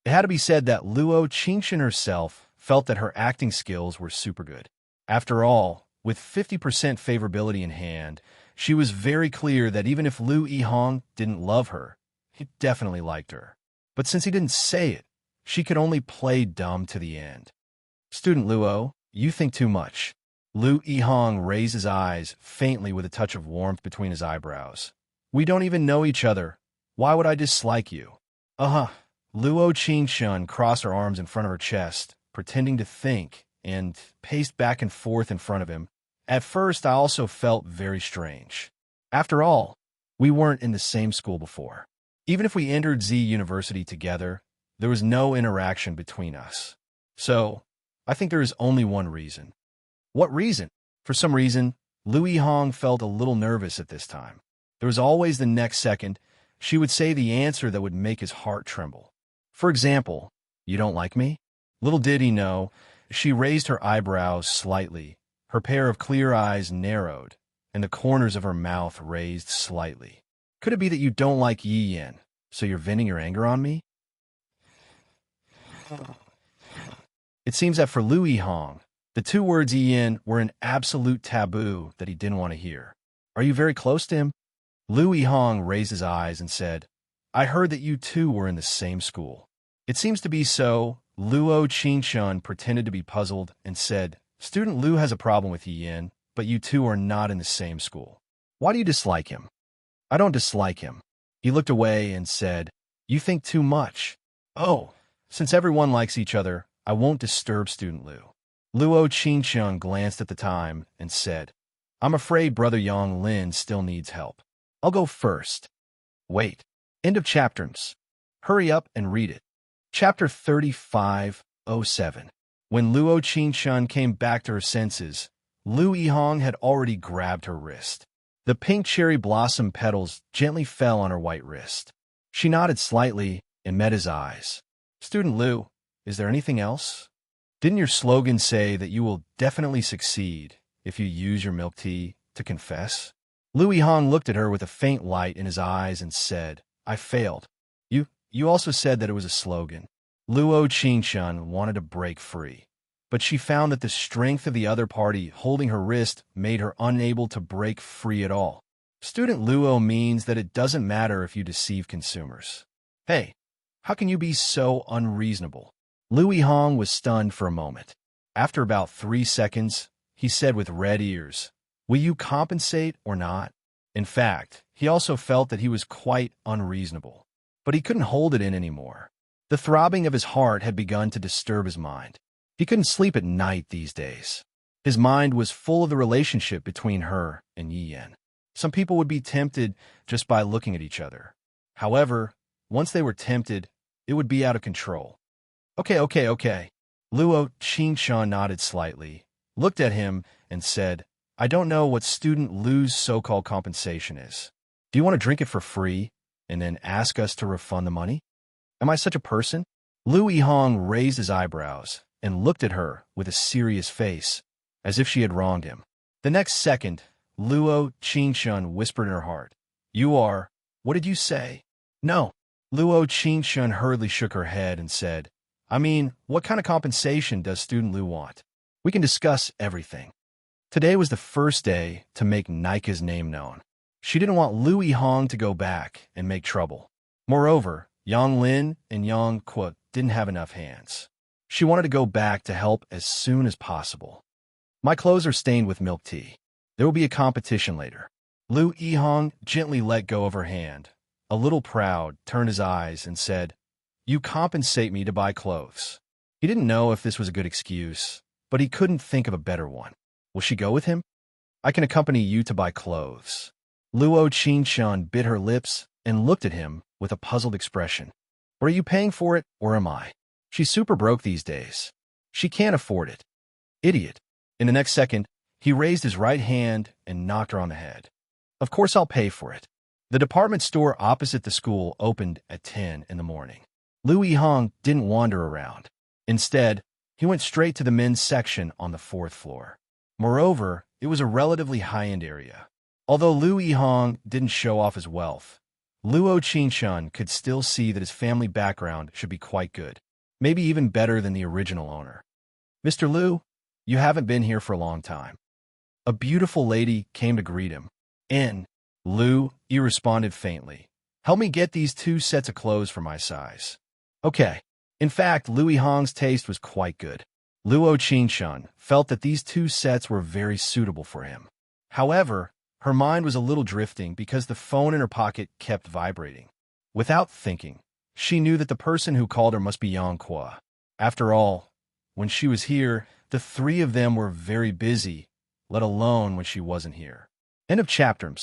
Speaker 1: It had to be said that Luo Qingshun herself felt that her acting skills were super good. After all, with 50% favorability in hand, she was very clear that even if Lu Yihong didn't love her, he definitely liked her. But since he didn't say it, she could only play dumb to the end. Student Luo, you think too much. Lu Yihong raised his eyes faintly with a touch of warmth between his eyebrows. We don't even know each other. Why would I dislike you? Luo Qingshun crossed her arms in front of her chest, pretending to think, and paced back and forth in front of him. At first, I also felt very strange. After all, we weren't in the same school before. Even if we entered Z University together, there was no interaction between us. So, I think there is only one reason. What reason? For some reason, Lu Yihong felt a little nervous at this time. There was always the next second, she would say the answer that would make his heart tremble. For example, you don't like me? Little did he know, she raised her eyebrows slightly, her pair of clear eyes narrowed, and the corners of her mouth raised slightly. Could it be that you don't like Yi Yen, so you're venting your anger on me? It seems that for Lu Yihong, the two words Yi Yen were an absolute taboo that he didn't want to hear. Are you very close to him? Lu Yihong raised his eyes and said, I heard that you two were in the same school. It seems to be so. Luo Qingshun pretended to be puzzled and said, Student Lu has a problem with Yi Yen, but you two are not in the same school. Why do you dislike him? I don't dislike him. He looked away and said, You think too much. Oh, since everyone likes each other, I won't disturb Student Lu. Luo Qingshun glanced at the time and said, I'm afraid Brother Yang Lin still needs help. I'll go first. Wait. End of chapters. Hurry up and read it. Chapter 35:07. When Luo Qingshun came back to her senses, Lu Yihong had already grabbed her wrist. The pink cherry blossom petals gently fell on her white wrist. She nodded slightly and met his eyes. Student Lu, is there anything else? Didn't your slogan say that you will definitely succeed if you use your milk tea to confess? Lu Yihong looked at her with a faint light in his eyes and said, I failed. You also said that it was a slogan. Luo Qingshun wanted to break free, but she found that the strength of the other party holding her wrist made her unable to break free at all. Student Luo means that it doesn't matter if you deceive consumers. Hey, how can you be so unreasonable? Lu Yihong was stunned for a moment. After about 3 seconds, he said with red ears, Will you compensate or not? In fact, he also felt that he was quite unreasonable. But he couldn't hold it in anymore. The throbbing of his heart had begun to disturb his mind. He couldn't sleep at night these days. His mind was full of the relationship between her and Yi Yen. Some people would be tempted just by looking at each other. However, once they were tempted, it would be out of control. Okay. Luo Qingshun nodded slightly, looked at him, and said, I don't know what Student Lu's so-called compensation is. Do you want to drink it for free and then ask us to refund the money? Am I such a person? Lu Yihong raised his eyebrows and looked at her with a serious face, as if she had wronged him. The next second, Luo Qingshun whispered in her heart, You are, what did you say? No. Luo Qingshun hurriedly shook her head and said, I mean, what kind of compensation does Student Lu want? We can discuss everything. Today was the first day to make Nika's name known. She didn't want Lu Yihong to go back and make trouble. Moreover, Yang Lin and Yang Kuo didn't have enough hands. She wanted to go back to help as soon as possible. My clothes are stained with milk tea. There will be a competition later. Lu Yihong gently let go of her hand. A little proud, turned his eyes and said, "You compensate me to buy clothes." He didn't know if this was a good excuse, but he couldn't think of a better one. Will she go with him? "I can accompany you to buy clothes." Luo Qingshan bit her lips and looked at him with a puzzled expression. "But are you paying for it, or am I? She's super broke these days. She can't afford it." Idiot. In the next second, he raised his right hand and knocked her on the head. "Of course I'll pay for it." The department store opposite the school opened at 10 in the morning. Lu Yihong didn't wander around. Instead, he went straight to the men's section on the 4th floor. Moreover, it was a relatively high-end area. Although Lu Yihong didn't show off his wealth, Luo Qingshan could still see that his family background should be quite good, maybe even better than the original owner. "Mr. Lu, you haven't been here for a long time." A beautiful lady came to greet him. Lu, he responded faintly. "Help me get these 2 sets of clothes for my size." Okay. In fact, Lu Yihong's taste was quite good. Luo Qingshan felt that these 2 sets were very suitable for him. However, her mind was a little drifting because the phone in her pocket kept vibrating. Without thinking, she knew that the person who called her must be Yang Kuo. After all, when she was here, the 3 of them were very busy, let alone when she wasn't here. End of chapter.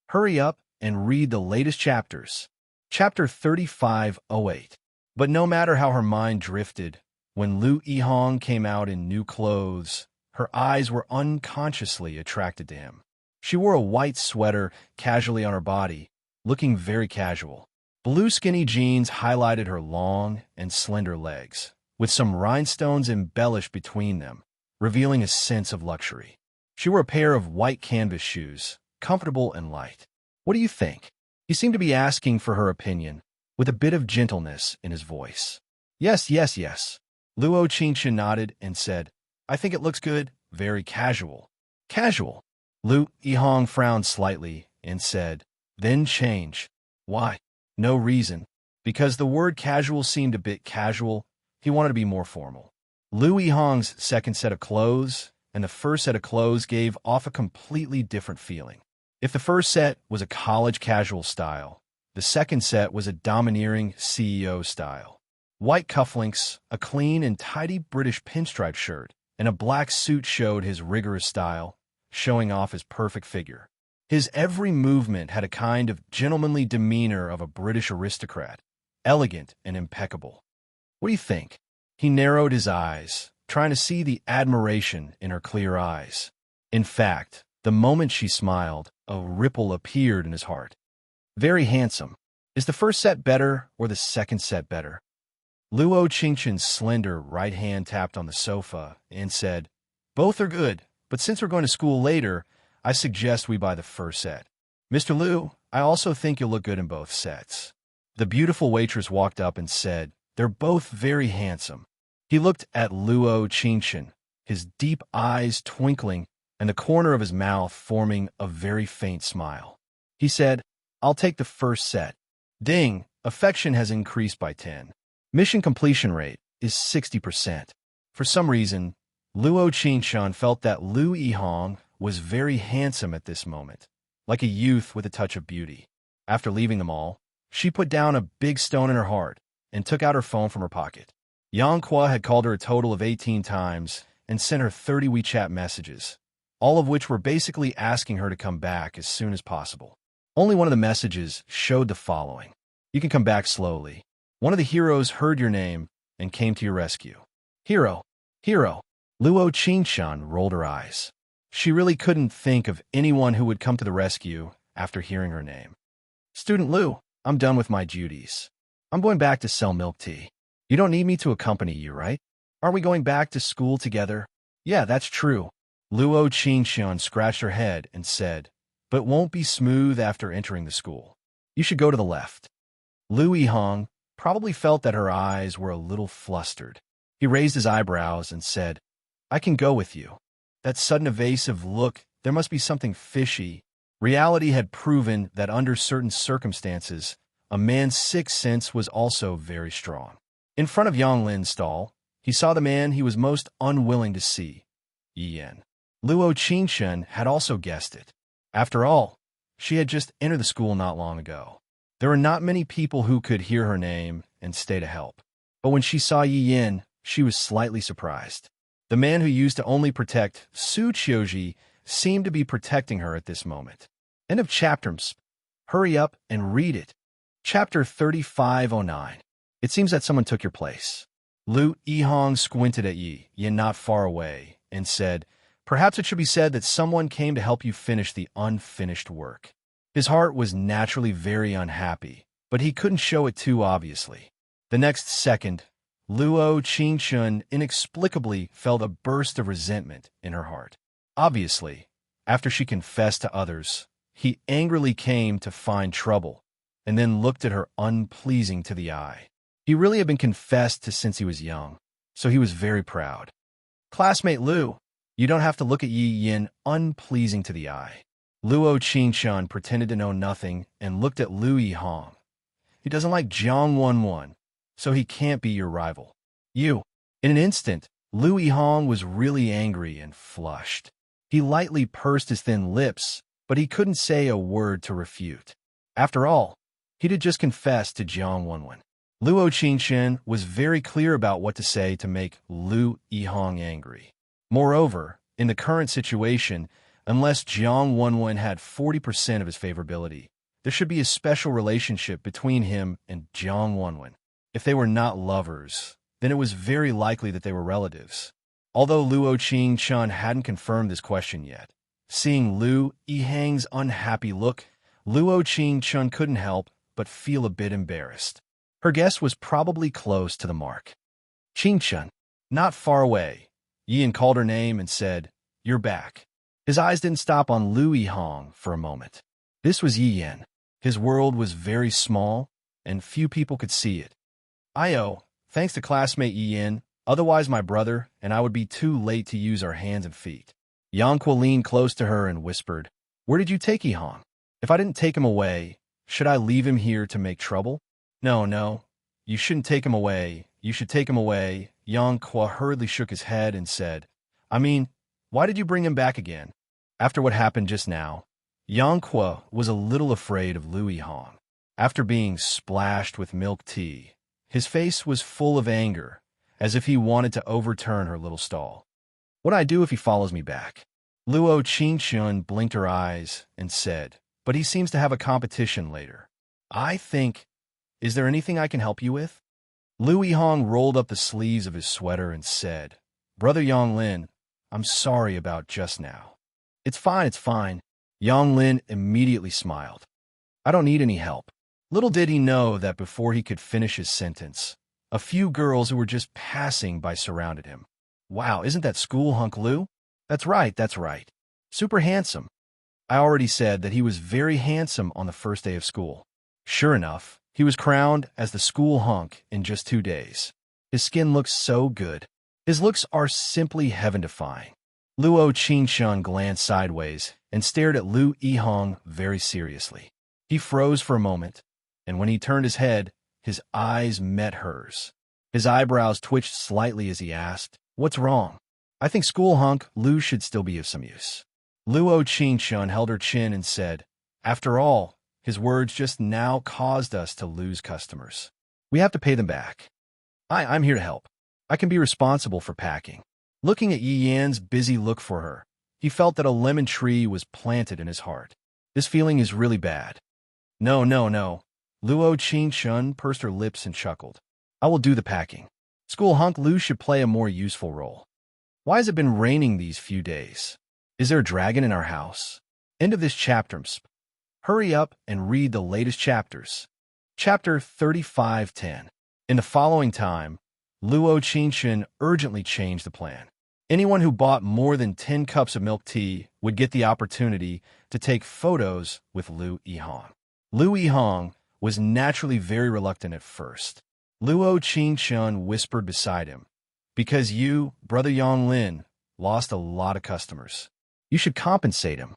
Speaker 1: Hurry up and read the latest chapters. Chapter 3508. But no matter how her mind drifted, when Lu Yihong came out in new clothes, her eyes were unconsciously attracted to him. She wore a white sweater casually on her body, looking very casual. Blue skinny jeans highlighted her long and slender legs, with some rhinestones embellished between them, revealing a sense of luxury. She wore a pair of white canvas shoes, comfortable and light. "What do you think?" He seemed to be asking for her opinion, with a bit of gentleness in his voice. Yes. Luo Qingshan nodded and said, "I think it looks good, very casual." "Casual?" Lu Yihong frowned slightly and said, "Then change." "Why?" "No reason. Because the word casual seemed a bit casual, he wanted to be more formal." Lu Yihong's second set of clothes and the first set of clothes gave off a completely different feeling. If the first set was a college casual style, the second set was a domineering CEO style. White cufflinks, a clean and tidy British pinstripe shirt, and a black suit showed his rigorous style, showing off his perfect figure. His every movement had a kind of gentlemanly demeanor of a British aristocrat, elegant and impeccable. "What do you think?" He narrowed his eyes, trying to see the admiration in her clear eyes. In fact, the moment she smiled, a ripple appeared in his heart. "Very handsome. Is the first set better or the second set better?" Luo Qingshan's slender right hand tapped on the sofa and said, "Both are good, but since we're going to school later, I suggest we buy the first set." "Mr. Lu, I also think you'll look good in both sets." The beautiful waitress walked up and said, "They're both very handsome." He looked at Luo Qingshan, his deep eyes twinkling and the corner of his mouth forming a very faint smile. He said, "I'll take the first set." Ding! Affection has increased by 10. Mission completion rate is 60%. For some reason, Luo Qingshan felt that Lu Yihong was very handsome at this moment, like a youth with a touch of beauty. After leaving them all, she put down a big stone in her heart and took out her phone from her pocket. Yang Kuo had called her a total of 18 times and sent her 30 WeChat messages, all of which were basically asking her to come back as soon as possible. Only one of the messages showed the following: "You can come back slowly. One of the heroes heard your name and came to your rescue." Hero. Luo Qingshan rolled her eyes. She really couldn't think of anyone who would come to the rescue after hearing her name. "Student Lu, I'm done with my duties. I'm going back to sell milk tea. You don't need me to accompany you, right? Aren't we going back to school together?" "Yeah, that's true." Luo Qingshan scratched her head and said, "But won't be smooth after entering the school. You should go to the left." Lu Yihong probably felt that her eyes were a little flustered. He raised his eyebrows and said, I can go with you. That sudden evasive look, there must be something fishy. Reality had proven that under certain circumstances, a man's sixth sense was also very strong. In front of Yang Lin's stall, he saw the man he was most unwilling to see, Yi Yan. Luo Qingshun had also guessed it. After all, she had just entered the school not long ago. There were not many people who could hear her name and stay to help. But when she saw Yi Yan, she was slightly surprised. The man who used to only protect Su Qiuji seemed to be protecting her at this moment. End of chapter. Hurry up and read it. Chapter 3509. It seems that someone took your place. Lu Yihong squinted at Yi Yan not far away and said, "Perhaps it should be said that someone came to help you finish the unfinished work." His heart was naturally very unhappy, but he couldn't show it too obviously. The next second, Luo Qingshun inexplicably felt a burst of resentment in her heart. Obviously, after she confessed to others, he angrily came to find trouble, and then looked at her unpleasing to the eye. He really had been confessed to since he was young, so he was very proud. "Classmate Lu, you don't have to look at Yi Yan unpleasing to the eye." Luo Qingshun pretended to know nothing and looked at Lu Yihong. "He doesn't like Jiang Wanwan, so he can't be your rival." "You." In an instant, Lu Yihong was really angry and flushed. He lightly pursed his thin lips, but he couldn't say a word to refute. After all, he had just confessed to Jiang Wanwan. Luo Qingshun was very clear about what to say to make Lu Yihong angry. Moreover, in the current situation, unless Jiang Wanwan had 40% of his favorability, there should be a special relationship between him and Jiang Wanwan. If they were not lovers, then it was very likely that they were relatives. Although Luo Qingshun hadn't confirmed this question yet, seeing Lu Yihang's unhappy look, Luo Qingshun couldn't help but feel a bit embarrassed. Her guess was probably close to the mark. "Qingshun." Not far away, Yi Yan called her name and said, "You're back." His eyes didn't stop on Lu Yihong for a moment. This was Yi Yan. His world was very small, and few people could see it. Thanks to classmate Yi Yan, otherwise my brother and I would be too late to use our hands and feet." Yang Kuo leaned close to her and whispered, "Where did you take Yihong? If I didn't take him away, should I leave him here to make trouble?" No, you shouldn't take him away. You should take him away." Yang Kuo hurriedly shook his head and said, "I mean, why did you bring him back again?" After what happened just now, Yang Kuo was a little afraid of Lu Yihong. After being splashed with milk tea, his face was full of anger, as if he wanted to overturn her little stall. "What do I do if he follows me back?" Luo Qingshun blinked her eyes and said, "But he seems to have a competition later. I think, is there anything I can help you with?" Lu Yihong rolled up the sleeves of his sweater and said, "Brother Yang Lin, I'm sorry about just now." It's fine. Yang Lin immediately smiled. "I don't need any help." Little did he know that before he could finish his sentence, a few girls who were just passing by surrounded him. "Wow, isn't that school hunk Lu?" That's right. Super handsome." I already said that he was very handsome on the first day of school. Sure enough, he was crowned as the school hunk in just 2 days. His skin looks so good. His looks are simply heaven-defying. Luo Qingshun glanced sideways and stared at Lu Yihong very seriously. He froze for a moment, and when he turned his head, his eyes met hers. His eyebrows twitched slightly as he asked, "What's wrong?" "I think school hunk Lu should still be of some use." Luo Qingshun held her chin and said, "After all, his words just now caused us to lose customers. We have to pay them back. I'm here to help. I can be responsible for packing." Looking at Yi Yan's busy look for her, he felt that a lemon tree was planted in his heart. This feeling is really bad. No. Luo Qingshun pursed her lips and chuckled. "I will do the packing. School hunk Lu should play a more useful role. Why has it been raining these few days? Is there a dragon in our house?" End of this chapter. Hurry up and read the latest chapters. Chapter 3510. In the following time, Luo Qingshun urgently changed the plan. Anyone who bought more than 10 cups of milk tea would get the opportunity to take photos with Lu Yihong. Lu Yihong was naturally very reluctant at first. Luo Qingshun whispered beside him, "Because you, Brother Yang Lin, lost a lot of customers. You should compensate him.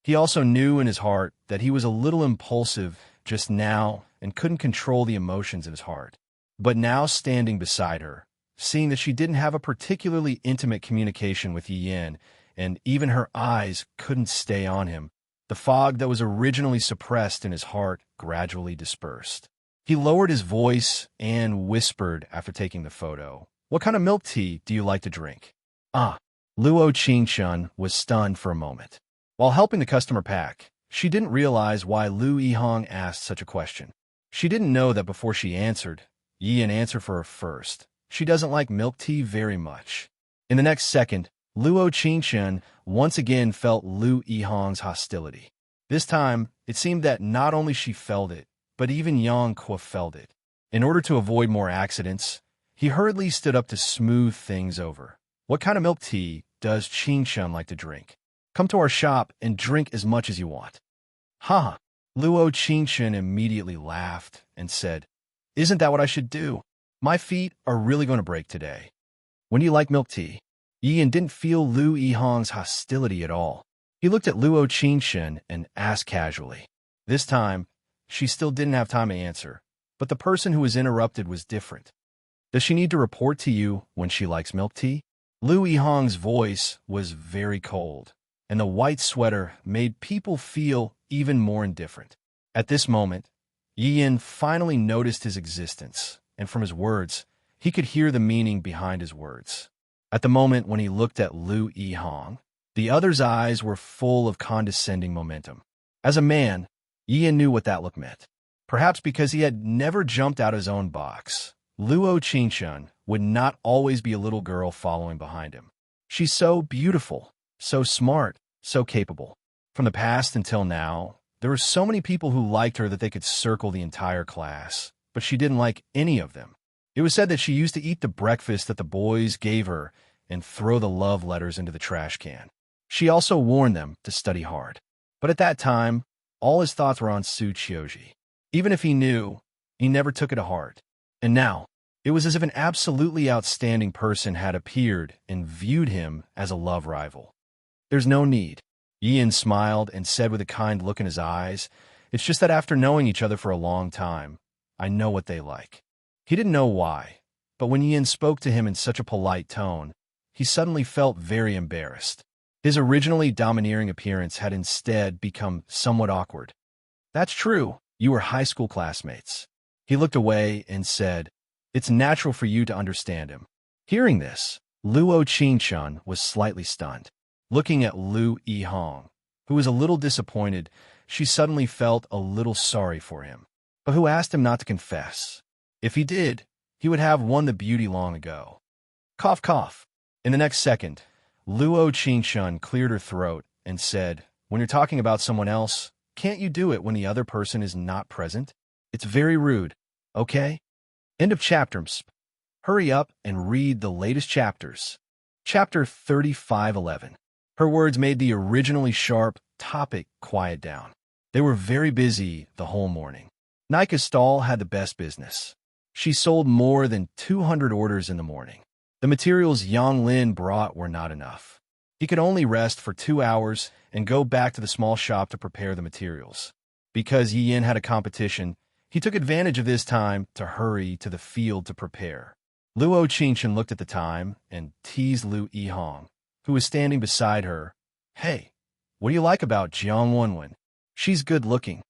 Speaker 1: He also knew in his heart that he was a little impulsive just now and couldn't control the emotions of his heart. But now standing beside her, seeing that she didn't have a particularly intimate communication with Yin, and even her eyes couldn't stay on him, the fog that was originally suppressed in his heart gradually dispersed. He lowered his voice and whispered after taking the photo, "What kind of milk tea do you like to drink?" Ah, Luo Qingshun was stunned for a moment. While helping the customer pack, she didn't realize why Lu Yihong asked such a question. She didn't know that before she answered, Yin answered for her first. She doesn't like milk tea very much. In the next second, Luo Qingshun once again felt Lu Yihong's hostility. This time, it seemed that not only she felt it, but even Yang Kuo felt it. In order to avoid more accidents, he hurriedly stood up to smooth things over. "What kind of milk tea does Qingshun like to drink? Come to our shop and drink as much as you want." "Ha!" Luo Qingshun immediately laughed and said, "Isn't that what I should do? My feet are really going to break today. When do you like milk tea?" Yin didn't feel Lu Yihong's hostility at all. He looked at Luo Qingshun and asked casually. This time, she still didn't have time to answer, but the person who was interrupted was different. "Does she need to report to you when she likes milk tea?" Lu Yihong's voice was very cold, and the white sweater made people feel even more indifferent. At this moment, Yin finally noticed his existence, and from his words, he could hear the meaning behind his words. At the moment when he looked at Lu Yihong, the other's eyes were full of condescending momentum. As a man, Yin knew what that look meant. Perhaps because he had never jumped out of his own box, Luo Qingshun would not always be a little girl following behind him. She's so beautiful, so smart, so capable. From the past until now, there were so many people who liked her that they could circle the entire class, but she didn't like any of them. It was said that she used to eat the breakfast that the boys gave her and throw the love letters into the trash can. She also warned them to study hard. But at that time, all his thoughts were on Su Qiuji. Even if he knew, he never took it to heart. And now, it was as if an absolutely outstanding person had appeared and viewed him as a love rival. "There's no need." Yin smiled and said with a kind look in his eyes, "It's just that after knowing each other for a long time, I know what they like." He didn't know why, but when Yin spoke to him in such a polite tone, he suddenly felt very embarrassed. His originally domineering appearance had instead become somewhat awkward. "That's true, you were high school classmates." He looked away and said, "It's natural for you to understand him." Hearing this, Luo Qingshun was slightly stunned. Looking at Lu Yihong, who was a little disappointed, she suddenly felt a little sorry for him. But who asked him not to confess? If he did, he would have won the beauty long ago. Cough, cough. In the next second, Luo Qingshun cleared her throat and said, "When you're talking about someone else, can't you do it when the other person is not present? It's very rude, okay?" End of chapter. Hurry up and read the latest chapters. Chapter 3511. Her words made the originally sharp topic quiet down. They were very busy the whole morning. Nika's stall had the best business. She sold more than 200 orders in the morning. The materials Yang Lin brought were not enough. He could only rest for 2 hours and go back to the small shop to prepare the materials. Because Yin had a competition, he took advantage of this time to hurry to the field to prepare. Luo Qingshun looked at the time and teased Lu Yihong, who was standing beside her. "Hey, what do you like about Jiang Wenwen? She's good-looking."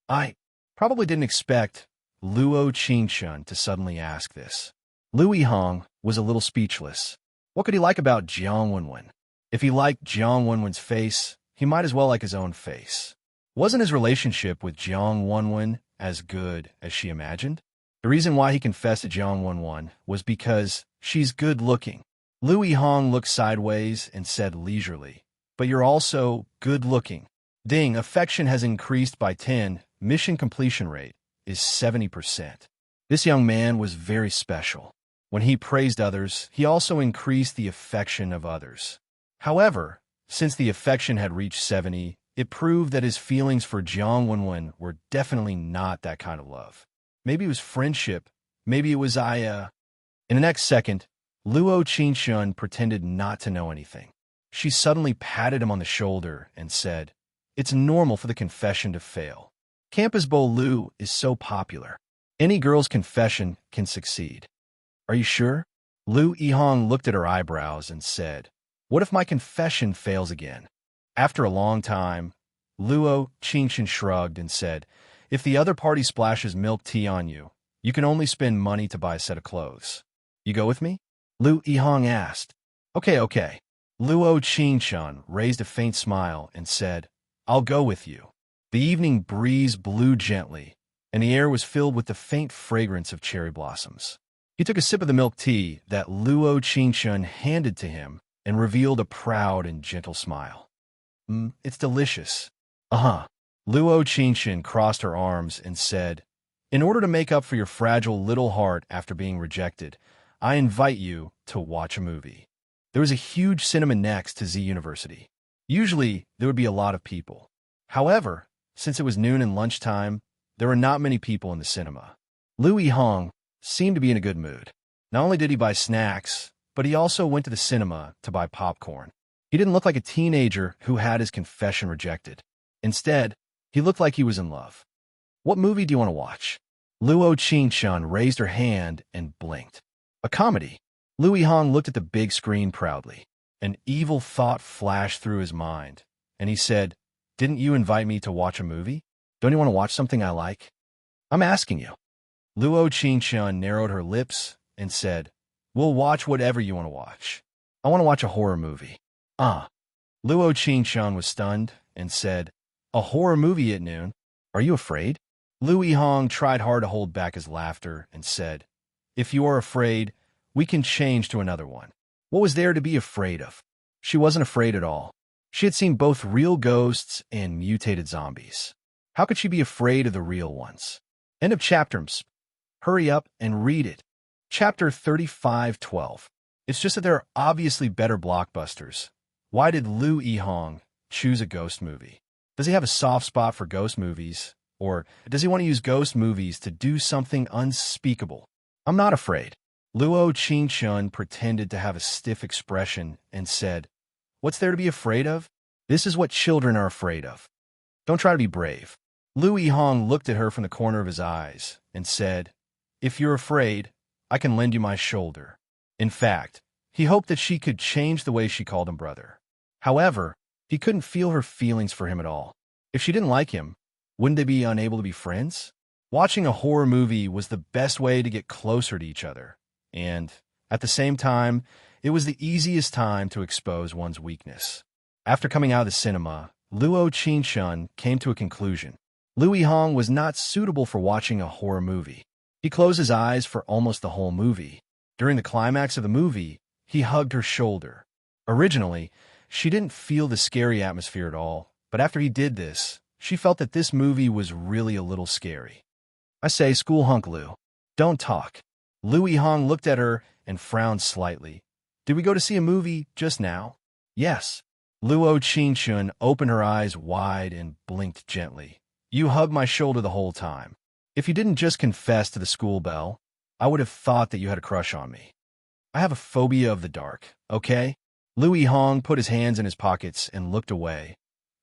Speaker 1: I probably didn't expect Luo Qingshun to suddenly ask this. Lu Yihong was a little speechless. What could he like about Jiang Wenwen? If he liked Jiang Wenwen's face, he might as well like his own face. Wasn't his relationship with Jiang Wenwen as good as she imagined? The reason why he confessed to Jiang Wenwen was because she's good-looking. Lu Yihong looked sideways and said leisurely, "But you're also good-looking. Ding, affection has increased by 10, mission completion rate is 70%. This young man was very special. When he praised others, he also increased the affection of others. However, since the affection had reached 70, it proved that his feelings for Jiang Wenwen were definitely not that kind of love. Maybe it was friendship. Maybe it was In the next second, Luo Qingshun pretended not to know anything. She suddenly patted him on the shoulder and said, "It's normal for the confession to fail. Campus Bo Lu is so popular. Any girl's confession can succeed." "Are you sure?" Lu Yihong looked at her eyebrows and said, "What if my confession fails again?" After a long time, Luo Qingshun shrugged and said, "If the other party splashes milk tea on you, you can only spend money to buy a set of clothes. You go with me?" Lu Yihong asked. Okay. Luo Qingshun raised a faint smile and said, "I'll go with you." The evening breeze blew gently, and the air was filled with the faint fragrance of cherry blossoms. He took a sip of the milk tea that Luo Qingshun handed to him and revealed a proud and gentle smile. It's delicious." "Uh-huh." Luo Qingshun crossed her arms and said, "In order to make up for your fragile little heart after being rejected, I invite you to watch a movie." There was a huge cinema next to Z University. Usually, there would be a lot of people. However, since it was noon and lunchtime, there were not many people in the cinema. Lu Yihong seemed to be in a good mood. Not only did he buy snacks, but he also went to the cinema to buy popcorn. He didn't look like a teenager who had his confession rejected. Instead, he looked like he was in love. "What movie do you want to watch?" Luo Qingshun raised her hand and blinked. "A comedy." Lu Yihong looked at the big screen proudly. An evil thought flashed through his mind, and he said, "Didn't you invite me to watch a movie? Don't you want to watch something I like?" "I'm asking you." Luo Qingshun narrowed her lips and said, "We'll watch whatever you want to watch. I want to watch a horror movie." Luo Qingshun was stunned and said, "A horror movie at noon? Are you afraid?" Lu Yihong tried hard to hold back his laughter and said, "If you are afraid, we can change to another one." What was there to be afraid of? She wasn't afraid at all. She had seen both real ghosts and mutated zombies. How could she be afraid of the real ones? End of chapter. Hurry up and read it. Chapter 35:12. It's just that there are obviously better blockbusters. Why did Lu Yihong choose a ghost movie? Does he have a soft spot for ghost movies? Or does he want to use ghost movies to do something unspeakable? I'm not afraid. Luo Qingshun pretended to have a stiff expression and said, "What's there to be afraid of? This is what children are afraid of. Don't try to be brave." Lu Yihong looked at her from the corner of his eyes and said, "If you're afraid, I can lend you my shoulder." In fact, he hoped that she could change the way she called him brother. However, he couldn't feel her feelings for him at all. If she didn't like him, wouldn't they be unable to be friends? Watching a horror movie was the best way to get closer to each other. And, at the same time, it was the easiest time to expose one's weakness. After coming out of the cinema, Luo Qingshun came to a conclusion. Lu Yihong was not suitable for watching a horror movie. He closed his eyes for almost the whole movie. During the climax of the movie, he hugged her shoulder. Originally, she didn't feel the scary atmosphere at all, but after he did this, she felt that this movie was really a little scary. "I say, school hunk Lu, don't talk." Lu Yihong looked at her and frowned slightly. "Did we go to see a movie just now?" "Yes." Luo Qingshun opened her eyes wide and blinked gently. "You hugged my shoulder the whole time. If you didn't just confess to the school bell, I would have thought that you had a crush on me. I have a phobia of the dark, okay?" Lu Yihong put his hands in his pockets and looked away.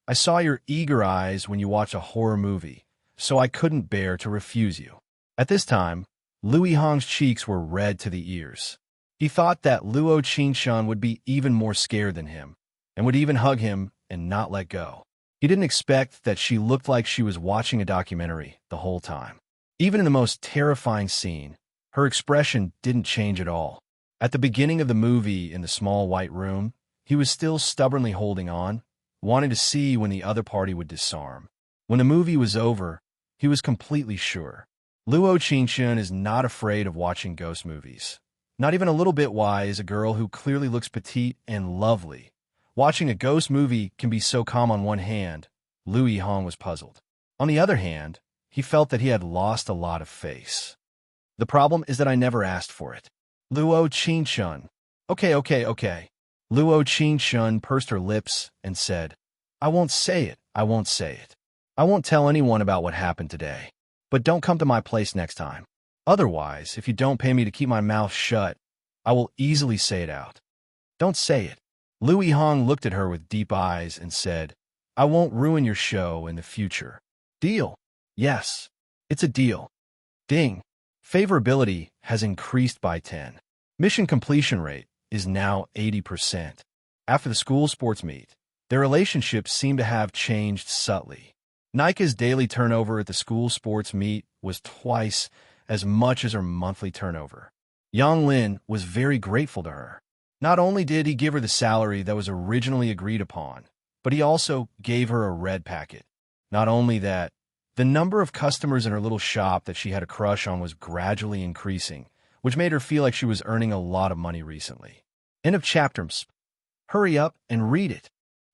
Speaker 1: "I saw your eager eyes when you watched a horror movie, so I couldn't bear to refuse you." At this time, Lu Yihong's cheeks were red to the ears. He thought that Luo Qingshun would be even more scared than him, and would even hug him and not let go. He didn't expect that she looked like she was watching a documentary the whole time. Even in the most terrifying scene, her expression didn't change at all. At the beginning of the movie in the small white room, he was still stubbornly holding on, wanting to see when the other party would disarm. When the movie was over, he was completely sure. Luo Qingshun is not afraid of watching ghost movies. Not even a little bit. Why is a girl who clearly looks petite and lovely watching a ghost movie can be so calm on one hand? Lu Yihong was puzzled. On the other hand, he felt that he had lost a lot of face. "The problem is that I never asked for it." Luo Qingshun. Okay. Luo Qingshun pursed her lips and said, I won't say it. I won't tell anyone about what happened today. But don't come to my place next time. Otherwise, if you don't pay me to keep my mouth shut, I will easily say it out. Don't say it. Lu Yihong looked at her with deep eyes and said, I won't ruin your show in the future. Deal? Yes. It's a deal. Ding. Favorability has increased by 10. Mission completion rate is now 80%. After the school sports meet, their relationships seem to have changed subtly. Nika's daily turnover at the school sports meet was twice as much as her monthly turnover. Yang Lin was very grateful to her. Not only did he give her the salary that was originally agreed upon, but he also gave her a red packet. Not only that, the number of customers in her little shop that she had a crush on was gradually increasing, which made her feel like she was earning a lot of money recently. End of chapter. Hurry up and read it.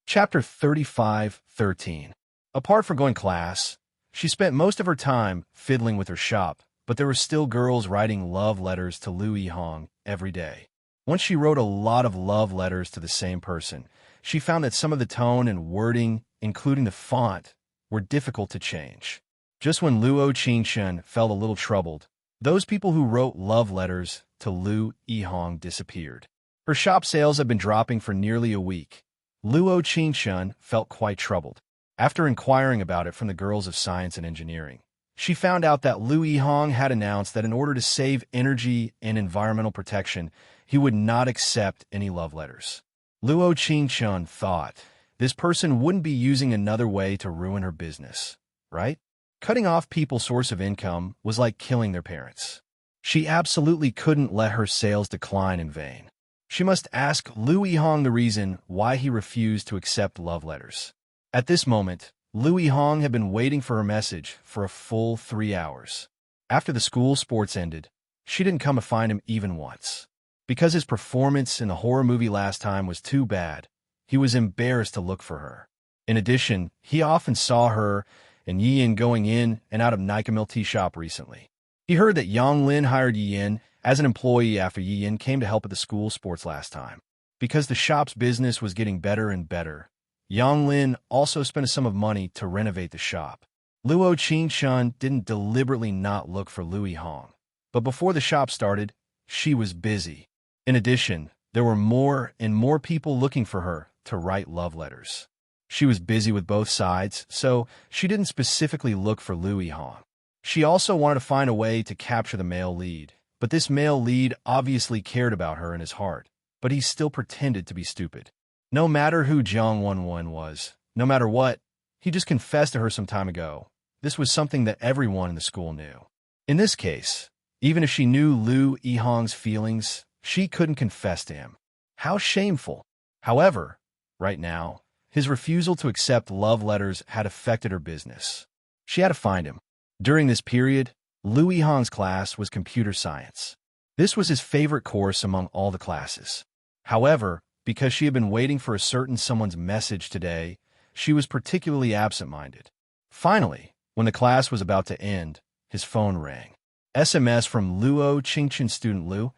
Speaker 1: Chapter 35:13. Apart from going to class, she spent most of her time fiddling with her shop, but there were still girls writing love letters to Lu Yihong every day. Once she wrote a lot of love letters to the same person, she found that some of the tone and wording, including the font, were difficult to change. Just when Luo Qingshun felt a little troubled, those people who wrote love letters to Lu Yihong disappeared. Her shop sales had been dropping for nearly a week. Luo Qingshun felt quite troubled. After inquiring about it from the girls of science and engineering, she found out that Lu Yihong had announced that in order to save energy and environmental protection, he would not accept any love letters. Luo Qingshun thought, this person wouldn't be using another way to ruin her business, right? Cutting off people's source of income was like killing their parents. She absolutely couldn't let her sales decline in vain. She must ask Lu Yihong the reason why he refused to accept love letters. At this moment, Lu Yihong had been waiting for her message for a full 3 hours. After the school sports ended, she didn't come to find him even once. Because his performance in the horror movie last time was too bad, he was embarrassed to look for her. In addition, he often saw her and Yi Yin going in and out of Nika Milk Tea shop recently. He heard that Yang Lin hired Yi Yin as an employee after Yi Yin came to help at the school sports last time. Because the shop's business was getting better and better, Yang Lin also spent a sum of money to renovate the shop. Luo Qingshun didn't deliberately not look for Lu Yihong, but before the shop started, she was busy. In addition, there were more and more people looking for her to write love letters. She was busy with both sides, so she didn't specifically look for Lu Yihong. She also wanted to find a way to capture the male lead, but this male lead obviously cared about her in his heart, but he still pretended to be stupid. No matter who Jiang Wenwen was, no matter what, he just confessed to her some time ago. This was something that everyone in the school knew. In this case, even if she knew Lu Yihong's feelings, she couldn't confess to him. How shameful. However, right now, his refusal to accept love letters had affected her business. She had to find him. During this period, Lu Yihong's class was computer science. This was his favorite course among all the classes. However, because she had been waiting for a certain someone's message today, she was particularly absent-minded. Finally, when the class was about to end, his phone rang. SMS from Luo Qingchun student Lu.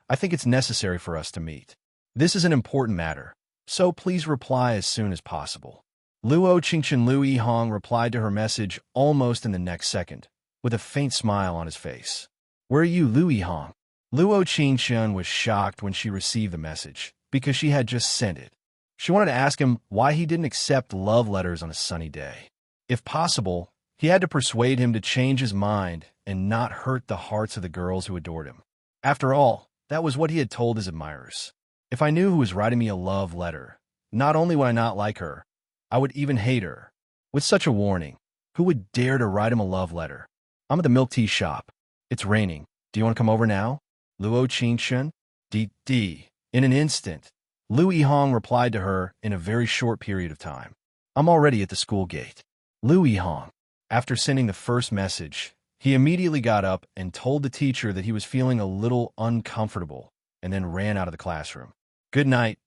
Speaker 1: I think it's necessary for us to meet. This is an important matter, so please reply as soon as possible. Luo Qingchun Lu Yihong replied to her message almost in the next second, with a faint smile on his face. Where are you, Lu Yihong? Luo Qingchun was shocked when she received the message, because she had just sent it. She wanted to ask him why he didn't accept love letters on a sunny day. If possible, he had to persuade him to change his mind and not hurt the hearts of the girls who adored him. After all, that was what he had told his admirers. If I knew who was writing me a love letter, not only would I not like her, I would even hate her. With such a warning, who would dare to write him a love letter? I'm at the milk tea shop. It's raining. Do you want to come over now? Luo Qingshun? D. In an instant, Lu Yihong replied to her in a very short period of time. I'm already at the school gate. Lu Yihong. After sending the first message, he immediately got up and told the teacher that he was feeling a little uncomfortable and then ran out of the classroom. Good night.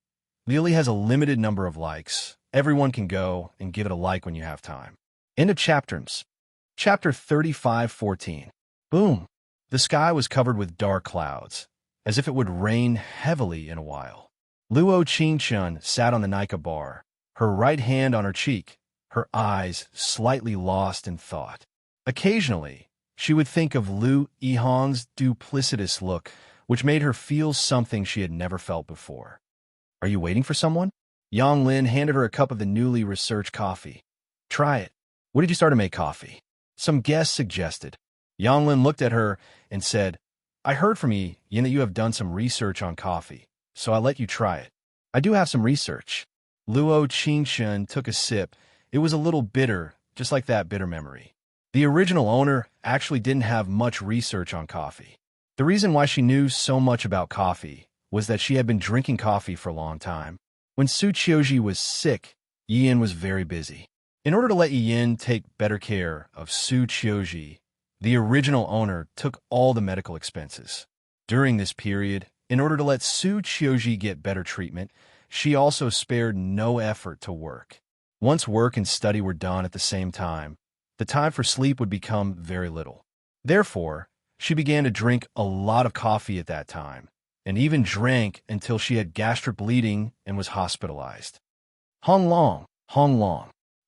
Speaker 1: Lily has a limited number of likes. Everyone can go and give it a like when you have time. End of chapters. Chapter 35:14. Boom. The sky was covered with dark clouds, as if it would rain heavily in a while. Luo Qingchun sat on the Nika bar, her right hand on her cheek, her eyes slightly lost in thought. Occasionally, she would think of Lu Yihong's duplicitous look which made her feel something she had never felt before. Are you waiting for someone? Yang Lin handed her a cup of the newly researched coffee. Try it. What did you start to make coffee? Some guest suggested. Yang Lin looked at her and said, I heard from Yin that you have done some research on coffee, so I'll let you try it. I do have some research. Luo Qingshun took a sip. It was a little bitter, just like that bitter memory. The original owner actually didn't have much research on coffee. The reason why she knew so much about coffee was that she had been drinking coffee for a long time. When Su Qiuji was sick, Yin was very busy. In order to let Yin take better care of Su Qiuji, the original owner took all the medical expenses. During this period, in order to let Su Qiuji get better treatment, she also spared no effort to work. Once work and study were done at the same time, the time for sleep would become very little. Therefore, she began to drink a lot of coffee at that time, and even drank until she had gastric bleeding and was hospitalized. Hong Long.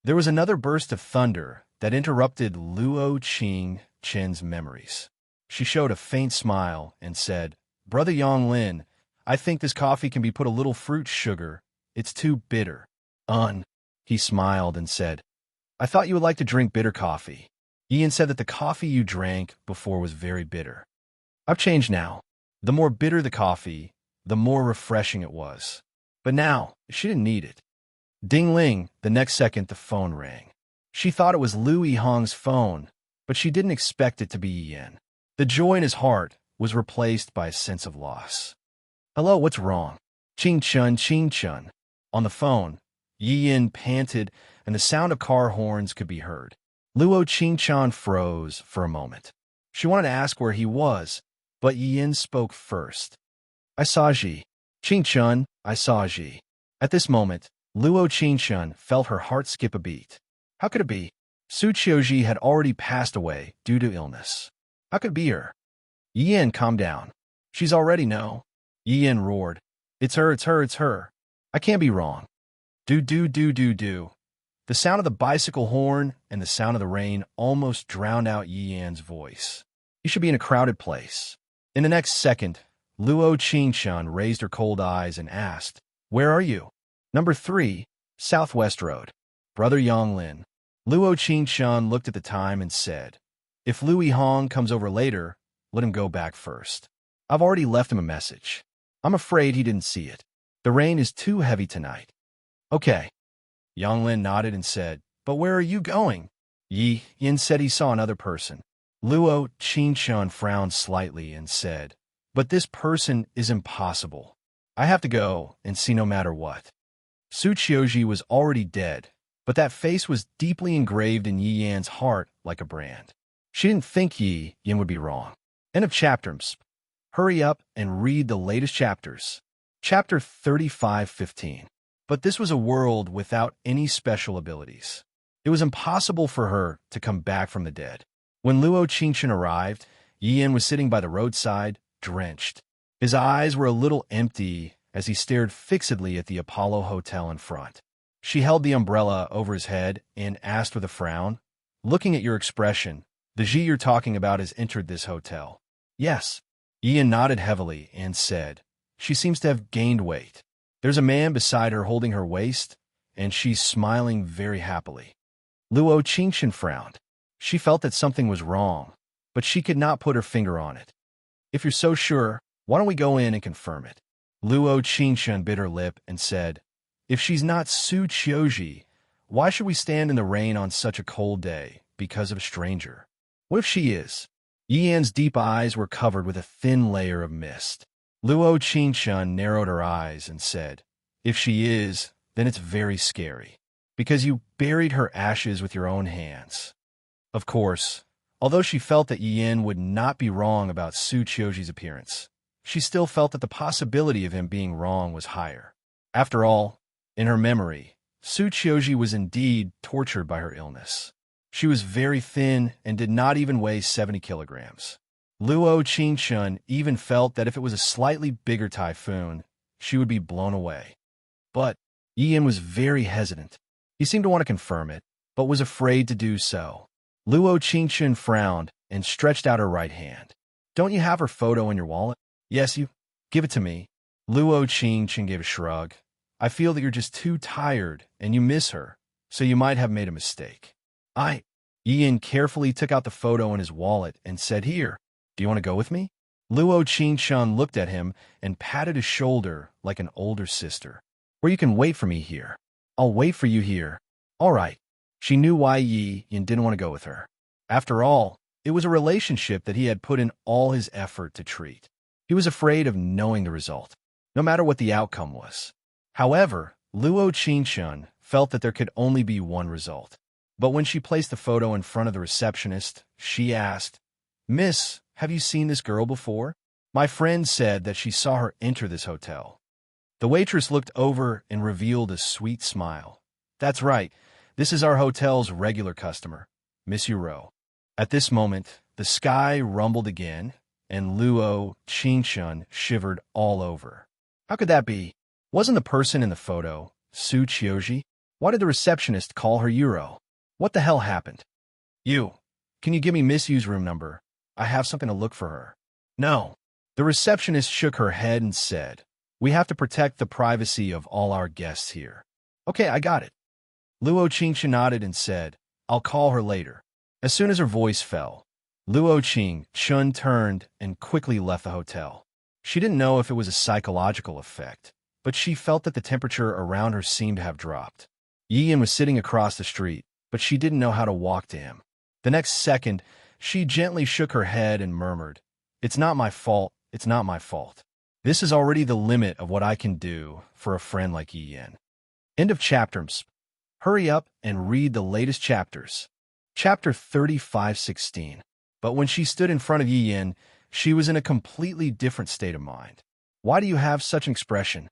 Speaker 1: There was another burst of thunder that interrupted Luo Qingshun's memories. She showed a faint smile and said, Brother Yang Lin, I think this coffee can be put a little fruit sugar. It's too bitter. He smiled and said, I thought you would like to drink bitter coffee. Ian said that the coffee you drank before was very bitter. I've changed now. The more bitter the coffee, the more refreshing it was. But now, she didn't need it. Ding-ling, the next second the phone rang. She thought it was Lu Yihong's phone, but she didn't expect it to be Yin. The joy in his heart was replaced by a sense of loss. Hello, what's wrong? Qingchun. On the phone, Yin panted, and the sound of car horns could be heard. Luo Qingchun froze for a moment. She wanted to ask where he was, but Yin spoke first. I saw Ji. Qingchun, I saw Ji. At this moment, Luo Qingchun felt her heart skip a beat. How could it be? Su Qiuji had already passed away due to illness. How could it be her? Yin, calm down. She's already no. Yin roared. It's her. I can't be wrong. Do. The sound of the bicycle horn and the sound of the rain almost drowned out Yi Yan's voice. You should be in a crowded place. In the next second, Luo Qingshun raised her cold eyes and asked, Where are you? Number 3, Southwest Road. Brother Yang Lin. Luo Qingshun looked at the time and said, If Lu Yihong comes over later, let him go back first. I've already left him a message. I'm afraid he didn't see it. The rain is too heavy tonight. Okay. Yang Lin nodded and said, But where are you going? Yin said he saw another person. Luo Qingshun frowned slightly and said, But this person is impossible. I have to go and see no matter what. Su Qiuji was already dead, but that face was deeply engraved in Yi Yan's heart like a brand. She didn't think Yin would be wrong. End of chapter. Hurry up and read the latest chapters. Chapter 35:15. But this was a world without any special abilities. It was impossible for her to come back from the dead. When Luo Qingshun arrived, Yin was sitting by the roadside, drenched. His eyes were a little empty as he stared fixedly at the Apollo Hotel in front. She held the umbrella over his head and asked with a frown, Looking at your expression, the Ji you're talking about has entered this hotel. Yes. Yin nodded heavily and said, She seems to have gained weight. There's a man beside her holding her waist, and she's smiling very happily. Luo Qingshun frowned. She felt that something was wrong, but she could not put her finger on it. If you're so sure, why don't we go in and confirm it? Luo Qingshun bit her lip and said, If she's not Su Qiuji, why should we stand in the rain on such a cold day because of a stranger? What if she is? Yi Yan's deep eyes were covered with a thin layer of mist. Luo Qingshun narrowed her eyes and said, If she is, then it's very scary, because you buried her ashes with your own hands. Of course, although she felt that Yin would not be wrong about Su Qiuji's appearance, she still felt that the possibility of him being wrong was higher. After all, in her memory, Su Qiuji was indeed tortured by her illness. She was very thin and did not even weigh 70 kilograms. Luo Qingshun even felt that if it was a slightly bigger typhoon, she would be blown away. But Yin was very hesitant. He seemed to want to confirm it, but was afraid to do so. Luo Qingshun frowned and stretched out her right hand. Don't you have her photo in your wallet? Yes, you. Give it to me. Luo Qingchen gave a shrug. I feel that you're just too tired and you miss her, so you might have made a mistake. Ian carefully took out the photo in his wallet and said, Here, do you want to go with me? Luo Qingchen looked at him and patted his shoulder like an older sister. Or you can wait for me here. I'll wait for you here. All right. She knew why Ian didn't want to go with her. After all, it was a relationship that he had put in all his effort to treat. He was afraid of knowing the result, no matter what the outcome was. However, Luo Qingchen felt that there could only be one result. But when she placed the photo in front of the receptionist, she asked, Miss, have you seen this girl before? My friend said that she saw her enter this hotel. The waitress looked over and revealed a sweet smile. That's right. This is our hotel's regular customer, Miss Yuro. At this moment, the sky rumbled again, and Luo Qingchen shivered all over. How could that be? Wasn't the person in the photo Su Qiuji? Why did the receptionist call her Yuro? What the hell happened? You, can you give me Miss Yu's room number? I have something to look for her. No. The receptionist shook her head and said, We have to protect the privacy of all our guests here. Okay, I got it. Luo Qingchen nodded and said, I'll call her later. As soon as her voice fell, Luo Qingchen turned and quickly left the hotel. She didn't know if it was a psychological effect, but she felt that the temperature around her seemed to have dropped. Ian was sitting across the street, but she didn't know how to walk to him. The next second, she gently shook her head and murmured, It's not my fault, it's not my fault. This is already the limit of what I can do for a friend like Ian. End of chapter. Hurry up and read the latest chapters. Chapter 35:16. But when she stood in front of Ian, she was in a completely different state of mind. Why do you have such an expression?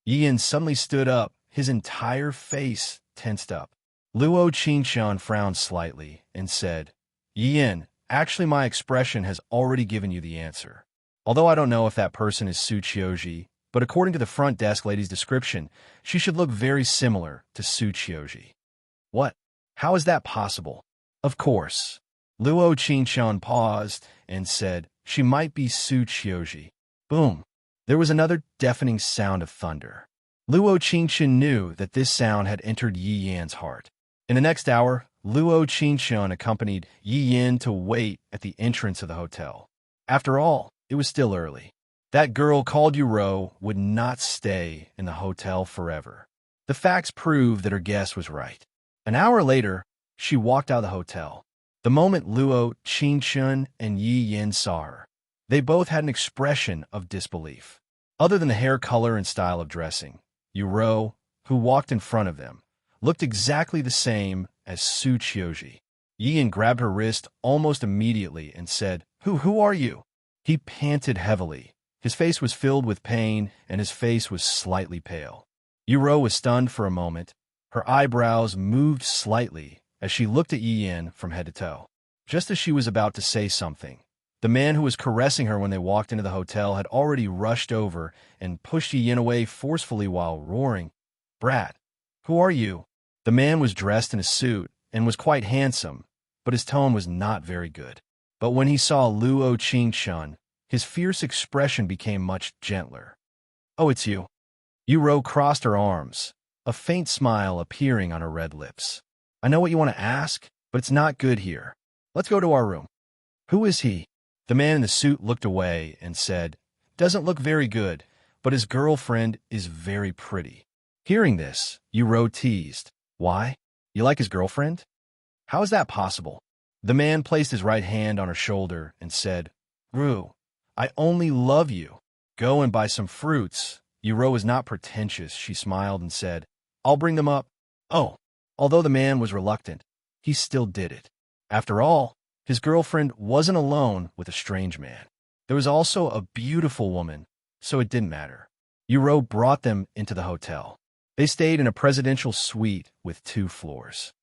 Speaker 1: Ian suddenly stood up, his entire face tensed up. Luo Qingchen frowned slightly and said, Ian, actually my expression has already given you the answer. Although I don't know if that person is Su Qiuji, but according to the front desk lady's description, she should look very similar to Su Qiuji. What? How is that possible? Of course. Luo Qingchen paused and said, She might be Su Qiuji. Boom. There was another deafening sound of thunder. Luo Qingchen knew that this sound had entered Yi Yan's heart. In the next hour, Luo Qingchen accompanied Yi Yan to wait at the entrance of the hotel. After all, it was still early. That girl called Yuro would not stay in the hotel forever. The facts proved that her guess was right. An hour later, she walked out of the hotel. The moment Luo Qingchen and Yi Yan saw her, they both had an expression of disbelief. Other than the hair color and style of dressing, Yuro, who walked in front of them, looked exactly the same as Su Qiuji. Yi Yan grabbed her wrist almost immediately and said, Who are you? He panted heavily. His face was filled with pain, and his face was slightly pale. Yuro was stunned for a moment. Her eyebrows moved slightly as she looked at Yi Yan from head to toe. Just as she was about to say something, the man who was caressing her when they walked into the hotel had already rushed over and pushed Yi Yan away forcefully while roaring, Brat, who are you? The man was dressed in a suit and was quite handsome, but his tone was not very good. But when he saw Luo Qingchen, his fierce expression became much gentler. Oh, it's you. Yuro crossed her arms, a faint smile appearing on her red lips. I know what you want to ask, but it's not good here. Let's go to our room. Who is he? The man in the suit looked away and said, Doesn't look very good, but his girlfriend is very pretty. Hearing this, Yuro teased. Why? You like his girlfriend? How is that possible? The man placed his right hand on her shoulder and said, Ru, I only love you. Go and buy some fruits. Yuro was not pretentious. She smiled and said, I'll bring them up. Oh, although the man was reluctant, he still did it. After all, his girlfriend wasn't alone with a strange man. There was also a beautiful woman, so it didn't matter. Yuro brought them into the hotel. They stayed in a presidential suite with 2 floors.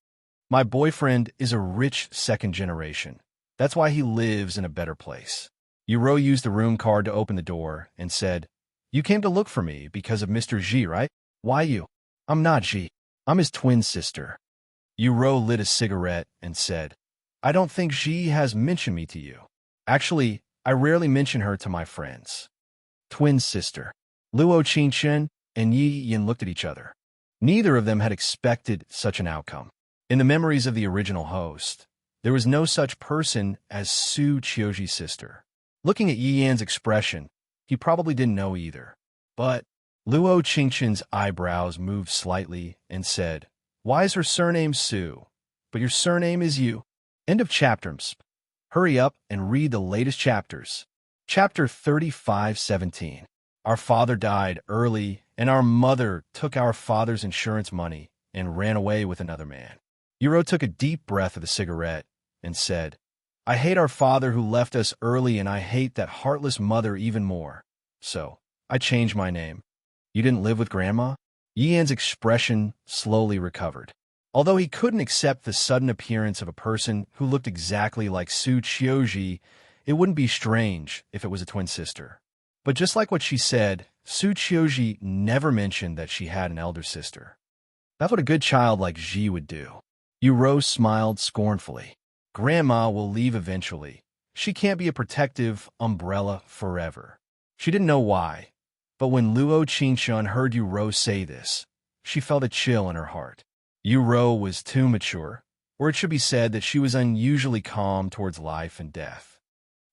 Speaker 1: My boyfriend is a rich second generation. That's why he lives in a better place. Yuro used the room card to open the door and said, You came to look for me because of Mr. Ji, right? Why you? I'm not Ji. I'm his twin sister. Yuro lit a cigarette and said, I don't think Ji has mentioned me to you. Actually, I rarely mention her to my friends. twin sister. Luo Qingchen and Yi Yin looked at each other. Neither of them had expected such an outcome. In the memories of the original host, there was no such person as Su Qiuji's sister. Looking at Yi Yan's expression, he probably didn't know either. But Luo Qingchen's eyebrows moved slightly and said, "Why is her surname Su, but your surname is Yu?" End of chapter. Hurry up and read the latest chapters. Chapter 35:17. Our father died early, and our mother took our father's insurance money and ran away with another man. Yuro took a deep breath of the cigarette and said, "I hate our father who left us early, and I hate that heartless mother even more. So, I changed my name." "You didn't live with Grandma?" Yian's expression slowly recovered. Although he couldn't accept the sudden appearance of a person who looked exactly like Su Qiuji, it wouldn't be strange if it was a twin sister. But just like what she said, Su Qiuji never mentioned that she had an elder sister. That's what a good child like Ji would do. Yuro smiled scornfully. Grandma will leave eventually. She can't be a protective umbrella forever. She didn't know why, but when Luo Qingshun heard Yuro say this, she felt a chill in her heart. Yuro was too mature, or it should be said that she was unusually calm towards life and death.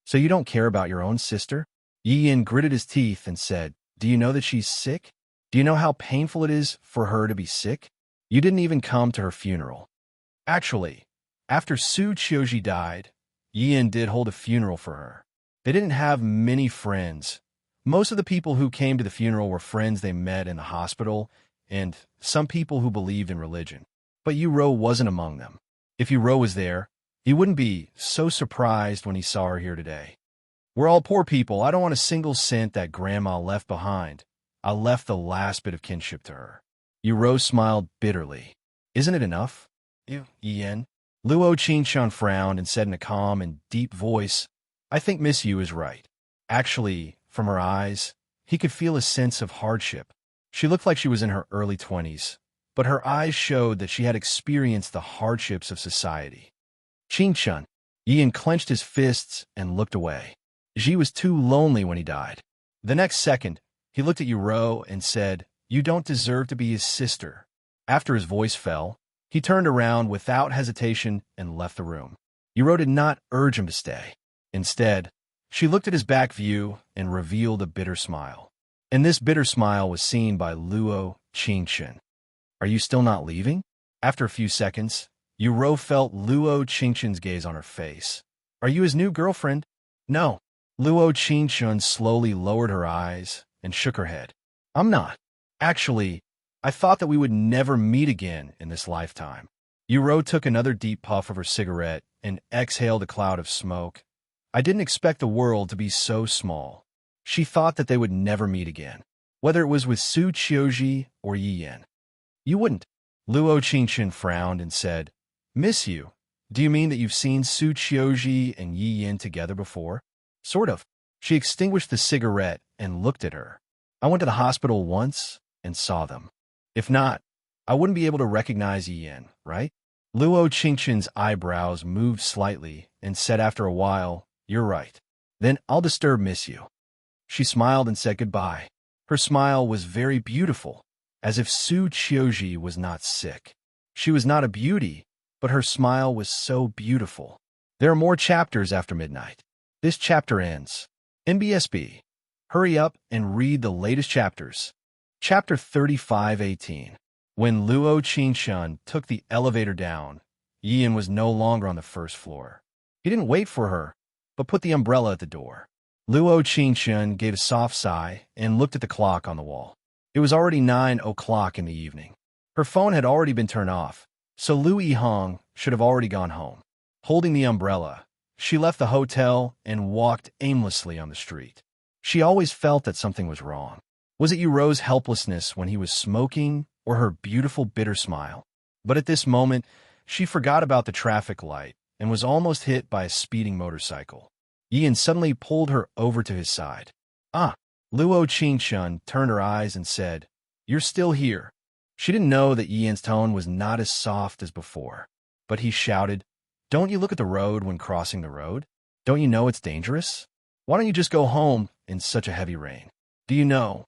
Speaker 1: "So you don't care about your own sister?" Yi Yin gritted his teeth and said, "Do you know that she's sick? Do you know how painful it is for her to be sick? You didn't even come to her funeral." Actually, after Su Qiuji died, Yi Yin did hold a funeral for her. They didn't have many friends. Most of the people who came to the funeral were friends they met in the hospital, and some people who believed in religion. But Yuro wasn't among them. If Yuro was there, he wouldn't be so surprised when he saw her here today. "We're all poor people. I don't want a single cent that Grandma left behind. I left the last bit of kinship to her." Yuro smiled bitterly. "Isn't it enough?" Yin. Luo Qingshun frowned and said in a calm and deep voice, "I think Miss Yu is right." Actually, from her eyes, he could feel a sense of hardship. She looked like she was in her early 20s, but her eyes showed that she had experienced the hardships of society. "Qingshun." Yin clenched his fists and looked away. Ji was too lonely when he died. The next second, he looked at Yuro and said, "You don't deserve to be his sister." After his voice fell, he turned around without hesitation and left the room. Yuro did not urge him to stay. Instead, she looked at his back view and revealed a bitter smile. And this bitter smile was seen by Luo Qingchen. "Are you still not leaving?" After a few seconds, Yuro felt Luo Qingchen's gaze on her face. "Are you his new girlfriend?" "No." Luo Qingchen slowly lowered her eyes and shook her head. "I'm not. Actually, I thought that we would never meet again in this lifetime." Yuro took another deep puff of her cigarette and exhaled a cloud of smoke. "I didn't expect the world to be so small." She thought that they would never meet again, whether it was with Su Qiuji or Yi Yin. "You wouldn't." Luo Qingchen frowned and said, "Miss you? Do you mean that you've seen Su Qiuji and Yi Yin together before?" "Sort of." She extinguished the cigarette and looked at her. "I went to the hospital once and saw them. If not, I wouldn't be able to recognize Yi Yin, right?" Luo Qingchen's eyebrows moved slightly and said after a while, "You're right. Then I'll disturb Miss you." She smiled and said goodbye. Her smile was very beautiful, as if Su Qiuji was not sick. She was not a beauty, but her smile was so beautiful. There are more chapters after midnight. This chapter ends. MBSB. Hurry up and read the latest chapters. Chapter 35:18. When Luo Qingshun took the elevator down, Yian was no longer on the first floor. He didn't wait for her, but put the umbrella at the door. Luo Qingshun gave a soft sigh and looked at the clock on the wall. It was already 9 o'clock in the evening. Her phone had already been turned off, so Lu Yihong should have already gone home. Holding the umbrella, she left the hotel and walked aimlessly on the street. She always felt that something was wrong. Was it Yuro's helplessness when he was smoking, or her beautiful bitter smile? But at this moment, she forgot about the traffic light and was almost hit by a speeding motorcycle. Yian suddenly pulled her over to his side. "Ah!" Luo Qingshun turned her eyes and said, "You're still here." She didn't know that Yian's tone was not as soft as before, but he shouted, "Don't you look at the road when crossing the road? Don't you know it's dangerous? Why don't you just go home in such a heavy rain?" Do you know?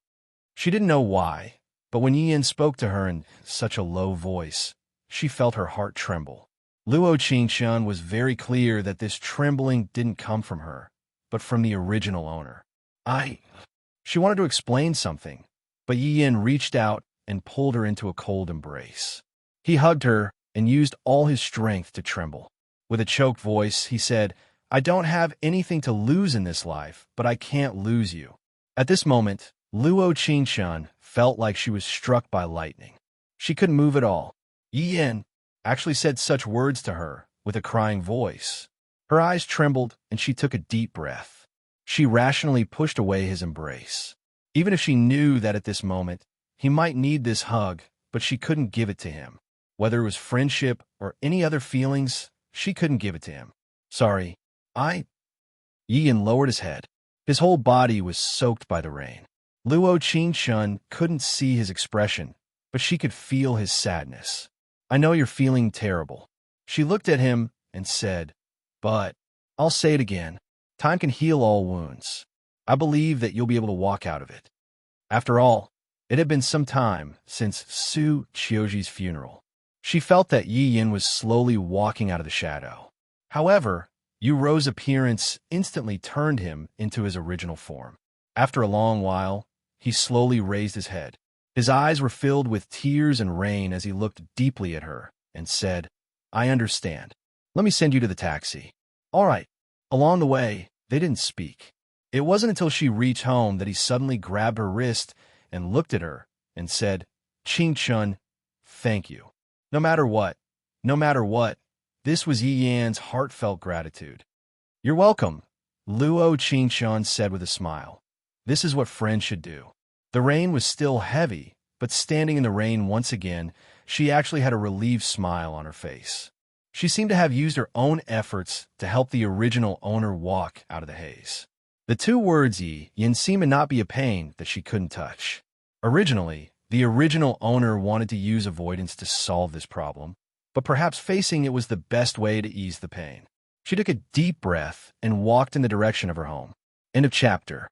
Speaker 1: She didn't know why, but when Yin spoke to her in such a low voice, she felt her heart tremble. Luo Qingxun was very clear that this trembling didn't come from her, but from the original owner. She wanted to explain something, but Yin reached out and pulled her into a cold embrace. He hugged her and used all his strength to tremble. With a choked voice, he said, I don't have anything to lose in this life, but I can't lose you. At this moment, Luo Qingxun felt like she was struck by lightning. She couldn't move at all. Yin actually said such words to her with a crying voice. Her eyes trembled and she took a deep breath. She rationally pushed away his embrace. Even if she knew that at this moment, he might need this hug, but she couldn't give it to him. Whether it was friendship or any other feelings, she couldn't give it to him. Sorry, Yin lowered his head. His whole body was soaked by the rain. Luo Qingxun couldn't see his expression, but she could feel his sadness. I know you're feeling terrible. She looked at him and said, but I'll say it again. Time can heal all wounds. I believe that you'll be able to walk out of it. After all, it had been some time since Su Qiuji's funeral. She felt that Yi Yin was slowly walking out of the shadow. However, Yu Ro's appearance instantly turned him into his original form. After a long while, he slowly raised his head. His eyes were filled with tears and rain as he looked deeply at her and said, I understand. Let me send you to the taxi. All right. Along the way, they didn't speak. It wasn't until she reached home that he suddenly grabbed her wrist and looked at her and said, Qingxun, thank you. No matter what, this was Yi Yan's heartfelt gratitude. You're welcome, Luo Qingxun said with a smile. This is what friends should do. The rain was still heavy, but standing in the rain once again, she actually had a relieved smile on her face. She seemed to have used her own efforts to help the original owner walk out of the haze. The two words Yi Yin seemed to not be a pain that she couldn't touch. Originally, the original owner wanted to use avoidance to solve this problem, but perhaps facing it was the best way to ease the pain. She took a deep breath and walked in the direction of her home. End of chapter.